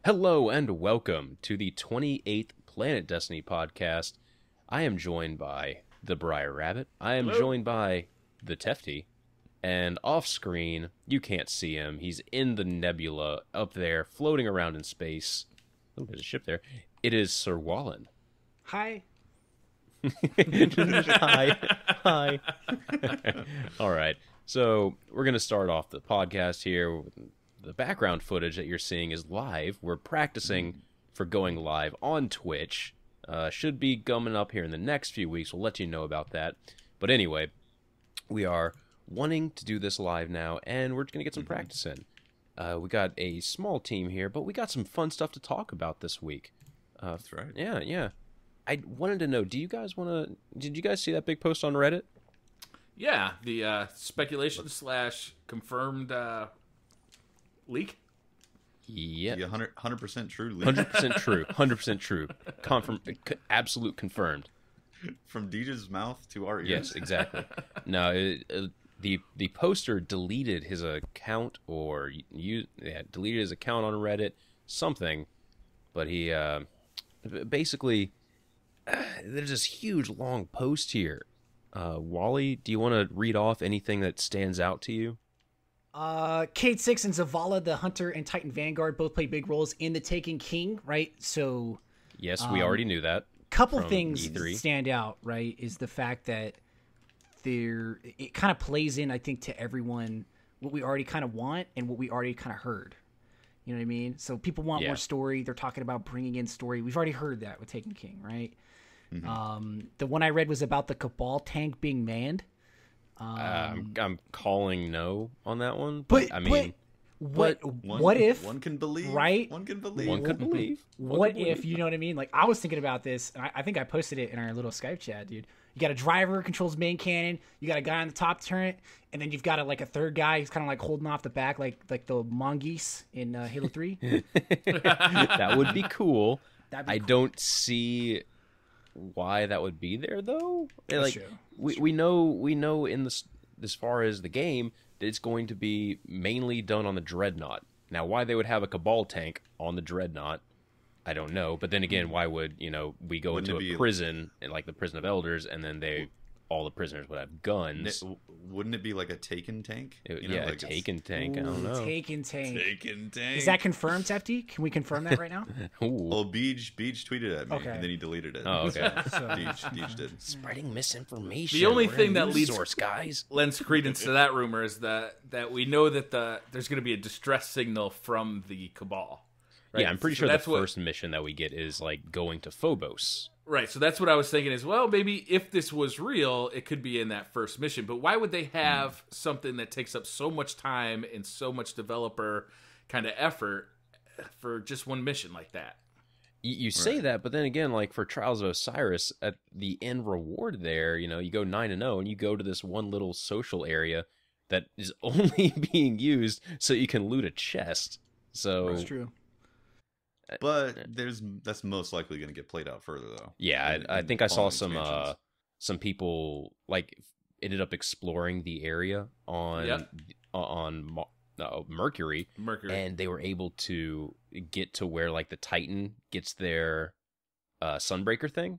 Hello and welcome to the 28th PlanetDestiny podcast. I am joined by the Briar Rabbit. I am joined by the Tefty. And off-screen, you can't see him. He's in the nebula up there, floating around in space. Oh, there's a ship there. It is Sir Wallen. Hi. Hi. All right. So we're going to start off the podcast here. The background footage that you're seeing is live. We're practicing for going live on Twitch. Should be coming up here in the next few weeks. We'll let you know about that. But anyway, we are wanting to do this live now, and we're going to get some practice in. We got a small team here, but we got some fun stuff to talk about this week. That's right. Yeah. I wanted to know, did you guys see that big post on Reddit? Yeah, the speculation / confirmed leak. Yeah, 100% true. 100% true. 100% true. Absolute confirmed. From Deej's mouth to our ears. Yes, exactly. No, the poster deleted his account deleted his account on Reddit, something, but he basically there's this huge long post here. Wally, do you want to read off anything that stands out to you? Kate Six and Zavala, the Hunter and Titan Vanguard, both play big roles in the Taken King, right? So, yes, we already knew that. Couple things E3 stand out, right? Is the fact that it kind of plays in, I think, to everyone what we already kind of want and what we already kind of heard. You know what I mean? So people want more story. They're talking about bringing in story. We've already heard that with Taken King, right? Mm-hmm. The one I read was about the Cabal tank being manned. I'm calling no on that one. But I mean, what if one can believe, right? One can believe. One could believe. What if, you know what I mean? Like, I was thinking about this, and I think I posted it in our little Skype chat, dude. You got a driver controls main cannon. You got a guy on the top turret, and then you've got a third guy who's kind of like holding off the back, like the mongoose in Halo 3. That would be cool. I don't see why that would be there, though. That's true. We know in this, as far as the game, that it's going to be mainly done on the Dreadnaught. Now, why they would have a Cabal tank on the Dreadnought, I don't know. But then again, why would we go into a prison, like the Prison of Elders, and then all the prisoners would have guns? Wouldn't it be like a Taken tank? A Taken tank. I don't know. Taken tank. Taken tank. Is that confirmed, FD? Can we confirm that right now? Well, Beej tweeted at me, okay. and then he deleted it. Oh, okay. Beej did. Spreading misinformation. The only thing that lends credence to that rumor is that we know that there's going to be a distress signal from the Cabal. Right? Yeah, I'm pretty sure the first mission that we get is like going to Phobos. Right, so that's what I was thinking as well. Maybe if this was real, it could be in that first mission. But why would they have something that takes up so much time and so much developer kind of effort for just one mission like that? You say that, but then again, like for Trials of Osiris, at the end reward there, you go 9-0, and you go to this one little social area that is only being used so you can loot a chest. So that's true. But that's most likely going to get played out further, though. Yeah, I think I saw some people like ended up exploring the area on Mercury, and they were able to get to where like the Titan gets their Sunbreaker thing.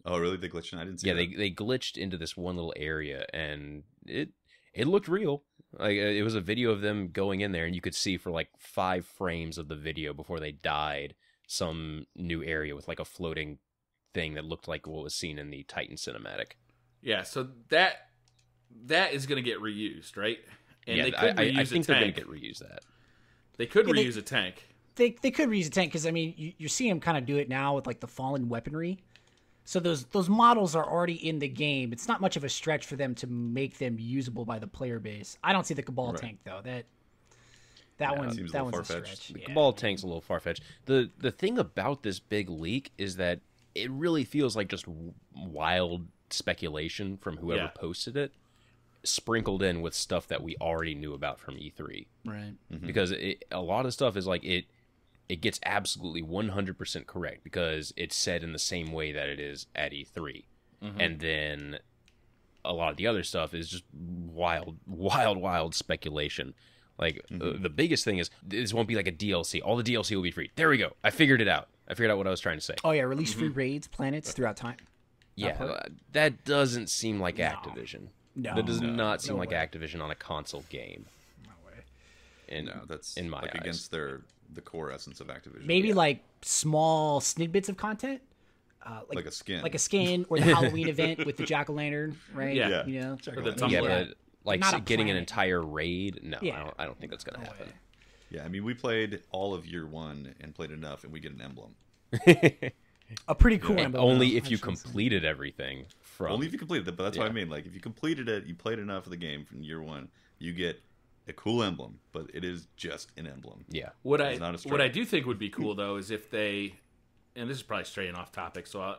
Oh, really? They glitched in? I didn't see that. Yeah, they glitched into this one little area, and it looked real. Like it was a video of them going in there, and you could see for like 5 frames of the video before they died some new area with like a floating thing that looked like what was seen in the Titan cinematic. Yeah, so that is going to get reused, right? And yeah, they could reuse I think a they're tank. going to get reused that. They could reuse a tank. They could reuse a tank because, I mean, you see them kind of do it now with like the fallen weaponry. So those models are already in the game. It's not much of a stretch for them to make them usable by the player base. I don't see the Cabal tank though. That one's a stretch. The Cabal tank's a little far-fetched. The thing about this big leak is that it really feels like just wild speculation from whoever posted it, sprinkled in with stuff that we already knew about from E3. Right. Mm-hmm. Because a lot of stuff is like it gets absolutely 100% correct because it's said in the same way that it is at E3. Mm-hmm. And then a lot of the other stuff is just wild speculation. Like, the biggest thing is, this won't be like a DLC. All the DLC will be free. There we go. I figured it out. I figured out what I was trying to say. Oh, yeah, release free raids, planets throughout time. Yeah, that doesn't seem like Activision. No. That does not seem like Activision on a console game. No way. That's in my like eyes. against the core essence of Activision. Maybe like small snippets of content. Like a skin. Like a skin or the Halloween event with the jack-o'-lantern, right? Yeah. You know? Or the Tumblr. Yeah, but like Not a getting an planet. entire raid, no, Yeah. I don't think that's going to happen. Yeah, I mean, we played all of year 1 and played enough, and we get an emblem. A pretty cool And emblem, only though, if you I should say. completed everything from... Only if you completed it, but that's what I Yeah. mean. Like, if you completed it, you played enough of the game from year 1, you get a cool emblem, but it is just an emblem. Yeah. What It's not a what I strike. do think would be cool though is if they, and this is probably straying off topic, so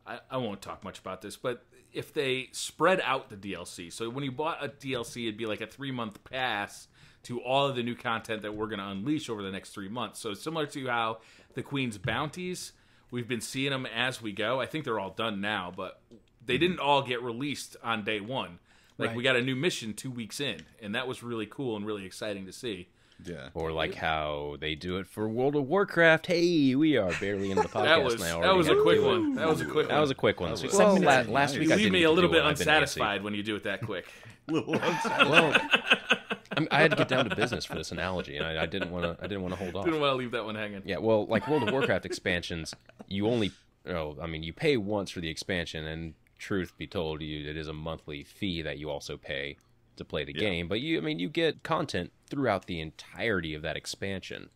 I won't talk much about this, but if they spread out the DLC, so when you bought a DLC, it'd be like a 3-month pass to all of the new content that we're going to unleash over the next 3 months. So similar to how the Queen's bounties, we've been seeing them as we go. I think they're all done now, but they didn't all get released on day one. Like, Right. we got a new mission 2 weeks in, and that was really cool and really exciting to see. Yeah. Or like how they do it for World of Warcraft. Hey, we are barely into the podcast now. that was a quick Already. one. That was a quick one. That was a quick one. That was- Well, Segment is last nice. week You I leave didn't me get a to little do bit it. I've been unsatisfied when you do it that quick. antsy. Well, I had to get down to business for this analogy, and I didn't want to. I didn't want to hold off. Didn't want to leave that one hanging. Yeah, well, like World of Warcraft expansions, you only, you pay once for the expansion, and truth be told, it is a monthly fee that you also pay to play the game. But you get content throughout the entirety of that expansion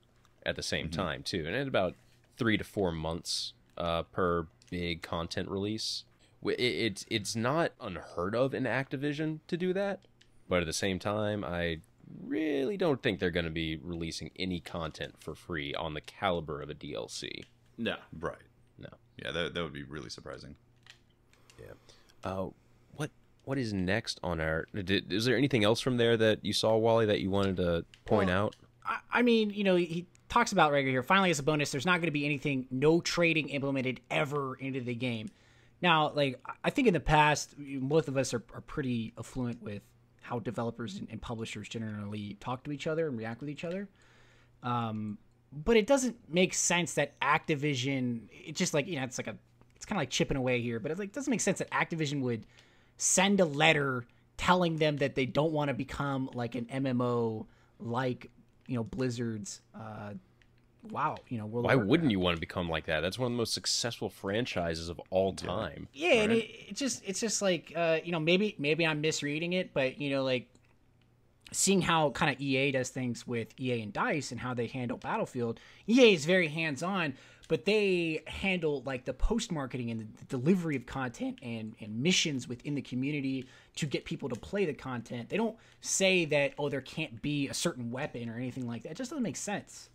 at the same time too, and at about 3 to 4 months per big content release. It's not unheard of in Activision to do that, but at the same time, I really don't think they're going to be releasing any content for free on the caliber of a DLC. No. Right. No. Yeah, that would be really surprising. Yeah. What is next on our... Is there anything else from there that you saw, Wally, that you wanted to point out? I mean, he talks about right here. Finally, as a bonus, there's not going to be anything, no trading implemented ever into the game. Now, like, I think in the past, both of us are pretty affluent with how developers and publishers generally talk to each other and react with each other. But it doesn't make sense that Activision, it's just like, it's kind of like chipping away here, but it doesn't make sense that Activision would send a letter telling them that they don't want to become like an MMO like, Blizzard's, World Why of Warcraft. wouldn't you want to become like that? That's one of the most successful franchises of all time. Yeah, and it's just like maybe I'm misreading it, but like seeing how kind of EA does things with EA and DICE and how they handle Battlefield. EA is very hands-on, but they handle like the post-marketing and the delivery of content and missions within the community to get people to play the content. They don't say that there can't be a certain weapon or anything like that. It just doesn't make sense.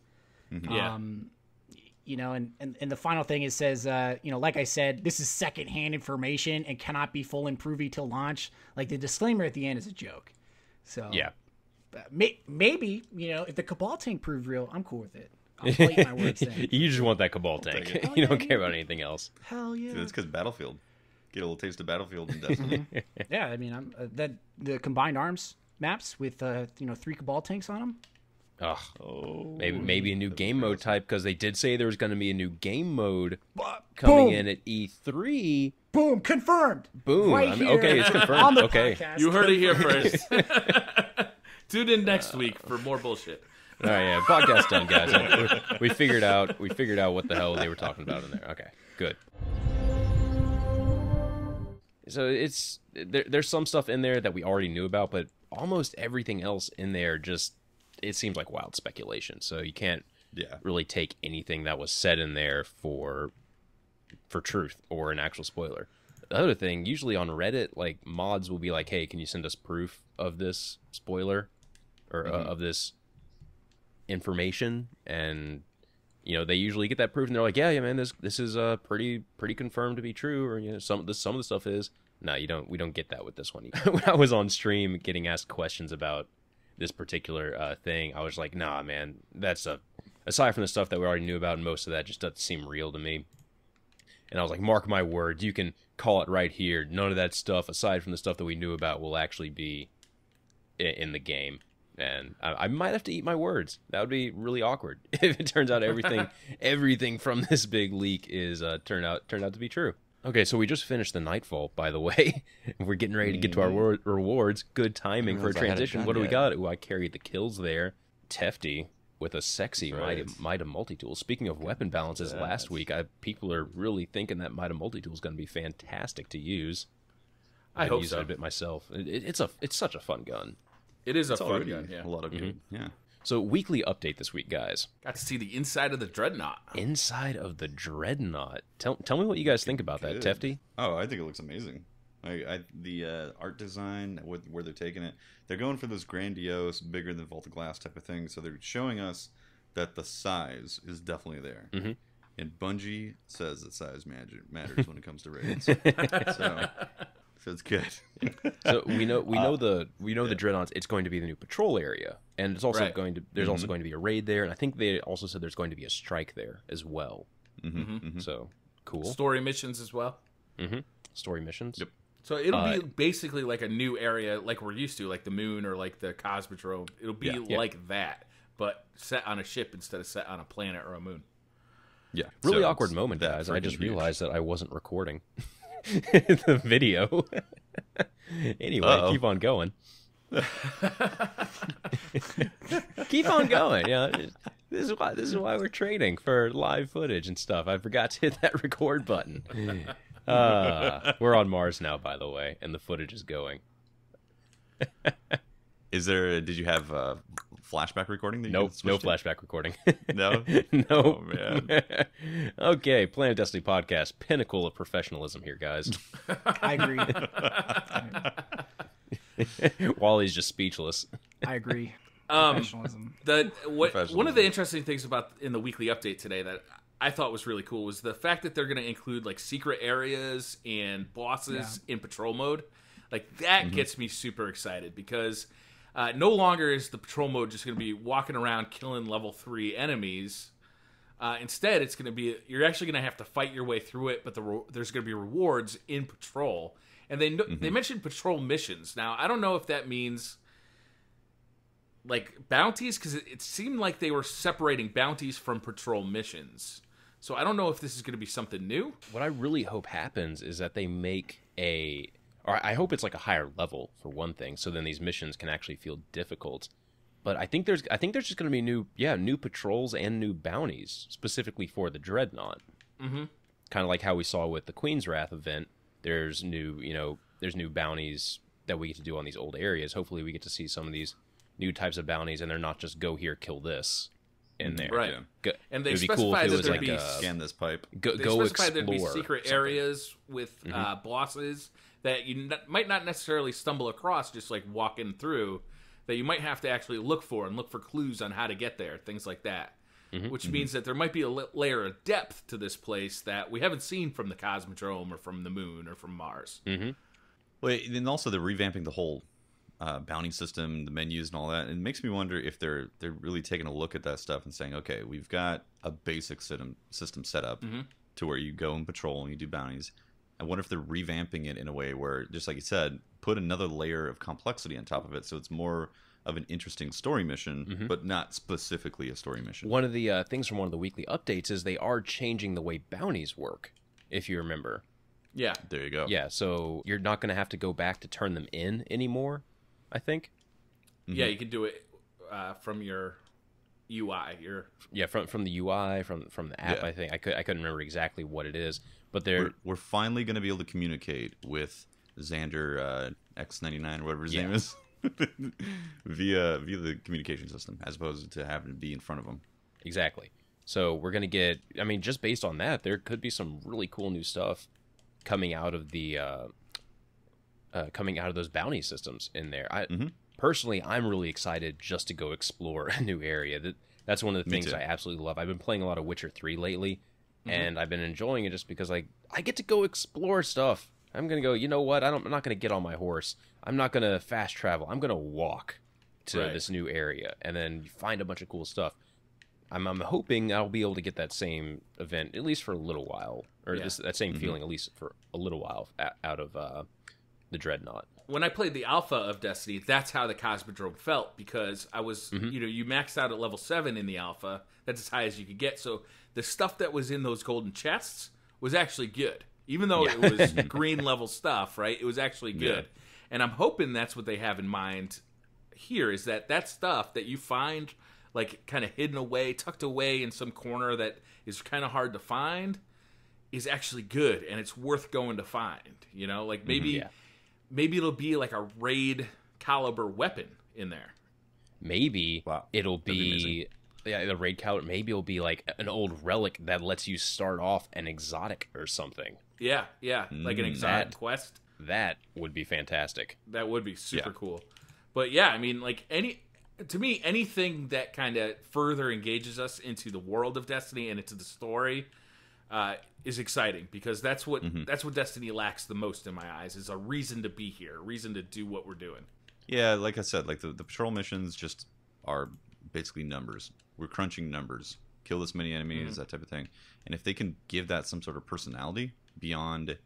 Yeah. And the final thing it says, like I said, this is secondhand information and cannot be full and provy till launch. Like the disclaimer at the end is a joke. So Yeah. maybe if the Cabal tank proved real, I'm cool with it. I'll plate my words then. You just want that Cabal tank. take it. You don't care about anything else. Hell yeah. It's because Battlefield. Get a little taste of Battlefield and Destiny. Yeah, I mean, the combined arms maps with 3 Cabal tanks on them. Ugh. Oh, Maybe a new game mode type, because they did say there was going to be a new game mode Boom. coming in at E3. Boom, confirmed. Boom. Right here okay, it's on confirmed. the Okay. podcast. You heard it here first. Tune in next week for more bullshit. All right, yeah, podcast done, guys. We figured out what the hell they were talking about in there. Okay, good. So there's some stuff in there that we already knew about, but almost everything else in there it seems like wild speculation. So you can't really take anything that was said in there for truth or an actual spoiler. The other thing, usually on Reddit, like mods will be like, "Hey, can you send us proof of this spoiler or of this information?" And they usually get that proof, and they're like, "Yeah, man, this is pretty confirmed to be true," or some of the stuff is. No, we don't get that with this one. When I was on stream getting asked questions about this particular thing, I was like, "Nah, man, that's aside from the stuff that we already knew about, most of that just doesn't seem real to me." And I was like, "Mark my words, you can call it right here. None of that stuff, aside from the stuff that we knew about, will actually be in the game." And I might have to eat my words. That would be really awkward if it turns out everything from this big leak is turned out to be true. Okay, so we just finished the Nightfall, by the way. We're getting ready to get to our rewards. Good timing for a transition. What do we got? Ooh, I carried the kills there. Tefty with a sexy Might of Multi-Tool. Speaking of weapon balances, last week, people are really thinking that Might of Multi-Tool is going to be fantastic to use. I hope use so. it a bit myself. It's such a fun gun. It is a fun gun, yeah. A lot of good, yeah. So, weekly update this week, guys. Got to see the inside of the Dreadnought. Inside of the Dreadnought. Tell me what you guys think about that, Tefty. Oh, I think it looks amazing. The art design, where they're taking it, they're going for this grandiose, bigger than Vault of Glass type of thing. So they're showing us that the size is definitely there. Mm-hmm. And Bungie says that size matters when it comes to raids. So it's good. So we know the Dreadnoughts. It's going to be the new patrol area, and it's also going to also going to be a raid there, and I think they also said there's going to be a strike there as well. So cool. Story missions as well. Story missions. Yep. So it'll be basically like a new area, like we're used to, like the moon or like the Cosmodrome. It'll be like that, but set on a ship instead of set on a planet or a moon. Yeah. Really awkward moment, guys. I just realized that I wasn't recording the video. Anyway, keep on going. Keep on going. Yeah, this is why we're training for live footage and stuff. I forgot to hit that record button. We're on Mars now, by the way, and the footage is going. Did you have flashback recording? That Nope, no flashback recording. No? No. Oh, man. Okay, PlanetDestiny podcast, pinnacle of professionalism here, guys. I agree. Wally's just speechless. I agree. Professionalism. One of the interesting things about in the weekly update today that I thought was really cool was the fact that they're going to include like secret areas and bosses in patrol mode. Like that gets me super excited because no longer is the patrol mode just going to be walking around killing level 3 enemies. Instead, it's going to be you're actually going to have to fight your way through it, but there's going to be rewards in patrol. And they mentioned patrol missions. Now, I don't know if that means like bounties, because it seemed like they were separating bounties from patrol missions. So I don't know if this is going to be something new. What I really hope happens is that they make or I hope it's like a higher level for one thing, so then these missions can actually feel difficult. But I think there's just going to be new patrols and new bounties specifically for the Dreadnought. Mm-hmm. Kind of like how we saw with the Queen's Wrath event. There's new bounties that we get to do on these old areas. Hopefully, we get to see some of these new types of bounties, and they're not just go here, kill this in there. Right. Yeah. And they specified that there'd be scan this pipe. Go explore. There'd be secret areas with bosses that you might not necessarily stumble across just like walking through, that you might have to actually look for clues on how to get there, things like that. Which means that there might be a layer of depth to this place that we haven't seen from the Cosmodrome or from the Moon or from Mars. Well, and also they're revamping the whole bounty system, the menus, and all that. It makes me wonder if they're really taking a look at that stuff and saying, okay, we've got a basic system set up to where you go and patrol and you do bounties. I wonder if they're revamping it in a way where, just like you said, put another layer of complexity on top of it, so it's more of an interesting story mission, but not specifically a story mission. One of the things from one of the weekly updates is they are changing the way bounties work, if you remember. Yeah. There you go. Yeah, so you're not going to have to go back to turn them in anymore, I think. Yeah, you can do it from your UI. From the UI, from the app, I think. I couldn't remember exactly what it is, but we're finally going to be able to communicate with Xander X99, whatever his name is. via the communication system, as opposed to having to be in front of them. Exactly. So we're going to get, just based on that, there could be some really cool new stuff coming out of those bounty systems in there. Personally, I'm really excited just to go explore a new area. That's one of the things I absolutely love. I've been playing a lot of Witcher 3 lately, and I've been enjoying it just because I get to go explore stuff. I'm going to go, you know what? I'm not going to get on my horse. I'm not going to fast travel. I'm going to walk to this new area and then find a bunch of cool stuff. I'm hoping I'll be able to get that same event, at least for a little while, or that same feeling, at least for a little while, out of the Dreadnought. when I played the alpha of Destiny, that's how the Cosmodrome felt, because I was, you maxed out at level 7 in the alpha. That's as high as you could get. So the stuff that was in those golden chests was actually good. Even though it was green level stuff, right? It was actually good. Yeah. And I'm hoping that's what they have in mind here, is that stuff that you find like kind of hidden away, tucked away in some corner that is kind of hard to find, is actually good, and it's worth going to find. You know, like maybe it'll be like a raid caliber weapon in there. Maybe it'll be the raid caliber. Maybe it'll be like an old relic that lets you start off an exotic or something. Yeah, like an exotic quest. That would be fantastic. That would be super cool. But yeah, I mean, like anything that kind of further engages us into the world of Destiny and into the story is exciting, because that's what Destiny lacks the most in my eyes, is a reason to be here, a reason to do what we're doing. Yeah, like I said, like the patrol missions just are basically numbers. We're crunching numbers. Kill this many enemies, that type of thing. And if they can give that some sort of personality beyond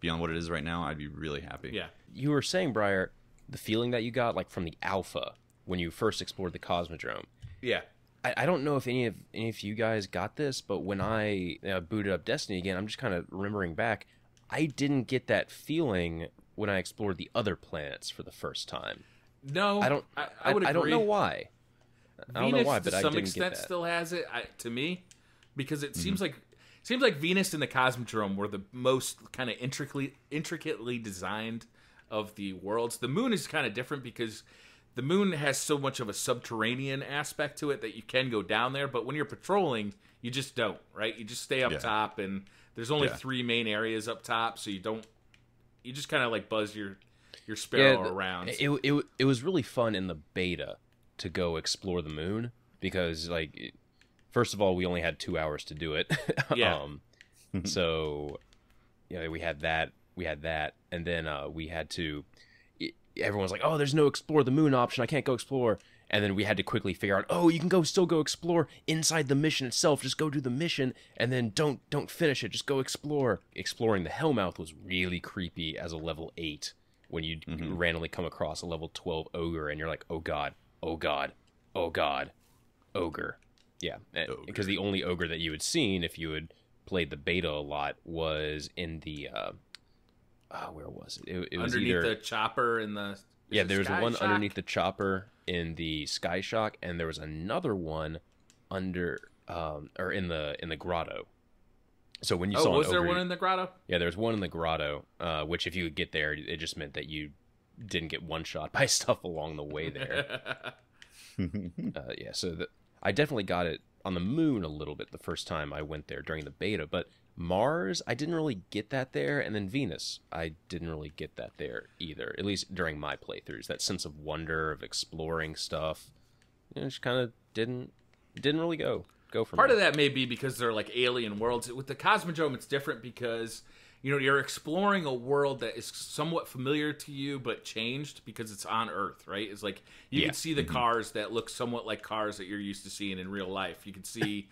what it is right now, I'd be really happy. Yeah. You were saying, Briar, the feeling that you got like from the alpha when you first explored the Cosmodrome. Yeah. I don't know if any of you guys got this, but when I booted up Destiny again, I'm just kind of remembering back. I didn't get that feeling when I explored the other planets for the first time. No, I don't. I would agree. I don't know why. Venus, I don't know why, but to some I didn't extent, get that. still has it to me, because it seems like Venus and the Cosmodrome were the most kind of intricately designed of the worlds. The moon is kind of different, because the moon has so much of a subterranean aspect to it that you can go down there, but when you're patrolling, you just don't, right? You just stay up top, and there's only 3 main areas up top, so you just kind of like buzz your sparrow around. It was really fun in the beta to go explore the moon, because like, first of all, we only had 2 hours to do it. So we had that, and then we had to. Everyone's like, "Oh, there's no explore the moon option. I can't go explore." And then we had to quickly figure out, "Oh, you can still go explore inside the mission itself. Just go do the mission, and then don't finish it. Just go explore." Exploring the Hellmouth was really creepy as a level 8 when you randomly come across a level 12 ogre, and you're like, "Oh god, oh god, oh god, ogre." Yeah, because the only ogre that you had seen if you had played the beta a lot was in the where was it? It was underneath either the chopper in the there was one underneath the chopper in the Sky Shock, and there was another one under or in the grotto. So when you saw was there one in the grotto? Yeah, there was one in the grotto, which if you could get there, it just meant that you didn't get one shot by stuff along the way there. So I definitely got it on the moon a little bit the first time I went there during the beta, but Mars, I didn't really get that there, and then Venus, I didn't really get that there either, at least during my playthroughs. That sense of wonder, of exploring stuff, just kind of didn't really go for me. Part of that may be because they're like alien worlds. With the Cosmodrome, it's different because you're exploring a world that is somewhat familiar to you but changed because it's on Earth, right? It's like you can see the cars that look somewhat like cars that you're used to seeing in real life. You can see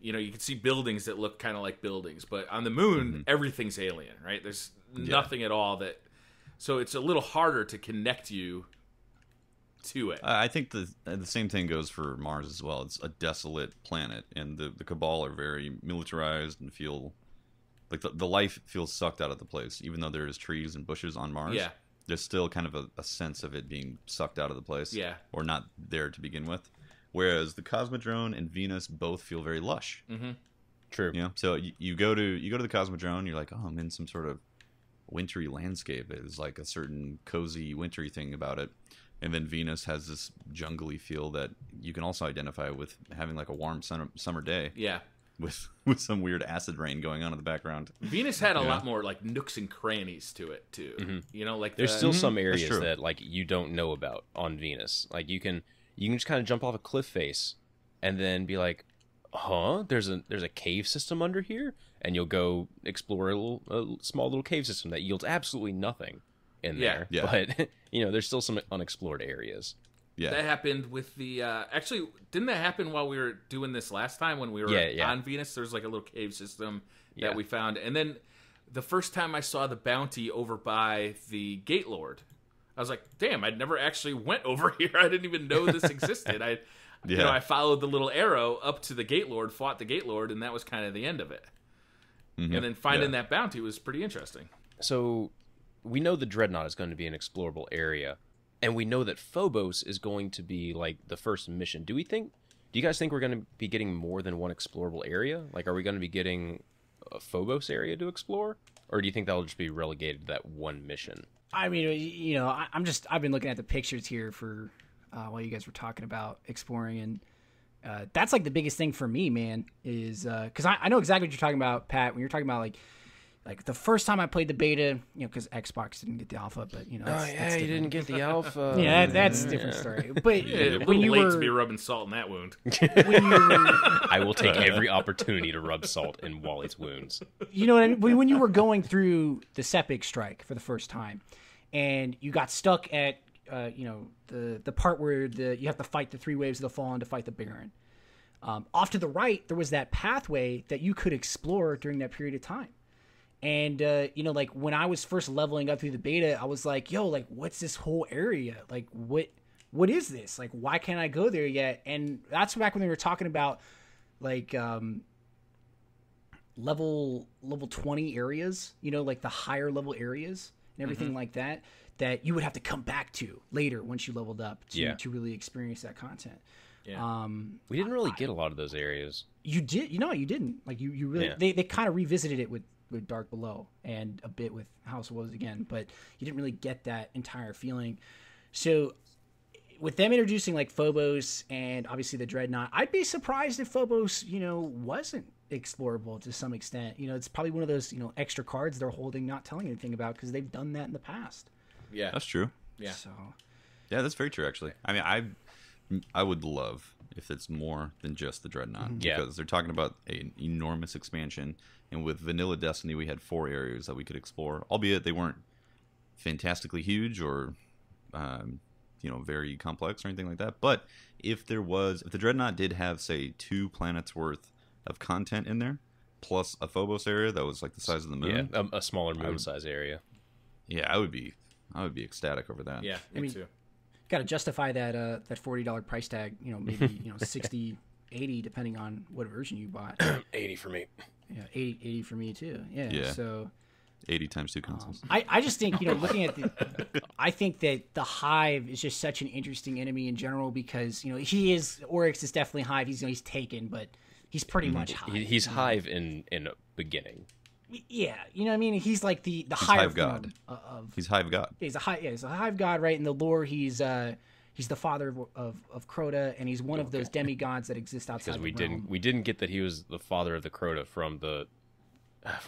you can see buildings that look kind of like buildings, but on the moon, everything's alien, right? There's nothing at all so it's a little harder to connect you to it. I think the same thing goes for Mars as well. It's a desolate planet, and the Cabal are very militarized and feel like the life feels sucked out of the place, even though there's trees and bushes on Mars. Yeah. There's still kind of a sense of it being sucked out of the place, or not there to begin with. Whereas the Cosmodrome and Venus both feel very lush. True. So you go to the Cosmodrome, you're like, oh, I'm in some sort of wintry landscape. There's like a certain cozy wintry thing about it. And then Venus has this jungly feel that you can also identify with having like a warm summer day. Yeah. With some weird acid rain going on in the background. Venus had a lot more like nooks and crannies to it too. Like there's still some areas that like you don't know about on Venus. Like you can just kind of jump off a cliff face and then be like, "Huh? There's a cave system under here," and you'll go explore a small little cave system that yields absolutely nothing in there. Yeah. But there's still some unexplored areas. Yeah. That happened with the actually, didn't that happen while we were doing this last time when we were on Venus? There's like a little cave system that we found. And then the first time I saw the bounty over by the Gate Lord, I was like, damn, I'd never actually went over here. I didn't even know this existed. You know, I followed the little arrow up to the Gate Lord, fought the Gate Lord, and that was kind of the end of it. Mm-hmm. And then finding that bounty was pretty interesting. So we know the Dreadnaught is going to be an explorable area, and we know that Phobos is going to be like the first mission. Do you guys think we're going to be getting more than one explorable area? Like, are we going to be getting a Phobos area to explore? Or do you think that'll just be relegated to that one mission? I mean, you know, I've been looking at the pictures here for while you guys were talking about exploring, and that's like the biggest thing for me, man, is because I know exactly what you're talking about, Pat, when you're talking about like the first time I played the beta, you know, because Xbox didn't get the alpha, but you know, that's you didn't get the alpha. Yeah, that's a different story. But when you were to be rubbing salt in that wound, I will take every opportunity to rub salt in Wally's wounds. You know what I mean? When you were going through the Sepik strike for the first time, and you got stuck at you know, the part where you have to fight the 3 waves of the Fallen to fight the Baron. Off to the right, there was that pathway that you could explore during that period of time. And, you know, like when I was first leveling up through the beta, I was like, yo, like, what's this whole area? Like, what is this? Like, why can't I go there yet? And that's back when they were talking about like, level 20 areas, you know, like the higher level areas and everything like that you would have to come back to later once you leveled up to really experience that content. Yeah. We didn't really get a lot of those areas. You did, you know, you didn't. Like you really, they kind of revisited it with Dark Below and a bit with House of Woes again, but you didn't really get that entire feeling. So with them introducing like Phobos and obviously the Dreadnaught, I'd be surprised if Phobos, you know, wasn't explorable to some extent. You know, it's probably one of those, you know, extra cards they're holding, not telling anything about because they've done that in the past. Yeah, that's true. Yeah. So, yeah, that's very true. Actually, I mean, I would love if it's more than just the Dreadnaught because they're talking about an enormous expansion. And with Vanilla Destiny, we had 4 areas that we could explore, albeit they weren't fantastically huge or, you know, very complex or anything like that. But if the Dreadnaught did have, say, 2 planets worth of content in there, plus a Phobos area that was like the size of the moon, a smaller moon size area. Yeah, I would be ecstatic over that. Yeah, me too. Got to justify that $40 price tag. You know, maybe 60, 80 depending on what version you bought. 80 for me. Yeah, 80 for me too. Yeah. So 80 times 2 consoles. I just think, you know, looking at I think that the Hive is just such an interesting enemy in general because, you know, Oryx is definitely Hive. He's taken, but he's pretty much Hive. He's Hive in a beginning. Yeah, you know what I mean? He's like the Hive God. He's Hive God. He's a Hive God, right? In the lore, he's the father of Crota, and he's one of those demigods that exist outside the realm. We didn't get that he was the father of the Crota from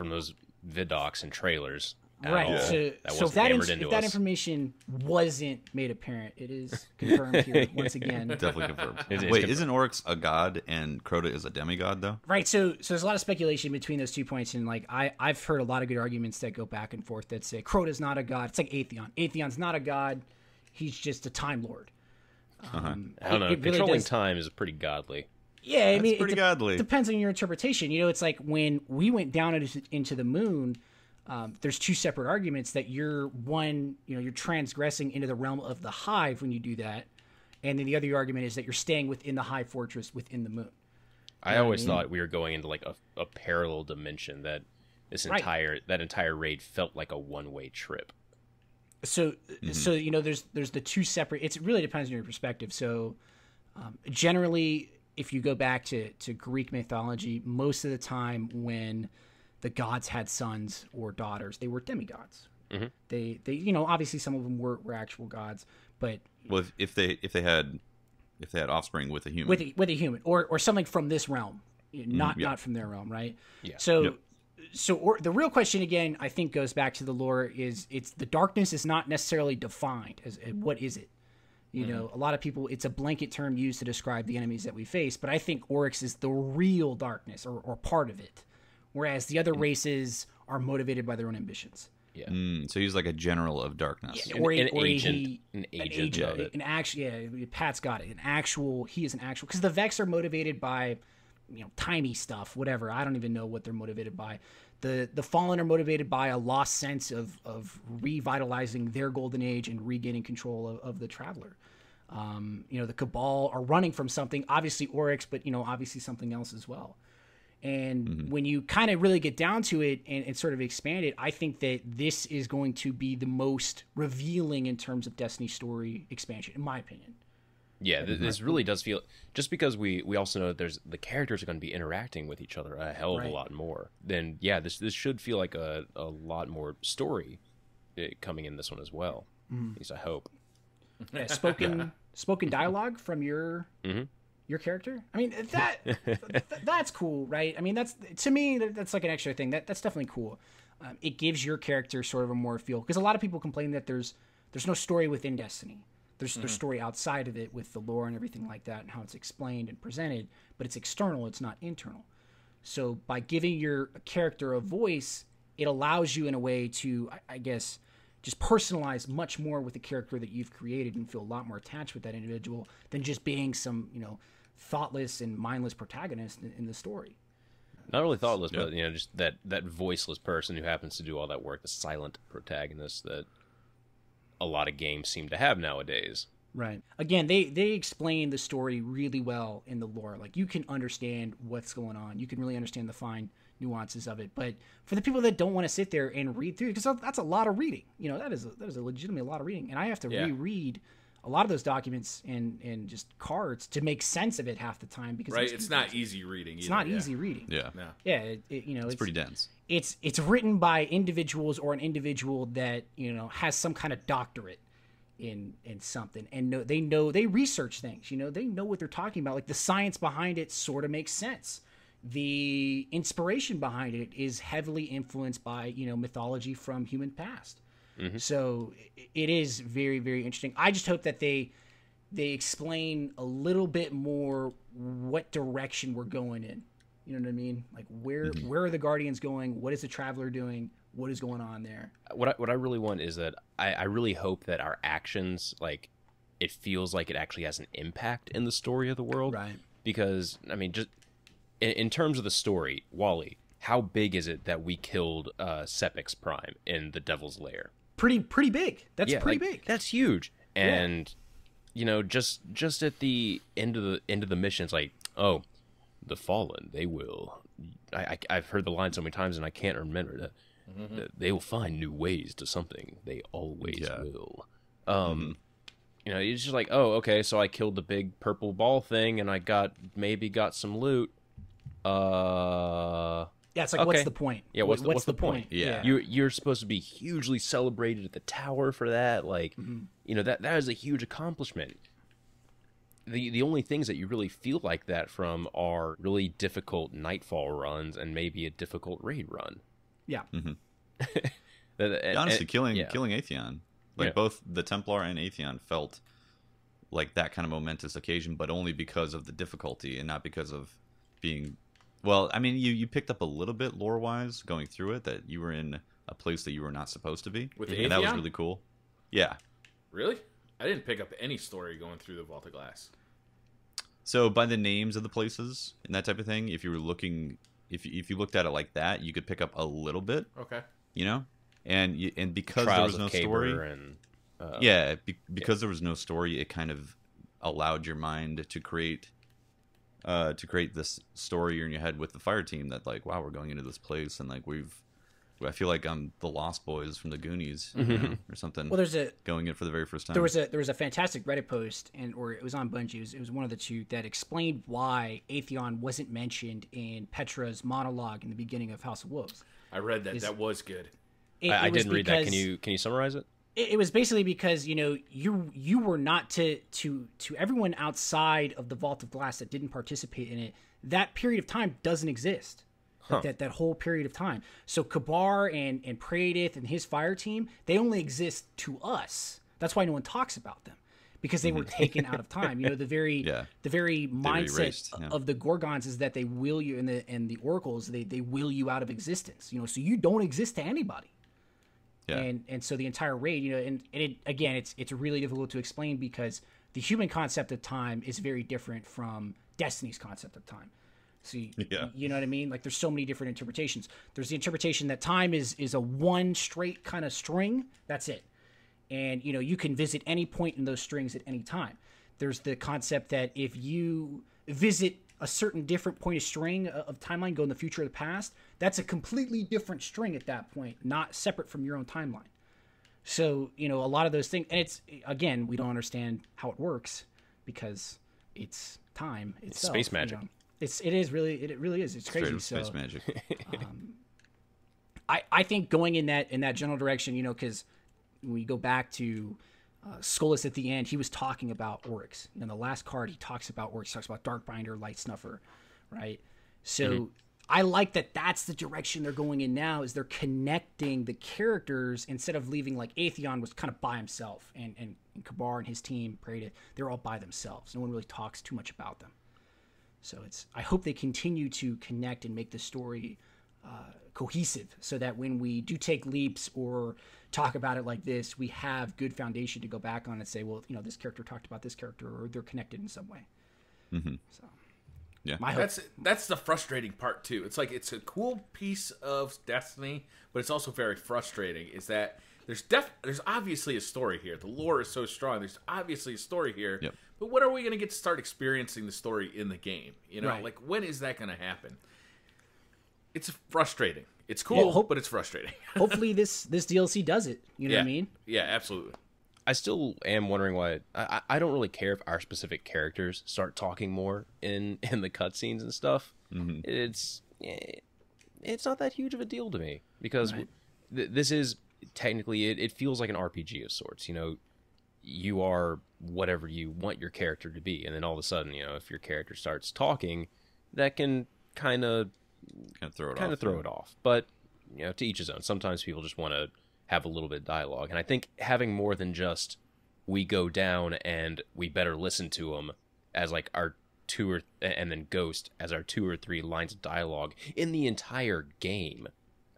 those vidocs and trailers. Right. So if that information wasn't made apparent, it is confirmed here once again. Definitely confirmed. Wait, isn't Oryx a god and Crota is a demigod though? Right. So there's a lot of speculation between those 2 points, and like I've heard a lot of good arguments that go back and forth that say Crota's not a god. It's like Atheon. Atheon's not a god. He's just a Time Lord. I don't know. Really controlling time is pretty godly. Yeah, I mean, pretty godly. Depends on your interpretation. You know, it's like when we went down into the moon. There's 2 separate arguments that you're transgressing into the realm of the Hive when you do that, and then the other argument is that you're staying within the Hive fortress within the moon. I always thought we were going into like a parallel dimension that that entire raid felt like a one-way trip. So you know, there's the 2 separate. It really depends on your perspective. So generally, if you go back to Greek mythology, most of the time when the gods had sons or daughters, they were demigods. Mm-hmm. They you know, obviously some of them were actual gods, but if they had offspring with a human, with a human or something from this realm, not from their realm, right? Yeah. So the real question again, I think, goes back to the lore. It's the darkness is not necessarily defined as what is it. You know, a lot of people, it's a blanket term used to describe the enemies that we face, but I think Oryx is the real darkness or part of it. Whereas the other races are motivated by their own ambitions. Yeah. So he's like a general of darkness. Yeah, an agent of it. Pat's got it. He is an actual, because the Vex are motivated by timey stuff, whatever. I don't even know what they're motivated by. The Fallen are motivated by a lost sense of revitalizing their golden age and regaining control of the Traveler. The Cabal are running from something, obviously Oryx, but obviously something else as well. And when you kind of really get down to it and sort of expand it, I think that this is going to be the most revealing in terms of Destiny story expansion, in my opinion. Yeah, this really does feel, just because we also know that the characters are going to be interacting with each other a hell of a lot more. Then this should feel like a lot more story coming in this one as well. At least I hope. Yeah, spoken dialogue from your character. I mean, that's cool, right? I mean, that's, to me, that's like an extra thing. That's definitely cool. It gives your character sort of a more feel, because a lot of people complain that there's no story within Destiny. There's story outside of it with the lore and everything like that and how it's explained and presented, but it's external, it's not internal. So by giving your character a voice, it allows you in a way to, I guess, just personalize much more with the character that you've created and feel a lot more attached with that individual than just being some, thoughtless and mindless protagonist in the story. Not really thoughtless, but just that voiceless person who happens to do all that work, the silent protagonist that a lot of games seem to have nowadays. Right. Again, they explain the story really well in the lore. Like, you can understand what's going on. You can really understand the fine nuances of it. But for the people that don't want to sit there and read through, because that's a lot of reading. That is a legitimately a lot of reading. And I have to reread a lot of those documents and just cards to make sense of it half the time, because it's not easy reading. It's not easy reading. Yeah. It's pretty dense. It's written by individuals, or an individual that has some kind of doctorate in something, and they research things. They know what they're talking about. Like, the science behind it sort of makes sense. The inspiration behind it is heavily influenced by mythology from human past. So it is very, very interesting. I just hope that they explain a little bit more what direction we're going in. You know what I mean? Like, where are the Guardians going? What is the Traveler doing? What is going on there? What I really want is that I really hope that our actions, like, it feels like it actually has an impact in the story of the world. Right. Because, I mean, just in terms of the story, Wally, how big is it that we killed Sepix Prime in the Devil's Lair? Pretty big. That's pretty big. That's huge. And just at the end of the mission, it's like, oh, the Fallen, they will. I've heard the line so many times and I can't remember that they will find new ways to something. They always will. It's just like, oh, okay, so I killed the big purple ball thing and I got some loot. Yeah, it's like, okay. What's the point? Yeah, what's the point? Yeah. You're supposed to be hugely celebrated at the tower for that. Like, that is a huge accomplishment. The only things that you really feel like that from are really difficult Nightfall runs and maybe a difficult raid run. Yeah. Honestly, killing Atheon, both the Templar and Atheon felt like that kind of momentous occasion, but only because of the difficulty and not because of being. Well, I mean, you picked up a little bit lore-wise going through it, that you were in a place that you were not supposed to be. With and that was really cool. Yeah. Really? I didn't pick up any story going through the Vault of Glass. So by the names of the places and that type of thing, if you were looking, if you looked at it like that, you could pick up a little bit. Okay. And because Trials there was no story, and, because there was no story, it kind of allowed your mind to create this story in your head with the fire team that, like, wow, we're going into this place and like I feel like I'm the Lost Boys from the Goonies or something. Well, going in for the very first time. There was a fantastic Reddit post, or it was on Bungie. It was one of the two that explained why Atheon wasn't mentioned in Petra's monologue in the beginning of House of Wolves. I read that. That was good. I didn't read that. Can you summarize it? It was basically because you were not to everyone outside of the Vault of Glass that didn't participate in it. That period of time doesn't exist. That whole period of time. So Kabar and Praedyth and his fire team, they only exist to us. That's why no one talks about them, because they were taken out of time. The very mindset erased, of the Gorgons is that they will you, and the Oracles they will you out of existence. So you don't exist to anybody. Yeah. And so the entire raid, and it, again, it's really difficult to explain because the human concept of time is very different from Destiny's concept of time. So you know what I mean? Like there's so many different interpretations. There's the interpretation that time is a one straight kind of string. That's it. And, you can visit any point in those strings at any time. There's the concept that if you visit a certain different point of string of timeline, go in the future or the past, that's a completely different string at that point, not separate from your own timeline. So, a lot of those things, and it's, again, we don't understand how it works because it's time itself. Space magic. It really is. It's crazy. Space magic. I think going in that general direction, because when you go back to Skolas at the end, he was talking about Oryx. In the last card, he talks about Oryx. He talks about Darkbinder, Light Snuffer, right? So I like that that's the direction they're going in now, is they're connecting the characters instead of leaving, like, Atheon was kind of by himself, and Kabar and his team, Prada, they're all by themselves. No one really talks too much about them. So I hope they continue to connect and make the story cohesive, so that when we do take leaps or talk about it like this, we have good foundation to go back on and say, well, this character talked about this character, or they're connected in some way. So, yeah, that's the frustrating part too. It's like it's a cool piece of Destiny, but it's also very frustrating. Is that there's obviously a story here. The lore is so strong. There's obviously a story here. Yep. But when are we going to get to start experiencing the story in the game? Right. Like when is that going to happen? It's frustrating. It's cool, but it's frustrating. Hopefully this DLC does it. You know what I mean? Yeah, absolutely. I still am wondering why. I don't really care if our specific characters start talking more in the cutscenes and stuff. It's not that huge of a deal to me, because this is technically it feels like an RPG of sorts. You are whatever you want your character to be, and then all of a sudden, if your character starts talking, that can kind of throw it off. But to each his own. Sometimes people just want to have a little bit of dialogue, and I think having more than just we go down and we better listen to them as like our and then Ghost as our 2 or 3 lines of dialogue in the entire game,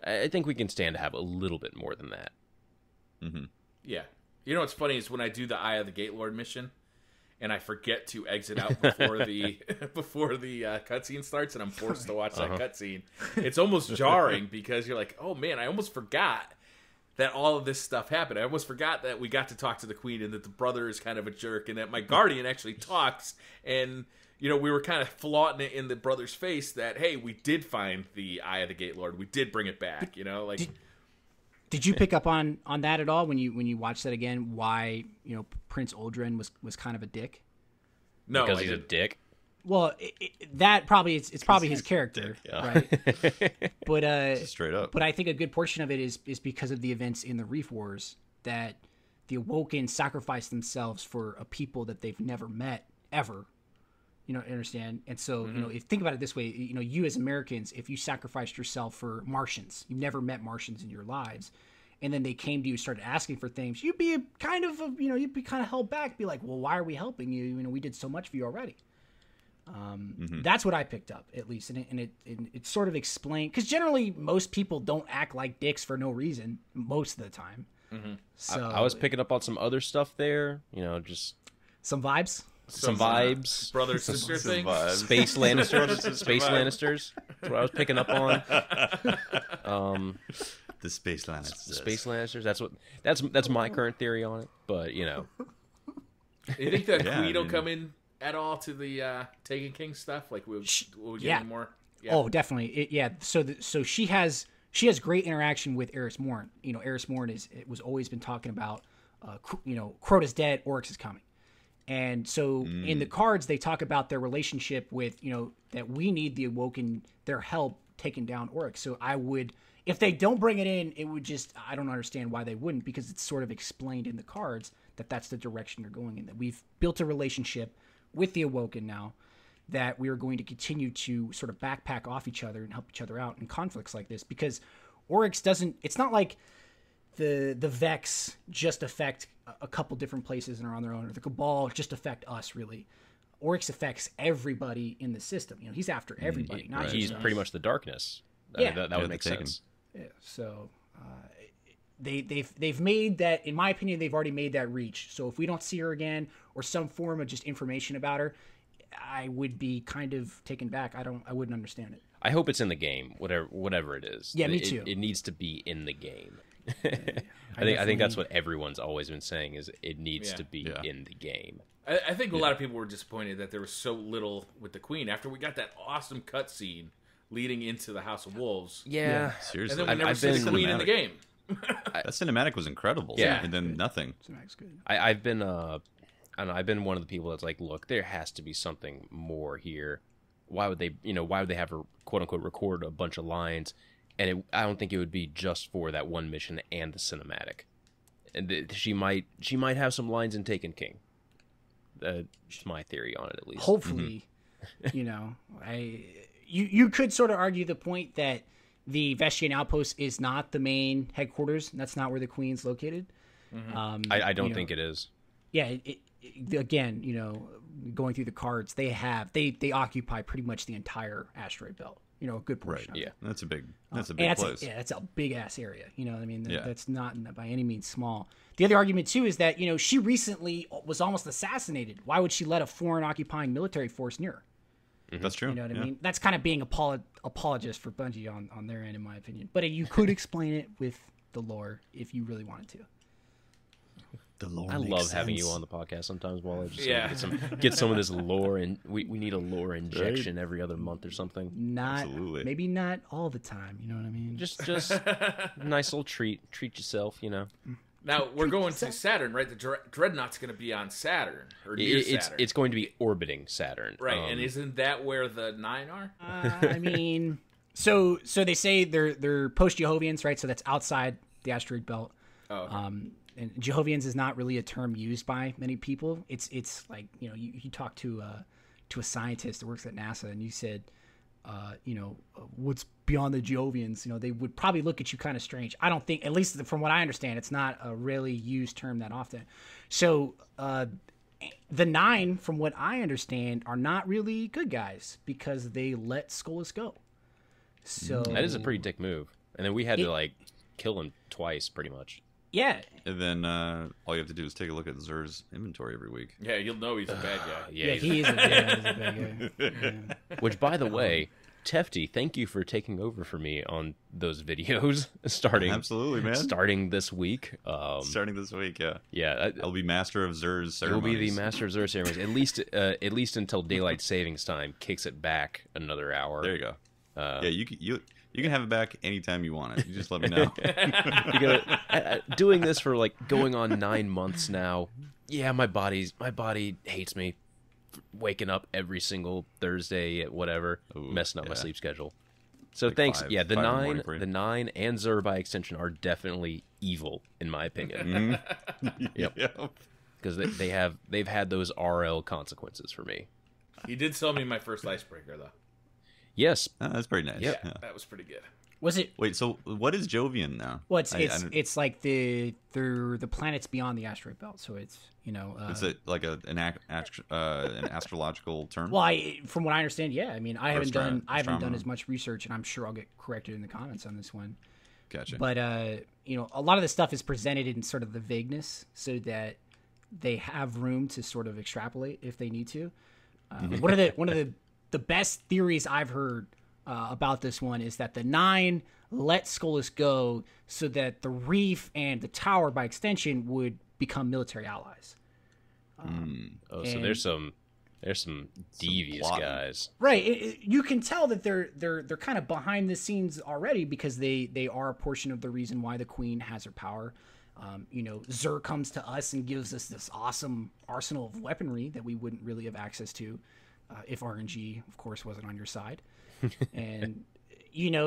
I think we can stand to have a little bit more than that. Yeah. What's funny is when I do the Eye of the Gatelord mission, and I forget to exit out before the cutscene starts, and I'm forced to watch that cutscene. It's almost jarring, because you're like, oh man, I almost forgot that all of this stuff happened. I almost forgot that we got to talk to the queen, and that the brother is kind of a jerk, and that my guardian actually talks, and we were kind of flaunting it in the brother's face that, hey, we did find the Eye of the Gatelord, we did bring it back. Did you pick up on that at all when you watched that again? Why Prince Uldren was kind of a dick? No, because he's a dick. Well, that probably it's probably his character, right? But straight up. But I think a good portion of it is because of the events in the Reef Wars, that the Awoken sacrificed themselves for a people that they've never met ever. Understand? And so, if think about it this way, you as Americans, if you sacrificed yourself for Martians, you never met Martians in your lives, and then they came to you and started asking for things, you'd be kind of held back, be like, well, why are we helping you? We did so much for you already. That's what I picked up, at least. And it sort of explained, because generally most people don't act like dicks for no reason most of the time. So I was picking up on some other stuff there, just some vibes. Some vibes, brother sister thing, Space Lannisters, Space Lannisters. That's what I was picking up on. The Space Lannisters. The Space Lannisters. That's my current theory on it. But you think that Queen will come in at all to the Taken King stuff? Like we'll get any more? Yeah. Oh, definitely. So she has great interaction with Eris Morn. Eris Morn was always been talking about, Crota's dead, Oryx is coming. And so in the cards, they talk about their relationship with, that we need the Awoken, their help taking down Oryx. So if they don't bring it in, it would just, I don't understand why they wouldn't, because it's sort of explained in the cards that that's the direction they're going in, that we've built a relationship with the Awoken now, that we are going to continue to sort of backpack off each other and help each other out in conflicts like this, because Oryx it's not like the Vex just affect a couple different places and are on their own, or the Cabal just affect us, really. Oryx affects everybody in the system. He's after everybody. Not he's just pretty much the darkness. That would make sense. Yeah. So they've made that. In my opinion, they've already made that reach. So if we don't see her again, or some form of just information about her, I would be kind of taken back. I wouldn't understand it. I hope it's in the game, whatever it is. Yeah, me too. It needs to be in the game. I think that's what everyone's always been saying is it needs to be in the game. I think a lot of people were disappointed that there was so little with the Queen after we got that awesome cutscene leading into the House of Wolves. Yeah. Seriously. And then we never see the Queen in the game. That cinematic was incredible. Yeah. And then nothing. Cinematic's good. I've been I've been one of the people that's like, look, there has to be something more here. Why would they have her quote unquote record a bunch of lines? And I don't think it would be just for that one mission and the cinematic. And she might have some lines in Taken King. That's my theory on it, at least. Hopefully, you could sort of argue the point that the Vestian Outpost is not the main headquarters. That's not where the Queen's located. Mm-hmm. I don't think it is. Yeah. Again, going through the cards, they occupy pretty much the entire asteroid belt. A good portion. Right. Of Yeah. it. That's a big place. That's a big ass area. That's not by any means small. The other argument too is that she recently was almost assassinated. Why would she let a foreign occupying military force near her? Mm-hmm. That's true. You know what I mean? That's kind of being apologist for Bungie on their end, in my opinion. But you could explain it with the lore if you really wanted to. The lore I makes love sense. having you on the podcast sometimes, Waller. Just get some of this lore, and we need a lore injection every other month or something. Maybe not all the time. You know what I mean? Just nice little treat yourself. Now we're going to Saturn, right? The Dreadnaught's going to be on Saturn or near Saturn. It's going to be orbiting Saturn, right? And isn't that where the 9 are? I mean, so they say they're post Jehovians, right? So that's outside the asteroid belt. Oh. Okay. And Jehovians is not really a term used by many people. It's like you talk to a scientist that works at NASA, and you said, what's beyond the Jehovians? They would probably look at you kind of strange. I don't think, at least from what I understand, it's not a really used term that often. So the 9, from what I understand, are not really good guys because they let Skolas go. So that is a pretty dick move. And then we had to kill him twice, pretty much. Yeah. And then all you have to do is take a look at Zer's inventory every week. Yeah, you'll know he's a bad guy. He is a bad guy. Yeah. Which, by the way, Tefty, thank you for taking over for me on those videos Absolutely, man. Starting this week. Starting this week, yeah. Yeah. I'll be master of Zer's ceremonies. You'll be the master of Zer's ceremonies, at least until daylight savings time kicks it back another hour. There you go. Yeah, you can have it back anytime you want it. You just let me know. Doing this for going on 9 months now. Yeah, my body hates me. Waking up every single Thursday at whatever, messing up my sleep schedule. So thanks. The 9 and Zer by extension are definitely evil in my opinion. Mm-hmm. Yep. Because they've had those RL consequences for me. He did sell me my first icebreaker though. Yes. Oh, that's pretty nice. Yeah, that was pretty good. Was it? Wait, so what is Jovian now? Well, it's like the planets beyond the asteroid belt. So it's is it like an astrological term? Well, from what I understand, yeah. I mean, I haven't done as much research, and I'm sure I'll get corrected in the comments on this one. Gotcha. But a lot of the stuff is presented in sort of the vagueness, so that they have room to sort of extrapolate if they need to. One of the best theories I've heard about this one is that the 9 let Skolas go so that the Reef and the Tower, by extension, would become military allies. So there's some devious guys, right? You can tell that they're kind of behind the scenes already because they are a portion of the reason why the Queen has her power. Zer comes to us and gives us this awesome arsenal of weaponry that we wouldn't really have access to. If RNG, of course, wasn't on your side. And,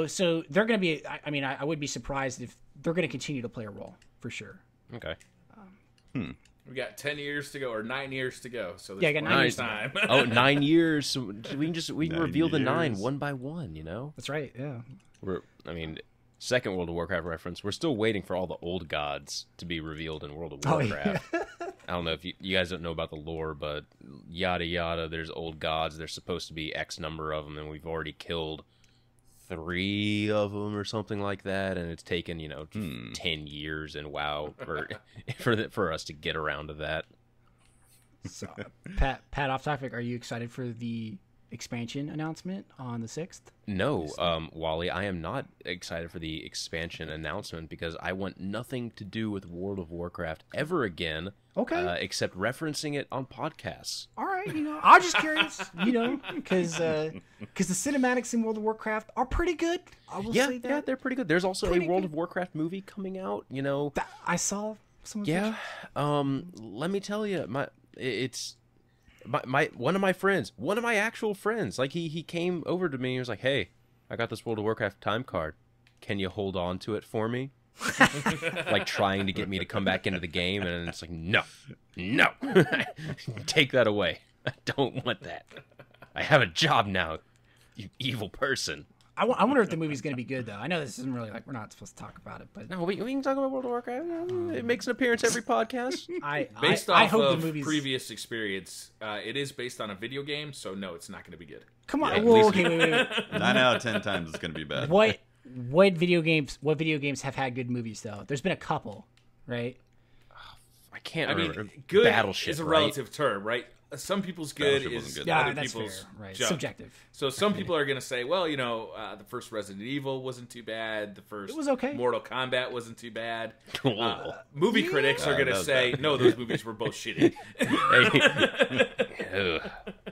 so they're going to be, I would be surprised if they're going to continue to play a role, for sure. Okay. We got 10 years to go, or 9 years to go. So I got 9 years time. 9 years. So we can reveal the 9 one by one, That's right, yeah. Second World of Warcraft reference, we're still waiting for all the old gods to be revealed in World of Warcraft. Yeah. I don't know if you guys don't know about the lore, but yada yada, there's old gods. There's supposed to be X number of them, and we've already killed 3 of them or something like that, and it's taken 10 years and WoW for us to get around to that. So, Pat, off topic, are you excited for the expansion announcement on the 6th? No, Wally, I am not excited for the expansion announcement because I want nothing to do with World of Warcraft ever again. Okay. Except referencing it on podcasts. All right, I'm just curious, because the cinematics in World of Warcraft are pretty good. I will say that. Yeah, they're pretty good. There's also a World of Warcraft movie coming out. I saw some. Yeah. Let me tell you, it's one of my friends, one of my actual friends. Like he came over to me and he was like, "Hey, I got this World of Warcraft time card. Can you hold on to it for me?" Like trying to get me to come back into the game, and it's like, no, take that away. I don't want that. I have a job now, you evil person. I wonder if the movie's going to be good, though. I know this isn't really we're not supposed to talk about it, but no, we can talk about World of Warcraft. It makes an appearance every podcast. I hope the previous experience, it is based on a video game, so no, it's not going to be good. Come on, wait. 9 out of 10 times it's going to be bad. What video games have had good movies though? There's been a couple, right? I can't remember. Good Battleship is a relative term, right? Some people's good is good. Yeah, other that's people's fair, right? junk. Subjective. So some people are going to say, well, the first Resident Evil wasn't too bad. The first It was okay. Mortal Kombat wasn't too bad. Cool. Movie critics are going to say, no, those movies were both shitty.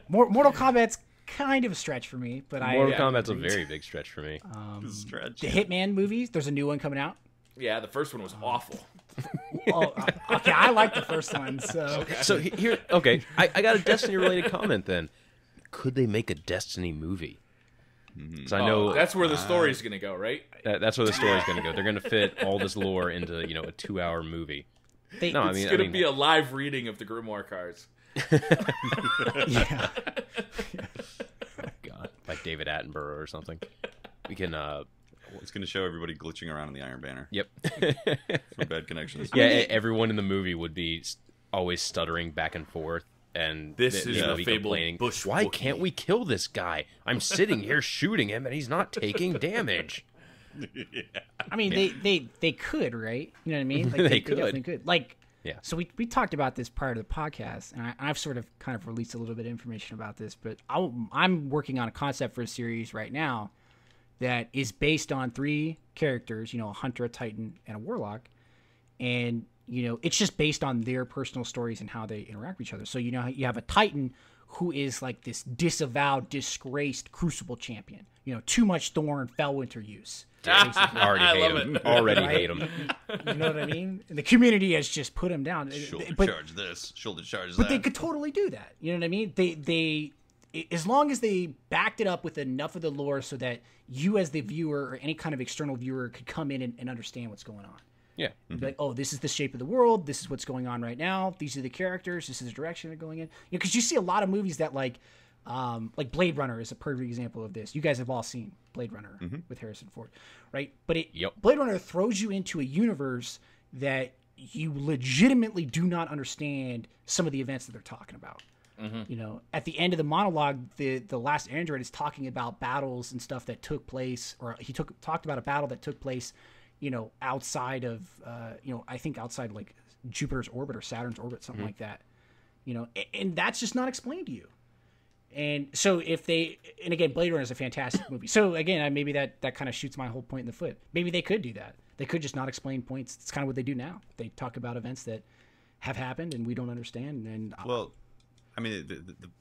Mortal Kombat's kind of a stretch for me, but Mortal Kombat's a very big stretch for me. Stretch. The Hitman movies, there's a new one coming out. Yeah, the first one was awful. Okay, I like the first one. So here, okay, I got a Destiny-related comment then. Could they make a Destiny movie? So I know that's where the story's going to go, right? That's where the story's going to go. They're going to fit all this lore into a 2-hour movie. It's going to be a live reading of the Grimoire cards. Yeah. God, like David Attenborough or something. We can. It's going to show everybody glitching around in the Iron Banner. Yep. For bad connections. Yeah, everyone in the movie would be always stuttering back and forth, and this is the fabled Bush. Why can't we kill this guy? I'm sitting here shooting him, and he's not taking damage. Yeah. I mean, they could, right? You know what I mean? Like, They could. definitely could. Like, yeah. So we talked about this prior to the podcast, and I've sort of kind of released a little bit of information about this, but I'm working on a concept for a series right now that is based on 3 characters, a hunter, a titan, and a warlock, and it's just based on their personal stories and how they interact with each other. So you have a titan who is like this disavowed, disgraced crucible champion. Too much thorn, Fellwinter use. Already hate him. You know what I mean? And the community has just put him down. Charge this, shoulder charge that. But they could totally do that. You know what I mean? They as long as they backed it up with enough of the lore so that you as the viewer or any kind of external viewer could come in and understand what's going on. Yeah. Mm-hmm. Like, oh, this is the shape of the world. This is what's going on right now. These are the characters. This is the direction they're going in. Because you see a lot of movies that like Blade Runner is a perfect example of this. You guys have all seen Blade Runner with Harrison Ford, right? But Blade Runner throws you into a universe that you legitimately do not understand some of the events that they're talking about. Mm-hmm. At the end of the monologue, the last android is talking about battles and stuff that took place, or he talked about a battle that took place, outside of, I think outside like Jupiter's orbit or Saturn's orbit, something like that, and that's just not explained to you. And so and again, Blade Runner is a fantastic movie. So again, maybe that kind of shoots my whole point in the foot. Maybe they could do that. They could just not explain points. It's kind of what they do now. They talk about events that have happened and we don't understand. And well, I mean,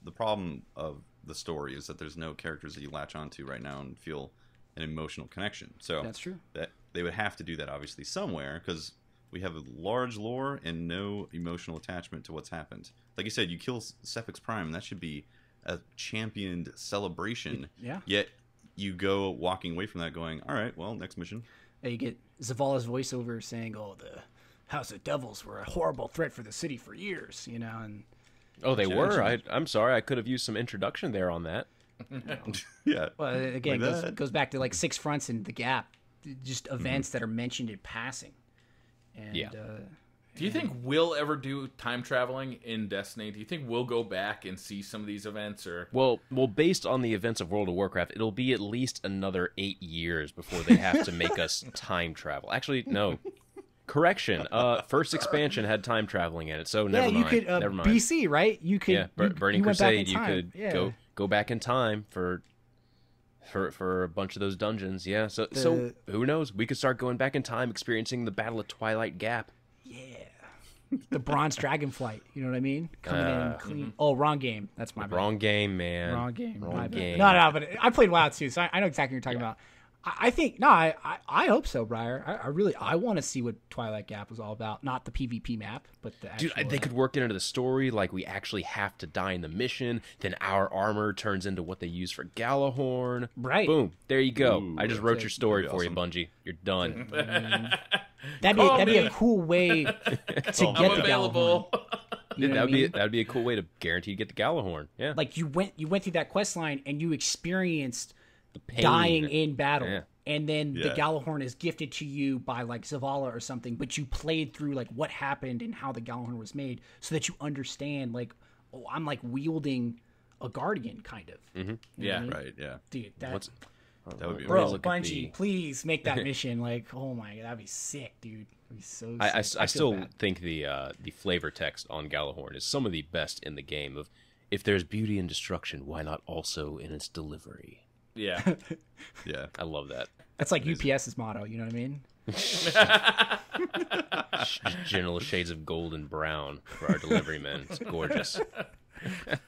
the problem of the story is that there's no characters that you latch onto right now and feel an emotional connection. So that's true. That they would have to do that obviously somewhere because we have a large lore and no emotional attachment to what's happened. Like you said, you kill Cephix Prime, and that should be a championed celebration. Yeah. Yet you go walking away from that going, all right, well, next mission. Yeah, you get Zavala's voiceover saying, "Oh, the House of Devils were a horrible threat for the city for years," and. Oh, they were? I'm sorry. I could have used some introduction there on that. Yeah. Well, again, goes back to like Six Fronts and The Gap. Just events that are mentioned in passing. And, do you think we'll ever do time traveling in Destiny? Do you think we'll go back and see some of these events? Or Well, based on the events of World of Warcraft, it'll be at least another 8 years before they have to make us time travel. Actually, no. Correction. First expansion had time traveling in it, so never mind. You could never mind. BC, right? You could. Yeah, Burning you went back in Crusade. You time. could go back in time for a bunch of those dungeons. Yeah. So who knows? We could start going back in time, experiencing the Battle of Twilight Gap. Yeah. The Bronze Dragonflight. You know what I mean? Coming in clean. Oh, wrong game. That's my bad. Wrong game, man. Wrong game. Wrong game. No, but I played WoW too, so I know exactly what you're talking about. I think I hope so, Briar. I want to see what Twilight Gap was all about. Not the PvP map, but the actual, dude. They could work it into the story, like we actually have to die in the mission. Then our armor turns into what they use for Gjallarhorn. Right. Boom. There you go. Ooh, I just wrote your story for awesome. you, Bungie. You're done. That'd be a cool way to get I'm the available. Gjallarhorn. You know what I mean? That'd be a cool way to guarantee to get the Gjallarhorn. Yeah. Like you went through that quest line and you experienced the pain. dying in battle. Yeah. And then the Gjallarhorn is gifted to you by like Zavala or something, but you played through like what happened and how the Gjallarhorn was made so that you understand like, oh, I'm like wielding a guardian kind of. Mm-hmm. You know what I mean? Right. Yeah. Dude, That would be bro, amazing. Bungie, please make that mission. Like, oh my god, that'd be sick, dude. That'd be so sick. I feel still bad. think the flavor text on Gjallarhorn is some of the best in the game. Of if there's beauty in destruction, why not also in its delivery? Yeah. Yeah. I love that. That's like UPS's motto, you know what I mean? Just gentle shades of gold and brown for our delivery men. It's gorgeous.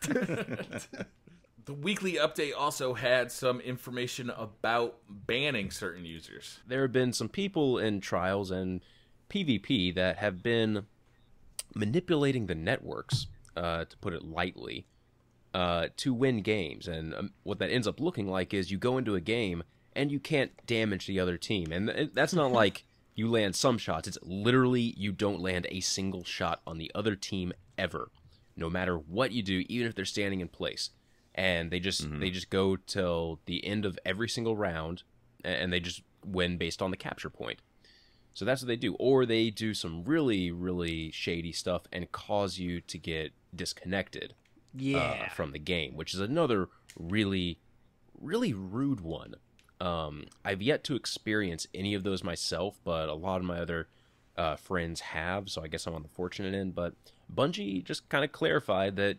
The weekly update also had some information about banning certain users. There have been some people in trials and PvP that have been manipulating the networks, to put it lightly, to win games. And what that ends up looking like is you go into a game and you can't damage the other team. And that's not like you land some shots. It's literally you don't land a single shot on the other team ever, no matter what you do, even if they're standing in place. And they just go till the end of every single round, and they just win based on the capture point. So that's what they do. Or they do some really, really shady stuff and cause you to get disconnected from the game, which is another really, really rude one. I've yet to experience any of those myself, but a lot of my other friends have, so I guess I'm on the fortunate end. But Bungie just kind of clarified that,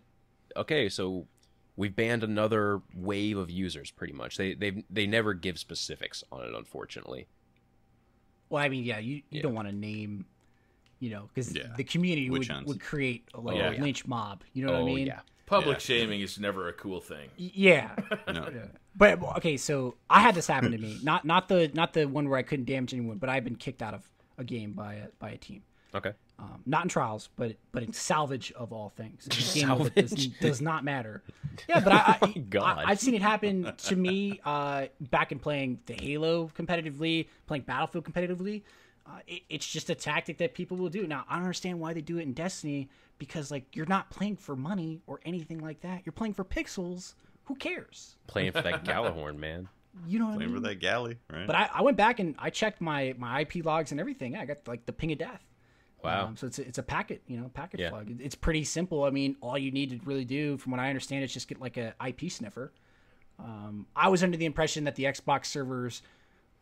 okay, so we've banned another wave of users, pretty much. They never give specifics on it, unfortunately. Well, I mean, yeah, you don't want to name, you know, because the community would create a lynch mob. You know what I mean? Yeah. Public shaming is never a cool thing. Yeah. No. Yeah. But okay, so I had this happen to me. Not the one where I couldn't damage anyone, but I've been kicked out of a game by a team. Okay. Not in trials, but in salvage of all things. In a game that does not matter. Yeah, but I've seen it happen to me back in playing the Halo competitively, playing Battlefield competitively. It's just a tactic that people will do. Now, I don't understand why they do it in Destiny, because like you're not playing for money or anything like that. You're playing for pixels. Who cares? Playing for that Gjallarhorn, man. You know what I Playing mean? for that galley, right? But I went back and I checked my IP logs and everything. I got like the ping of death. Wow. So it's a packet, packet plug. It's pretty simple. I mean, all you need to really do, from what I understand, is just get like a IP sniffer. I was under the impression that the Xbox servers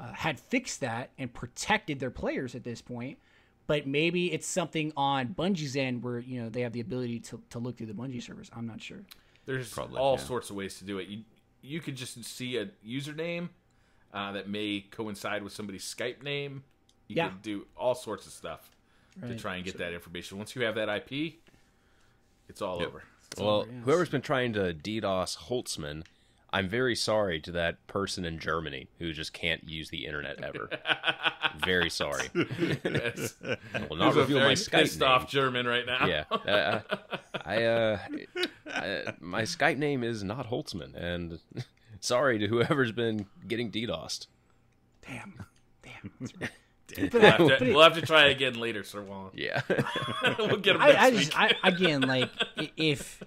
had fixed that and protected their players at this point. But maybe it's something on Bungie's end where, they have the ability to look through the Bungie servers. I'm not sure. There's all sorts of ways to do it. You could just see a username that may coincide with somebody's Skype name. You could do all sorts of stuff to try and get that information. Once you have that IP, it's all over. Well, whoever's been trying to DDoS Holtzman, I'm very sorry to that person in Germany who just can't use the internet ever. Very sorry. Yes. I will not reveal my Skype pissed name. off German right now. Yeah. My Skype name is not Holtzman, and sorry to whoever's been getting DDoSed. Damn. We'll have to try again later, Sir Wallen. Yeah. We'll get him next week. Again, like if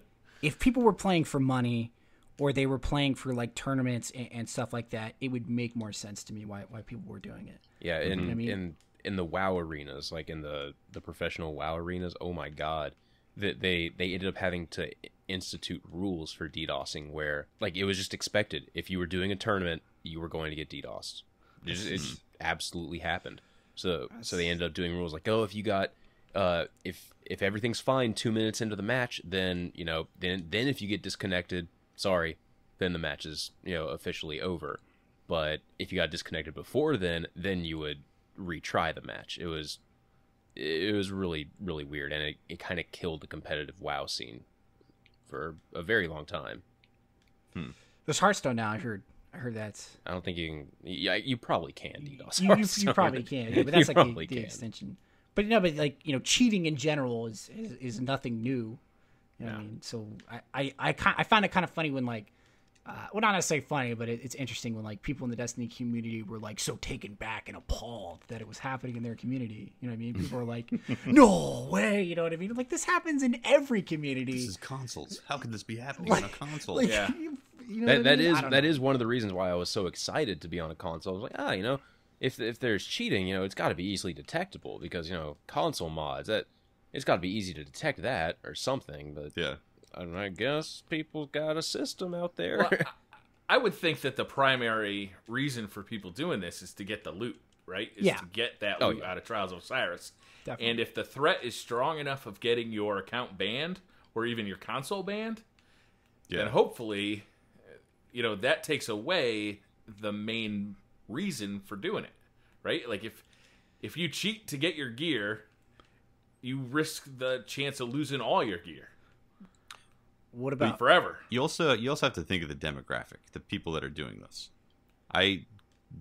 people were playing for money, or they were playing for like tournaments and stuff like that, it would make more sense to me why people were doing it. Yeah, in the WoW arenas, like in the professional WoW arenas, oh my god, that they ended up having to institute rules for DDoSing where like it was just expected. If you were doing a tournament, you were going to get DDoSed. It absolutely happened. So they ended up doing rules like, oh, if you got if everything's fine 2 minutes into the match, then then if you get disconnected, sorry, then the match is officially over. But if you got disconnected before then you would retry the match. It was really, really weird, and it kind of killed the competitive WoW scene for a very long time. There's Hearthstone now. I heard that's. I don't think you can. Yeah, you probably can. DDoS. You probably can, but that's like the extension. But cheating in general is nothing new. You know what I mean? So I find it kind of funny when well, not necessarily funny, but it's interesting when people in the Destiny community were so taken back and appalled that it was happening in their community. You know what I mean? People are like, "No way!" You know what I mean? Like, this happens in every community. This is consoles. How could this be happening on a console? Yeah, that is one of the reasons why I was so excited to be on a console. I was like, if there's cheating, it's got to be easily detectable because console mods it's got to be easy to detect that or something. But yeah. I guess people got a system out there. Well, I would think that the primary reason for people doing this is to get the loot, right? To get that loot out of Trials of Osiris. Definitely. And if the threat is strong enough of getting your account banned or even your console banned, then hopefully, that takes away the main reason for doing it, right? Like if you cheat to get your gear, you risk the chance of losing all your gear. What about forever? You also have to think of the demographic, the people that are doing this. I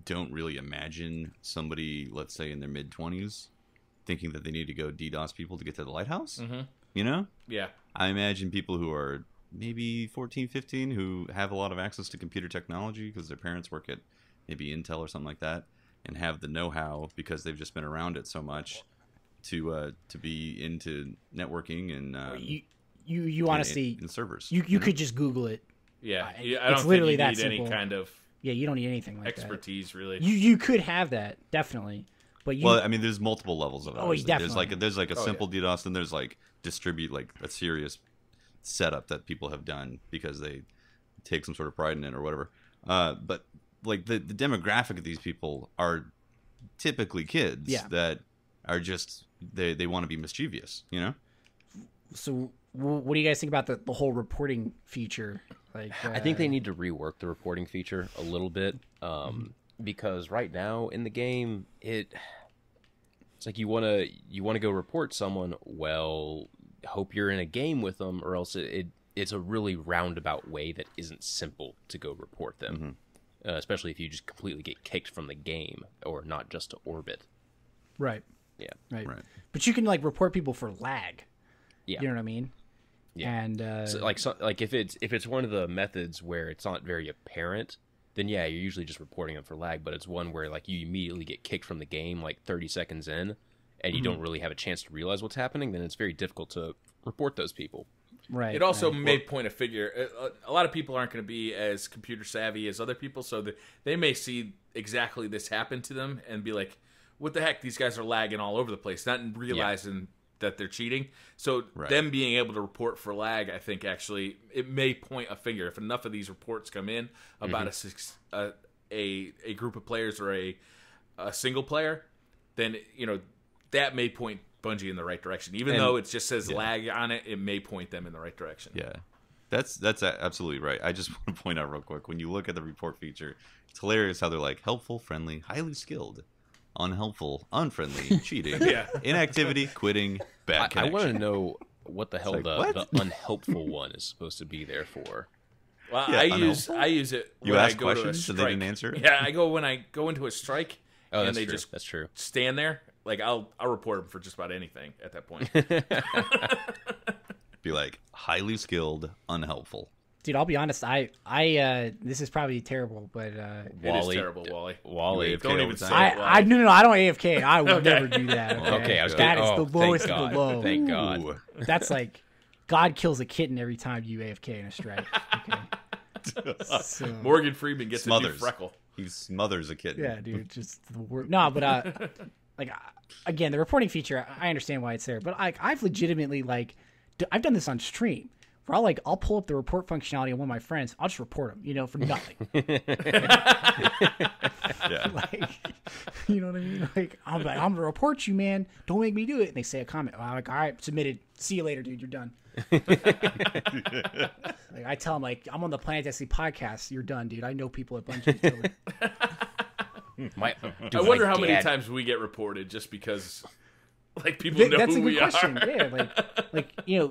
don't really imagine somebody, let's say in their mid-20s, thinking that they need to go DDoS people to get to the lighthouse. Mm-hmm. Yeah. I imagine people who are maybe 14, 15 who have a lot of access to computer technology because their parents work at maybe Intel or something like that and have the know-how because they've just been around it so much to be into networking and you honestly in servers. You could just Google it. Yeah, I it's don't literally think you that need simple. any kind of you don't need anything like expertise, really. You could have that definitely, but well, I mean, there's multiple levels of it. Oh, definitely. There's a simple DDoS, and there's distribute a serious setup that people have done because they take some sort of pride in it or whatever. But the demographic of these people are typically kids that are just they want to be mischievous, So what do you guys think about the whole reporting feature? I think they need to rework the reporting feature a little bit because right now in the game it's like you want to go report someone. Well, hope you're in a game with them, or else it's a really roundabout way that isn't simple to go report them. Especially if you just completely get kicked from the game or not just to orbit. Right. Yeah. Right. But you can report people for lag. Yeah. You know what I mean? Yeah. And if it's one of the methods where it's not very apparent, then you're usually just reporting them for lag. But it's one where you immediately get kicked from the game 30 seconds in, and you don't really have a chance to realize what's happening. Then it's very difficult to report those people. Right. It also may point a figure. A lot of people aren't going to be as computer savvy as other people, so they may see exactly this happen to them and be like, "What the heck? These guys are lagging all over the place," not realizing that they're cheating. So them being able to report for lag, I think actually it may point a finger. If enough of these reports come in about a group of players or a single player, then that may point Bungie in the right direction. Even though it just says lag on it, it may point them in the right direction. Yeah, that's absolutely right. I just want to point out real quick, when you look at the report feature, it's hilarious how they're helpful, friendly, highly skilled, unhelpful, unfriendly, cheating, inactivity, quitting, bad connection. I want to know what the hell the unhelpful one is supposed to be there for. Well, I use it when I go to a strike. And they didn't answer? Yeah, when I go into a strike and they just that's true. Stand there. I'll report them for just about anything at that point. Be highly skilled, unhelpful. Dude, I'll be honest. I this is probably terrible, but it is terrible, Wally. Wally, don't even say it. No, I don't AFK. I would never do that. Okay, I was that is the lowest of the low. Thank God. That's God kills a kitten every time you AFK in a strike. Okay. So, Morgan Freeman gets a new freckle. He smothers a kitten. Yeah, dude, just the worst. No, but again, the reporting feature, I understand why it's there, but I've legitimately I've done this on stream where I'll pull up the report functionality on one of my friends. I'll just report them, for nothing. Yeah. Like, you know what I mean? Like, I'm going to report you, man. Don't make me do it. And they say a comment. I'm like, all right, submitted. See you later, dude. You're done. Like, I tell them, like, I'm on the PlanetDestiny podcast. You're done, dude. I know people at Bungie. Totally. I wonder how many times we get reported just because, like, people know that's who a good we question. are. Yeah,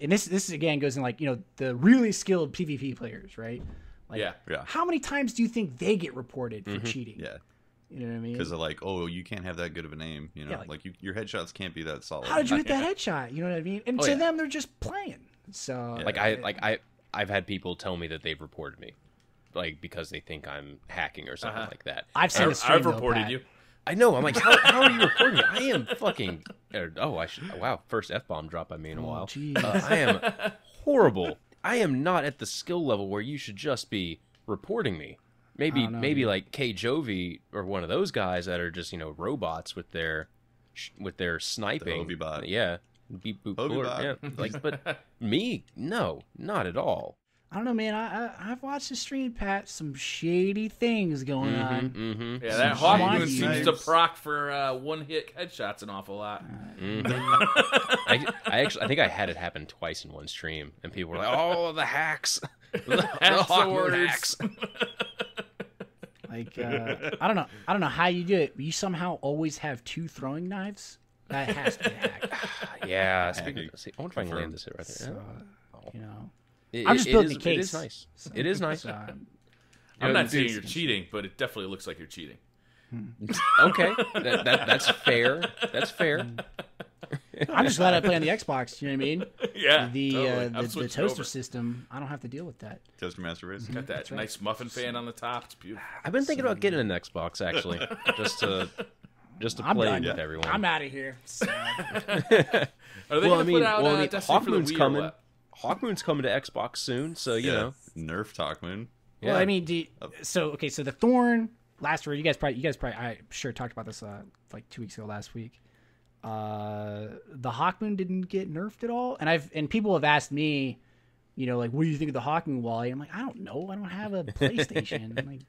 and this again goes in, like, the really skilled PvP players, right? Like, Yeah. how many times do you think they get reported for cheating? Yeah. You know what I mean? Because they're like, oh, you can't have that good of a name. Yeah, your headshots can't be that solid. How did you hit that headshot? You know what I mean? And to them, they're just playing. So I've had people tell me that they've reported me, like, because they think I'm hacking or something like that. I've reported you. I know. I'm like, how are you reporting me? I am fucking. Wow, first F-bomb drop by me in a while. I am horrible. I am not at the skill level where you should just be reporting me. Maybe like K Jovi or one of those guys that are just robots with their sniping. The Hovi-bot. Yeah, beep boop Hovi-bot. yeah. Like, but me, no, not at all. I don't know, man. I've watched the stream, Pat. Some shady things going on. Mm-hmm. Yeah, that Hawk Moon Nice. seems to proc for one-hit headshots an awful lot. I think I had it happen twice in one stream, and people were like, "Oh, the hacks, the Hawk Moon hacks." Like, I don't know how you do it, but you somehow always have 2 throwing knives. That has to be a hack. Yeah, I wonder if I can land this right there. So, I'm just building a case. It is nice. It is nice. I'm not saying you're cheating, but it definitely looks like you're cheating. Okay, that's fair. That's fair. I'm just glad I play on the Xbox. You know what I mean? Yeah, the toaster system. I don't have to deal with that. Toaster Master Race. Got that nice muffin fan on the top. It's beautiful. I've been thinking about getting an Xbox actually, just to play with everyone. I'm out of here. So. Are they gonna put out Destiny for the Wii coming. or what? Hawkmoon's coming to Xbox soon, so you know. Nerf Hawkmoon. Yeah. Well, I mean, so the Thorn last year. You guys probably I'm sure talked about this like 2 weeks ago last week. The Hawkmoon didn't get nerfed at all, and people have asked me, like, what do you think of the Hawkmoon, Wally? I'm like, I don't know. I don't have a PlayStation. I'm like,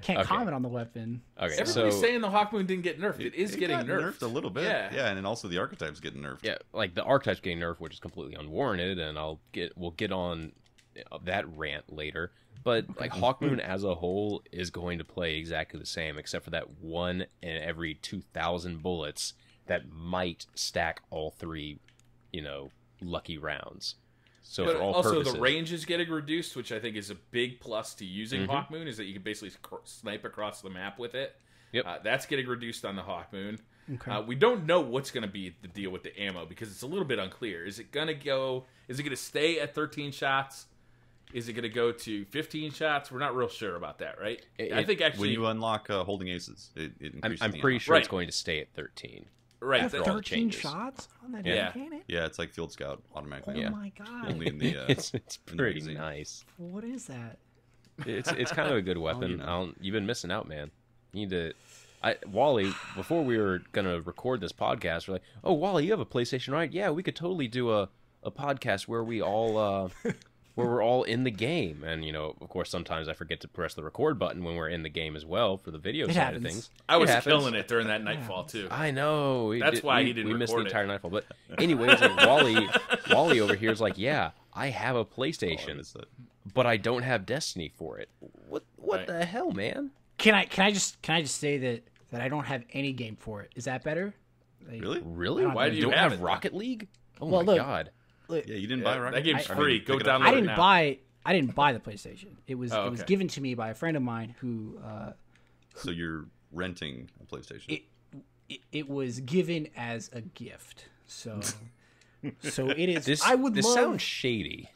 can't comment on the weapon. Okay, everybody's saying the Hawkmoon didn't get nerfed. It is getting nerfed a little bit. Yeah, and then also the archetype's getting nerfed. Yeah, like the archetype's getting nerfed, which is completely unwarranted, and we'll get on that rant later. But like Hawkmoon as a whole is going to play exactly the same, except for that 1 in every 2,000 bullets that might stack all 3, lucky rounds. So but for all also purposes, the range is getting reduced, which I think is a big plus to using Hawkmoon, is that you can basically snipe across the map with it. Yep. That's getting reduced on the Hawkmoon. Okay. We don't know what's going to be the deal with the ammo because it's a little bit unclear. Is it going to stay at 13 shots? Is it going to go to 15 shots? We're not real sure about that, right? I think actually when you unlock Holding Aces, it increases. I'm pretty sure it's going to stay at 13. Right, That's 13 shots on that cannon? Yeah, it's like Field Scout automatically. Oh my god! Only in the it's pretty nice. What is that? It's kind of a good weapon. You've been missing out, man. You need to. Wally, before we were gonna record this podcast, we're like, "Oh, Wally, you have a PlayStation, right? Yeah, we could totally do a podcast where we all where we're all in the game." And of course, sometimes I forget to press the record button when we're in the game as well for the video side of things. I was killing it during that Nightfall too. I know. That's why he didn't. We missed the entire Nightfall. But anyways, like Wally over here is like, "Yeah, I have a PlayStation, but I don't have Destiny for it. What the hell, man?" Can I just say that I don't have any game for it? Is that better? Like, Really? Why do you have Rocket League? Oh my god! Yeah, you didn't buy Rocket. That game's free. Go download it now. I didn't buy the PlayStation. It was given to me by a friend of mine who. So you're renting a PlayStation. It was given as a gift. So it is. This sounds shady.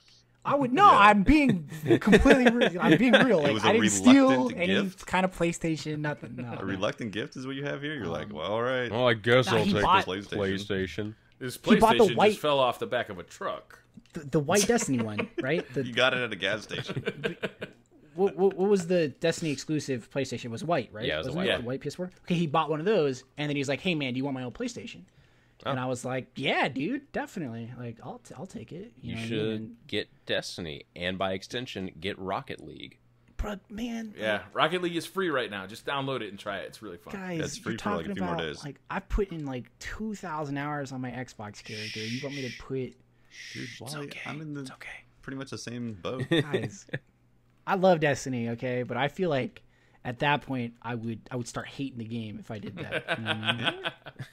I would no. I'm being completely real. I'm being real. Like, I didn't steal any kind of PlayStation. Nothing. No. A reluctant gift is what you have here. You're like, well, all right. Well, I guess I'll take the PlayStation. This PlayStation just fell off the back of a truck. The white Destiny one, right? You got it at a gas station. What was the Destiny exclusive PlayStation? It was white, right? Yeah, it was white. The white PS4. Okay, he bought one of those, and then he's like, "Hey, man, do you want my old PlayStation?" And I was like, yeah, dude, definitely. Like, I'll take it. You know what I should mean? get Destiny, and by extension, get Rocket League. But man, Yeah, Rocket League is free right now. Just download it and try it. It's really fun. guys, It's free you're for, like, talking a few more about days. like I've put in like 2,000 hours on my Xbox character. You want me to put? Dude, It's okay. I'm in It's okay. pretty much the same boat. Guys, I love Destiny, okay, but I feel like at that point I would start hating the game if I did that. You know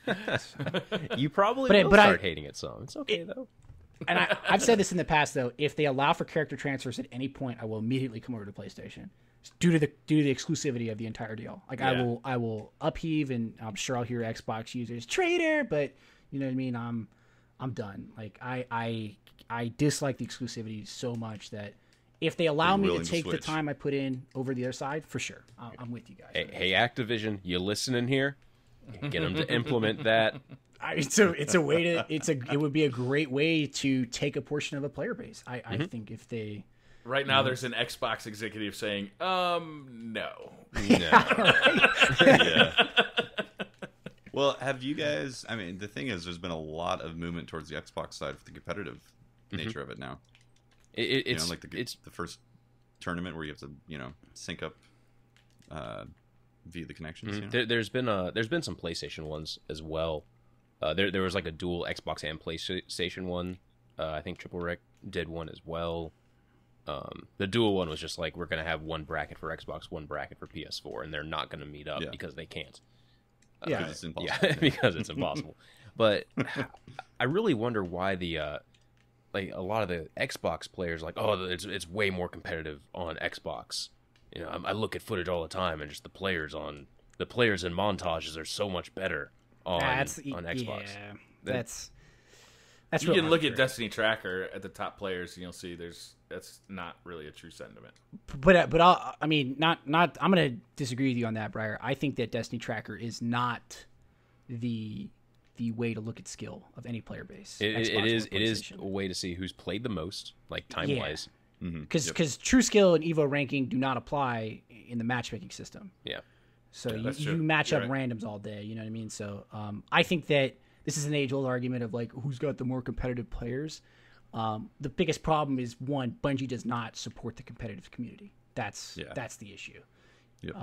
what I mean? You probably But will I- start hating it some. It's okay, though. And I've said this in the past though. If they allow for character transfers at any point, I will immediately come over to PlayStation due to the exclusivity of the entire deal. Like Yeah. I will upheave, and I'm sure I'll hear Xbox users traitor, but you know what I mean. I'm done. Like I dislike the exclusivity so much that if they allow You're me to willing to take the switch. time I put in over the other side, for sure, I'm with you guys. Hey, Activision, you listening here? Get them to implement that. It's a way to it would be a great way to take a portion of a player base. I think if they. Right now, there's an Xbox executive saying, no. Yeah. Well, have you guys? I mean, the thing is, there's been a lot of movement towards the Xbox side for the competitive nature of it now. It's like the first tournament where you have to sync up via the connections. You know? there's been some PlayStation ones as well. There was like a dual Xbox and PlayStation one. I think Triple Rec did one as well. The dual one was just like, we're gonna have one bracket for Xbox, one bracket for PS4, and they're not gonna meet up because they can't. Yeah, Because it's impossible. Yeah, because it's impossible. But I really wonder why the like a lot of the Xbox players like, oh, it's way more competitive on Xbox. You know, I look at footage all the time, and just the players in montages are so much better on Xbox. Yeah, that's You real can look at arbitrary. Destiny Tracker at the top players, and you'll see that's not really a true sentiment. But I mean, not. I'm gonna disagree with you on that, Briar. I think that Destiny Tracker is not the way to look at skill of any player base. It Xbox is or it is PlayStation. a way to see who's played the most, like time wise. Because true skill and Evo ranking do not apply in the matchmaking system. Yeah. So that's you true. match You're up right. randoms all day. You know what I mean? So I think that this is an age-old argument of like who's got the more competitive players. The biggest problem is one, Bungie does not support the competitive community. That's the issue. Yep.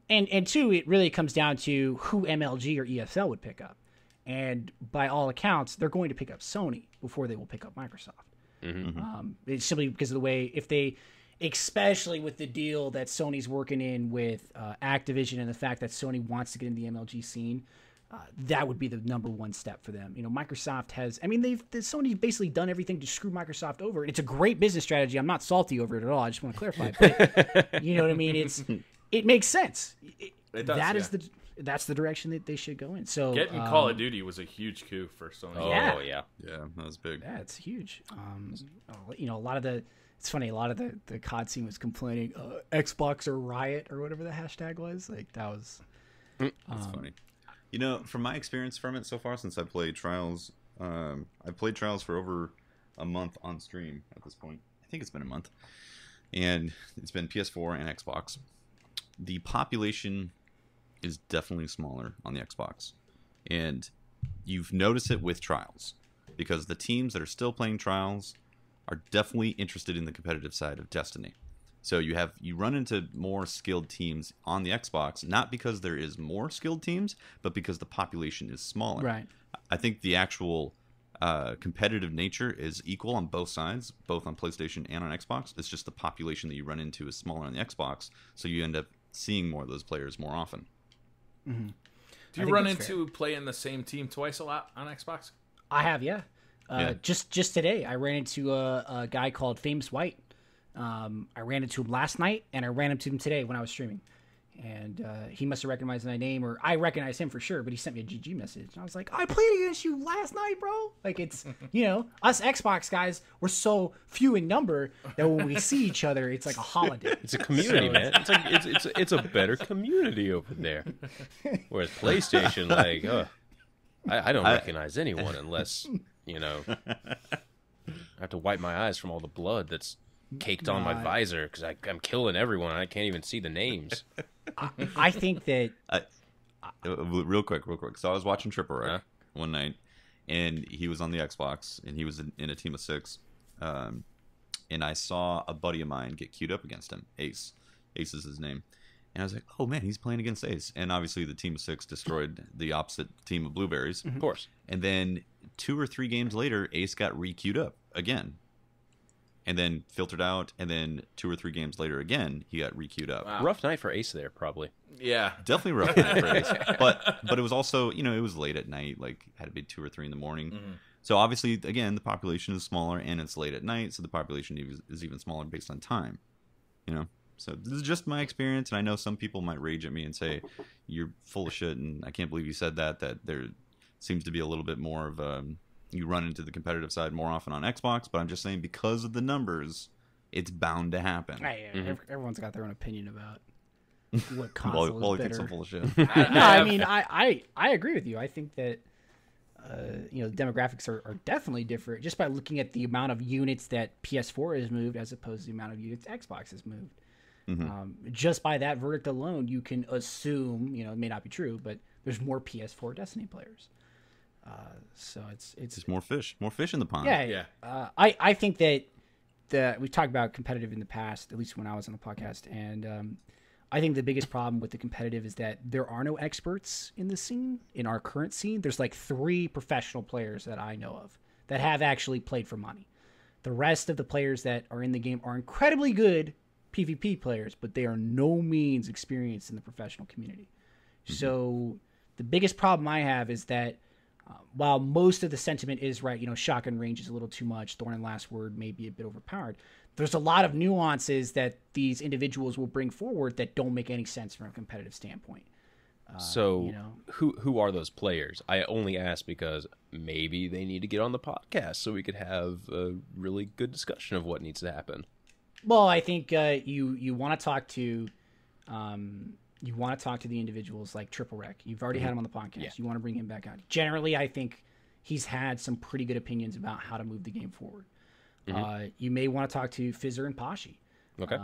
And two, it really comes down to who MLG or ESL would pick up. And by all accounts, they're going to pick up Sony before they will pick up Microsoft. It's simply because of the way, especially with the deal that Sony's working in with Activision and the fact that Sony wants to get in the MLG scene, that would be the number one step for them. You know, Microsoft has, Sony's basically done everything to screw Microsoft over. It's a great business strategy. I'm not salty over it at all. I just want to clarify. But, you know what I mean? It makes sense. It does, That's the direction that they should go in. So Getting Call of Duty was a huge coup for Sony. Oh Yeah. yeah. Yeah, that was big. Yeah, it's huge. You know, it's funny. A lot of the COD scene was complaining, Xbox or Riot or whatever the hashtag was. Like that was. That's funny. You know, from my experience from it so far, since I played Trials, I've played Trials for over a month on stream at this point. I think it's been a month, and it's been PS4 and Xbox. The population is definitely smaller on the Xbox, and you've noticed it with Trials because the teams that are still playing Trials are definitely interested in the competitive side of Destiny. So you run into more skilled teams on the Xbox, not because there is more skilled teams, but because the population is smaller. Right. I think the actual competitive nature is equal on both sides, both on PlayStation and on Xbox. It's just the population that you run into is smaller on the Xbox, so you end up seeing more of those players more often. Mm-hmm. Do you run into playing the same team twice a lot on Xbox? I have, yeah. Just today, I ran into a guy called Famous White. I ran into him last night, and I ran into him today when I was streaming. And he must have recognized my name, or I recognized him for sure, but he sent me a GG message. And I was like, I played against you last night, bro. Like, it's, you know, us Xbox guys, we're so few in number that when we see each other, it's like a holiday. It's a community, man. It's like it's a better community over there. Whereas PlayStation, like, I don't recognize anyone unless, you know, I have to wipe my eyes from all the blood that's caked on my visor because I'm killing everyone and I can't even see the names. I think that Real quick. So I was watching Triple Rec one night, and he was on the Xbox, and he was in a team of 6. And I saw a buddy of mine get queued up against him. Ace is his name. And I was like, oh man, he's playing against Ace. And obviously the team of 6 destroyed the opposite team of Blueberries. Of course. And then 2 or 3 games later, Ace got re-queued up again. And then filtered out. And then 2 or 3 games later again, he got re-queued up. Wow. Rough night for Ace there, probably. Yeah. Definitely rough night for Ace. But it was also, it was late at night. Like, had to be 2 or 3 in the morning. Mm-hmm. So obviously, again, the population is smaller and it's late at night. So the population is even smaller based on time. So this is just my experience, and I know some people might rage at me and say, you're full of shit, and I can't believe you said that there seems to be a little bit more of you run into the competitive side more often on Xbox, but I'm just saying because of the numbers, it's bound to happen. Everyone's got their own opinion about what console is better. Thinks I'm full of shit. No, I mean, I agree with you. I think that the demographics are definitely different just by looking at the amount of units that PS4 has moved as opposed to the amount of units Xbox has moved. Mm-hmm. Just by that verdict alone, you can assume, it may not be true, but there's more PS4 Destiny players. So it's just more fish in the pond. Yeah. I think that we've talked about competitive in the past, at least when I was on the podcast, and I think the biggest problem with the competitive is that there are no experts in the scene, in our current scene. There's like 3 professional players that I know of that have actually played for money. The rest of the players that are in the game are incredibly good PvP players, but they are no means experienced in the professional community. Mm-hmm. So the biggest problem I have is that while most of the sentiment is right, shotgun range is a little too much, Thorn and Last Word may be a bit overpowered, there's a lot of nuances that these individuals will bring forward that don't make any sense from a competitive standpoint. Who are those players? I only ask because maybe they need to get on the podcast so we could have a really good discussion of what needs to happen. Well, I think you want to talk to the individuals like Triple Wreck. You've already had him on the podcast. Yeah. You want to bring him back out. Generally, I think he's had some pretty good opinions about how to move the game forward. Mm-hmm. You may want to talk to Fizzer and Pashi. Okay.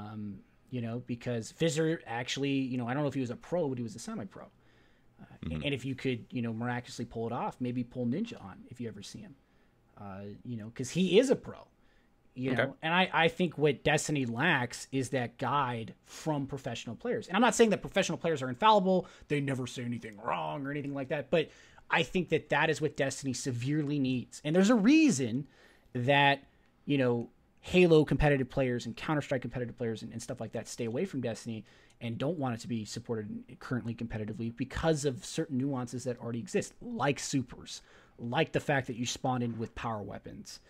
Because Fizzer actually, I don't know if he was a pro, but he was a semi-pro. Mm-hmm. And if you could, miraculously pull it off, maybe pull Ninja on if you ever see him. Because he is a pro. And I think what Destiny lacks is that guide from professional players. And I'm not saying that professional players are infallible. They never say anything wrong or anything like that. But I think that is what Destiny severely needs. And there's a reason that, Halo competitive players and Counter-Strike competitive players and stuff like that stay away from Destiny and don't want it to be supported currently competitively because of certain nuances that already exist, like supers, like the fact that you spawn in with power weapons,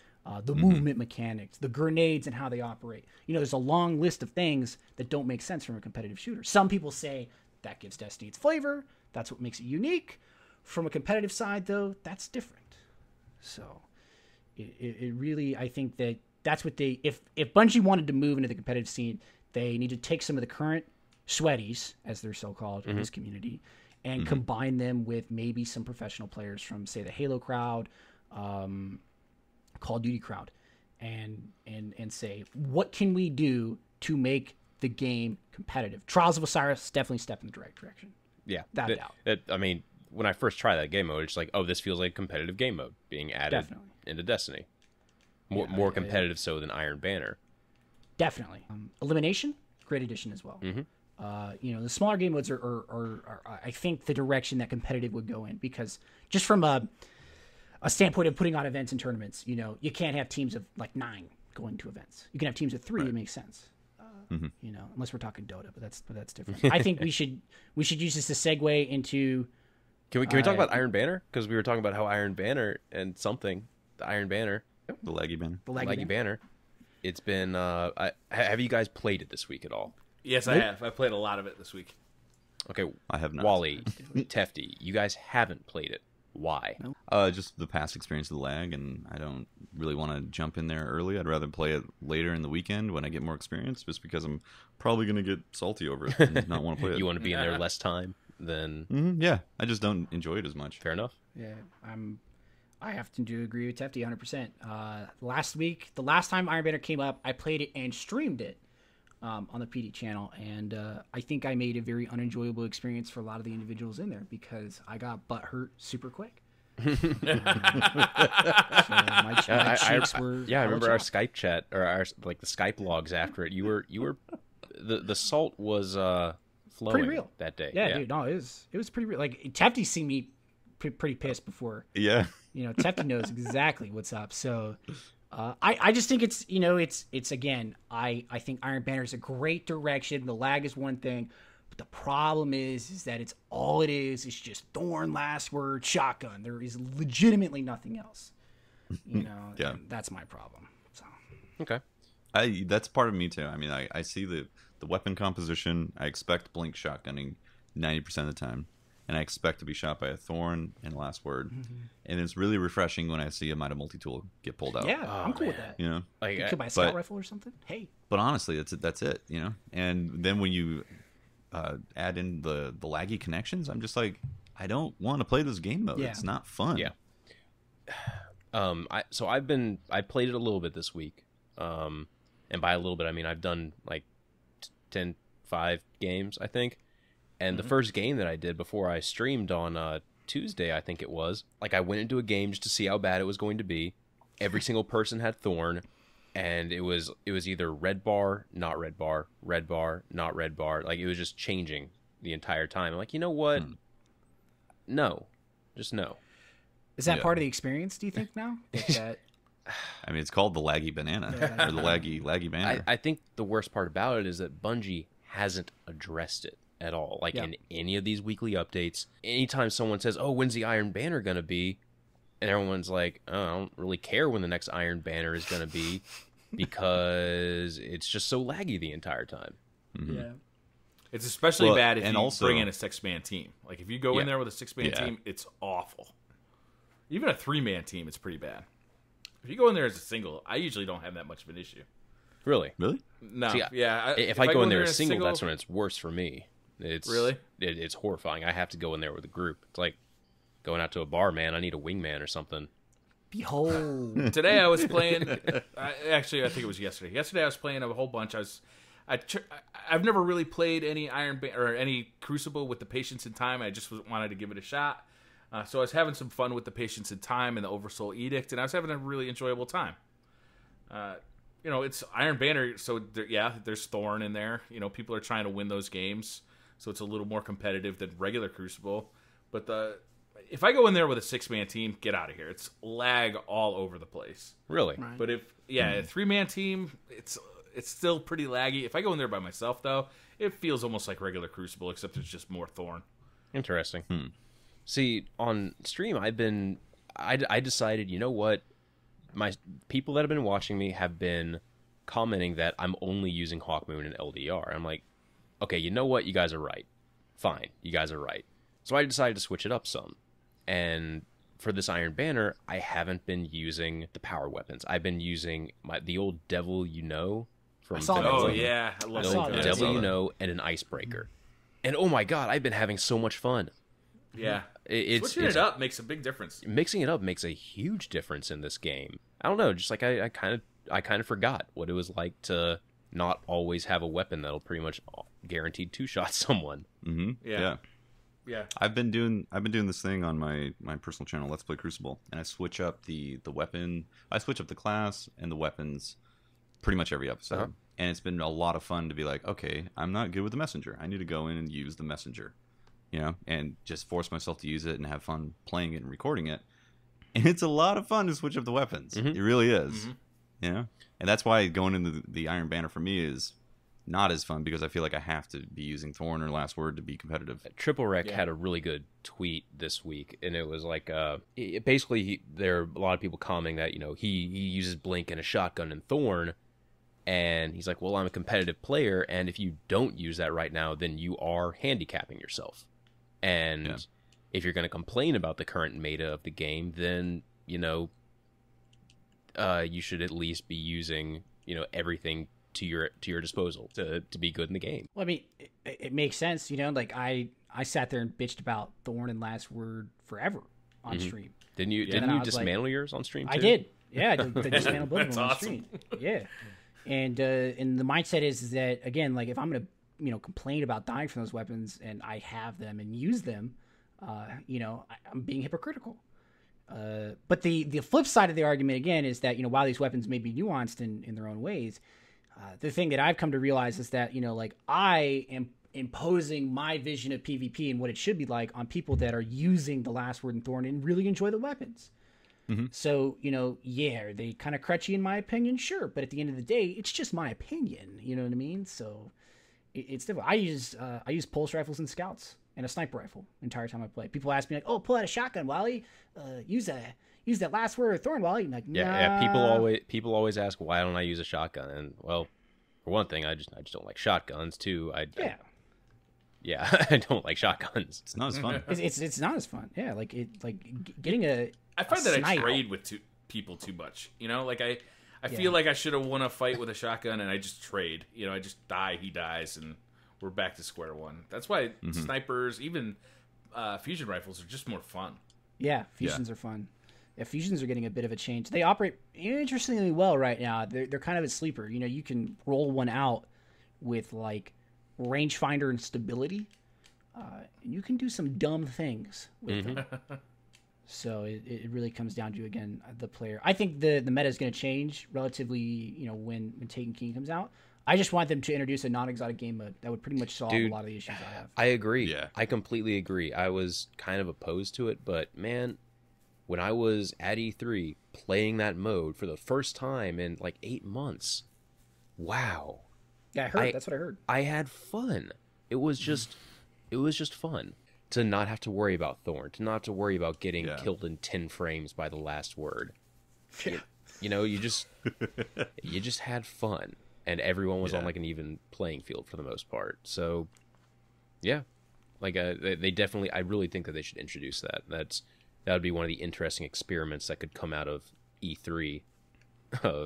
the movement mechanics, the grenades and how they operate. There's a long list of things that don't make sense from a competitive shooter. Some people say that gives Destiny its flavor. That's what makes it unique. From a competitive side, though, that's different. So it really, I think that's what if Bungie wanted to move into the competitive scene, they need to take some of the current sweaties, as they're so-called in this community, and combine them with maybe some professional players from, say, the Halo crowd, Call of Duty crowd, and say, what can we do to make the game competitive? Trials of Osiris definitely step in the right direction. Yeah. Without doubt. I mean, when I first tried that game mode, it's like, oh, this feels like competitive game mode being added into Destiny. More competitive so than Iron Banner. Definitely. Elimination, great addition as well. Mm-hmm. The smaller game modes are I think, the direction that competitive would go in, because just from a standpoint of putting on events and tournaments, you can't have teams of like 9 going to events. You can have teams of 3. Right. It makes sense. Unless we're talking Dota, but that's different. I think we should use this to segue into. Can we talk about Iron Banner? Because we were talking about how Iron Banner and the Iron Banner, the laggy banner, the laggy banner. It's been. Have you guys played it this week at all? Yes, I have. I played a lot of it this week. Okay, I have not. Wally, Tefty, you guys haven't played it. Why? Just the past experience of the lag, and I don't really want to jump in there early. I'd rather play it later in the weekend when I get more experience, just because I'm probably going to get salty over it and not want to play it. You want to be in there less time than... Mm-hmm, yeah, I just don't enjoy it as much. Fair enough. Yeah, I have to agree with Tefty 100%. Last week, the last time Iron Banner came up, I played it and streamed it on the PD channel, and I think I made a very unenjoyable experience for a lot of the individuals in there because I got butt hurt super quick. My cheeks were. Yeah, I remember our Skype chat or our the Skype logs after it. You were the salt was flowing pretty real that day. Yeah, dude. No, it was pretty real. Like Tefty's seen me pretty pissed before. Yeah. Tefty knows exactly what's up. So I just think it's it's again, I think Iron Banner is a great direction. The lag is one thing, but the problem is that it's all it is. It's just Thorn, Last Word, Shotgun. There is legitimately nothing else. Yeah. That's my problem. So Okay. That's part of me too. I mean, I see the weapon composition. I expect blink shotgunning 90% of the time, and I expect to be shot by a Thorn and Last Word. And it's really refreshing when I see a Might of Multi-Tool get pulled out. Yeah, I'm cool with that. Like You could buy a scout rifle or something. Hey. But honestly, that's it. And then when you add in the laggy connections, I'm just like, I don't want to play this game mode. Yeah. It's not fun. Yeah. I played it a little bit this week. And by a little bit, I mean I've done like 5 games, I think. And the first game that I did before I streamed on Tuesday, I think it was, like I went into a game just to see how bad it was going to be. Every single person had Thorn, and it was either red bar, not red bar, not red bar. Like it was just changing the entire time. I'm like, you know what? No, just no. Is that part of the experience, do you think, now? I mean, it's called the laggy banana or the laggy banner. I think the worst part about it is that Bungie hasn't addressed it at all. Like in any of these weekly updates, anytime someone says, "Oh, when's the Iron Banner gonna be?" and everyone's like, "Oh, I don't really care when the next Iron Banner is gonna be because it's just so laggy the entire time." Yeah. It's especially bad if you also bring in a 6-man team. Like if you go in there with a 6-man team, it's awful. Even a 3-man team, it's pretty bad. If you go in there as a single, I usually don't have that much of an issue. Really? No. See, yeah. If I go in there as single, that's when it's worse for me. It's really? It's horrifying. I have to go in there with a group. It's like going out to a bar, man. I need a wingman or something. Behold. Today I was playing. Actually, I think it was yesterday. Yesterday I was playing a whole bunch. I've never really played any or any Crucible with the Patience in Time. I just wanted to give it a shot. So I was having some fun with the Patience in Time and the Oversoul Edict, and I was having a really enjoyable time. It's Iron Banner, so there's Thorn in there. People are trying to win those games, so it's a little more competitive than regular Crucible. But if I go in there with a 6-man team, get out of here. It's lag all over the place. Really? Right. But a 3-man team, it's still pretty laggy. If I go in there by myself, though, it feels almost like regular Crucible, except it's just more Thorn. Interesting. See, on stream, I decided, you know what? My people that have been watching me have been commenting that I'm only using Hawkmoon and LDR. I'm like, okay, you know what? You guys are right. Fine, you guys are right. So I decided to switch it up some. And for this Iron Banner, I haven't been using the power weapons. I've been using the old Devil from I saw that. Oh, yeah. I love the Devil and an Icebreaker. And oh my god, I've been having so much fun. Yeah. Switching it up makes a big difference. Mixing it up makes a huge difference in this game. I don't know, just like I kind of forgot what it was like to not always have a weapon that'll pretty much guaranteed 2-shot someone. Yeah. I've been doing this thing on my personal channel, Let's Play Crucible, and I switch up the weapon. I switch up the class and the weapons pretty much every episode. And it's been a lot of fun to be like, okay, I'm not good with the messenger. I need to go in and use the messenger. And just force myself to use it and have fun playing it and recording it. And it's a lot of fun to switch up the weapons. It really is. And that's why going into the Iron Banner for me is not as fun, because I feel like I have to be using Thorn or Last Word to be competitive. Triple Wreck had a really good tweet this week, and it was like, basically, there are a lot of people commenting that, he uses Blink and a shotgun and Thorn, and he's like, well, I'm a competitive player, and if you don't use that right now, then you are handicapping yourself. And if you're going to complain about the current meta of the game, then, you should at least be using, everything to your disposal to be good in the game. Well, I mean, it makes sense, like I sat there and bitched about Thorn and Last Word forever on stream. Didn't you dismantle yours on stream too? I did. Yeah, I dismantled both of them on awesome. stream. Yeah. And the mindset is that, again, like if I'm going to complain about dying from those weapons and I have them and use them, I'm being hypocritical. But the flip side of the argument again is that while these weapons may be nuanced in their own ways, the thing that I've come to realize is that like I am imposing my vision of PvP and what it should be like on people that are using the Last Word and Thorn and really enjoy the weapons. Mm-hmm. So are they kind of crutchy in my opinion? Sure, but at the end of the day, it's just my opinion. You know what I mean? So it's different. I use pulse rifles and scouts and a sniper rifle the entire time I play. People ask me like, "Oh, pull out a shotgun, Wally. Use that Last Word of Thorn, Wally." I'm like, nah. Yeah. People always ask, why don't I use a shotgun? And well, for one thing, I just don't like shotguns. Two, I don't like shotguns. It's not as fun. It's not as fun. Yeah, getting a. I find that I trade with people too much. I feel like I should have won a fight with a shotgun, and I just trade. I just die, he dies, and we're back to square one. That's why snipers, even fusion rifles, are just more fun. Yeah, fusions are fun. Yeah, fusions are getting a bit of a change. They operate interestingly well right now. They're kind of a sleeper. You can roll one out with rangefinder and stability. You can do some dumb things with them. So it really comes down to, again, the player. I think the meta is going to change relatively, when Taken King comes out. I just want them to introduce a non-exotic game mode that would pretty much solve a lot of the issues I have. I agree. Yeah. I completely agree. I was kind of opposed to it, but man, when I was at E3 playing that mode for the first time in 8 months, wow. Yeah, that's what I heard. I had fun. It was just fun to not have to worry about Thorn, to not have to worry about getting killed in 10 frames by the Last Word. Yeah. You just had fun, and everyone was on an even playing field for the most part. So, yeah, they definitely. I really think that they should introduce that. That would be one of the interesting experiments that could come out of E3.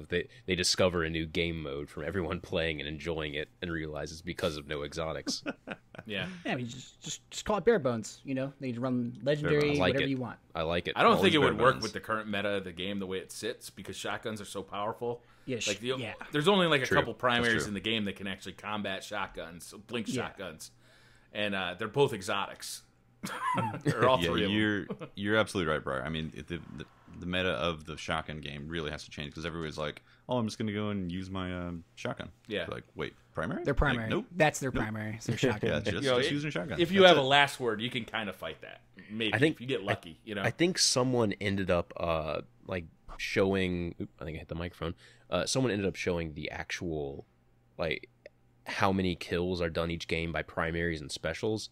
They discover a new game mode from everyone playing and enjoying it, and realize it's because of no exotics. Yeah. I mean, just call it bare bones. They run legendary, whatever you want. I like it. I don't think it would work with the current meta of the game the way it sits, because shotguns are so powerful. Yeah, there's only a couple primaries in the game that can actually combat shotguns, blink shotguns, and they're both exotics. Or all three of them. You're absolutely right, Briar. I mean, the meta of the shotgun game really has to change, because everybody's like, "Oh, I'm just going to go and use my shotgun." Yeah. Like, wait, primary? They're primary. Nope. That's their primary. It's their shotgun. Yeah, just using a shotgun. If you have a Last Word, you can kind of fight that. Maybe if you get lucky. I think someone ended up showing. I think I hit the microphone. Someone ended up showing the actual how many kills are done each game by primaries and specials,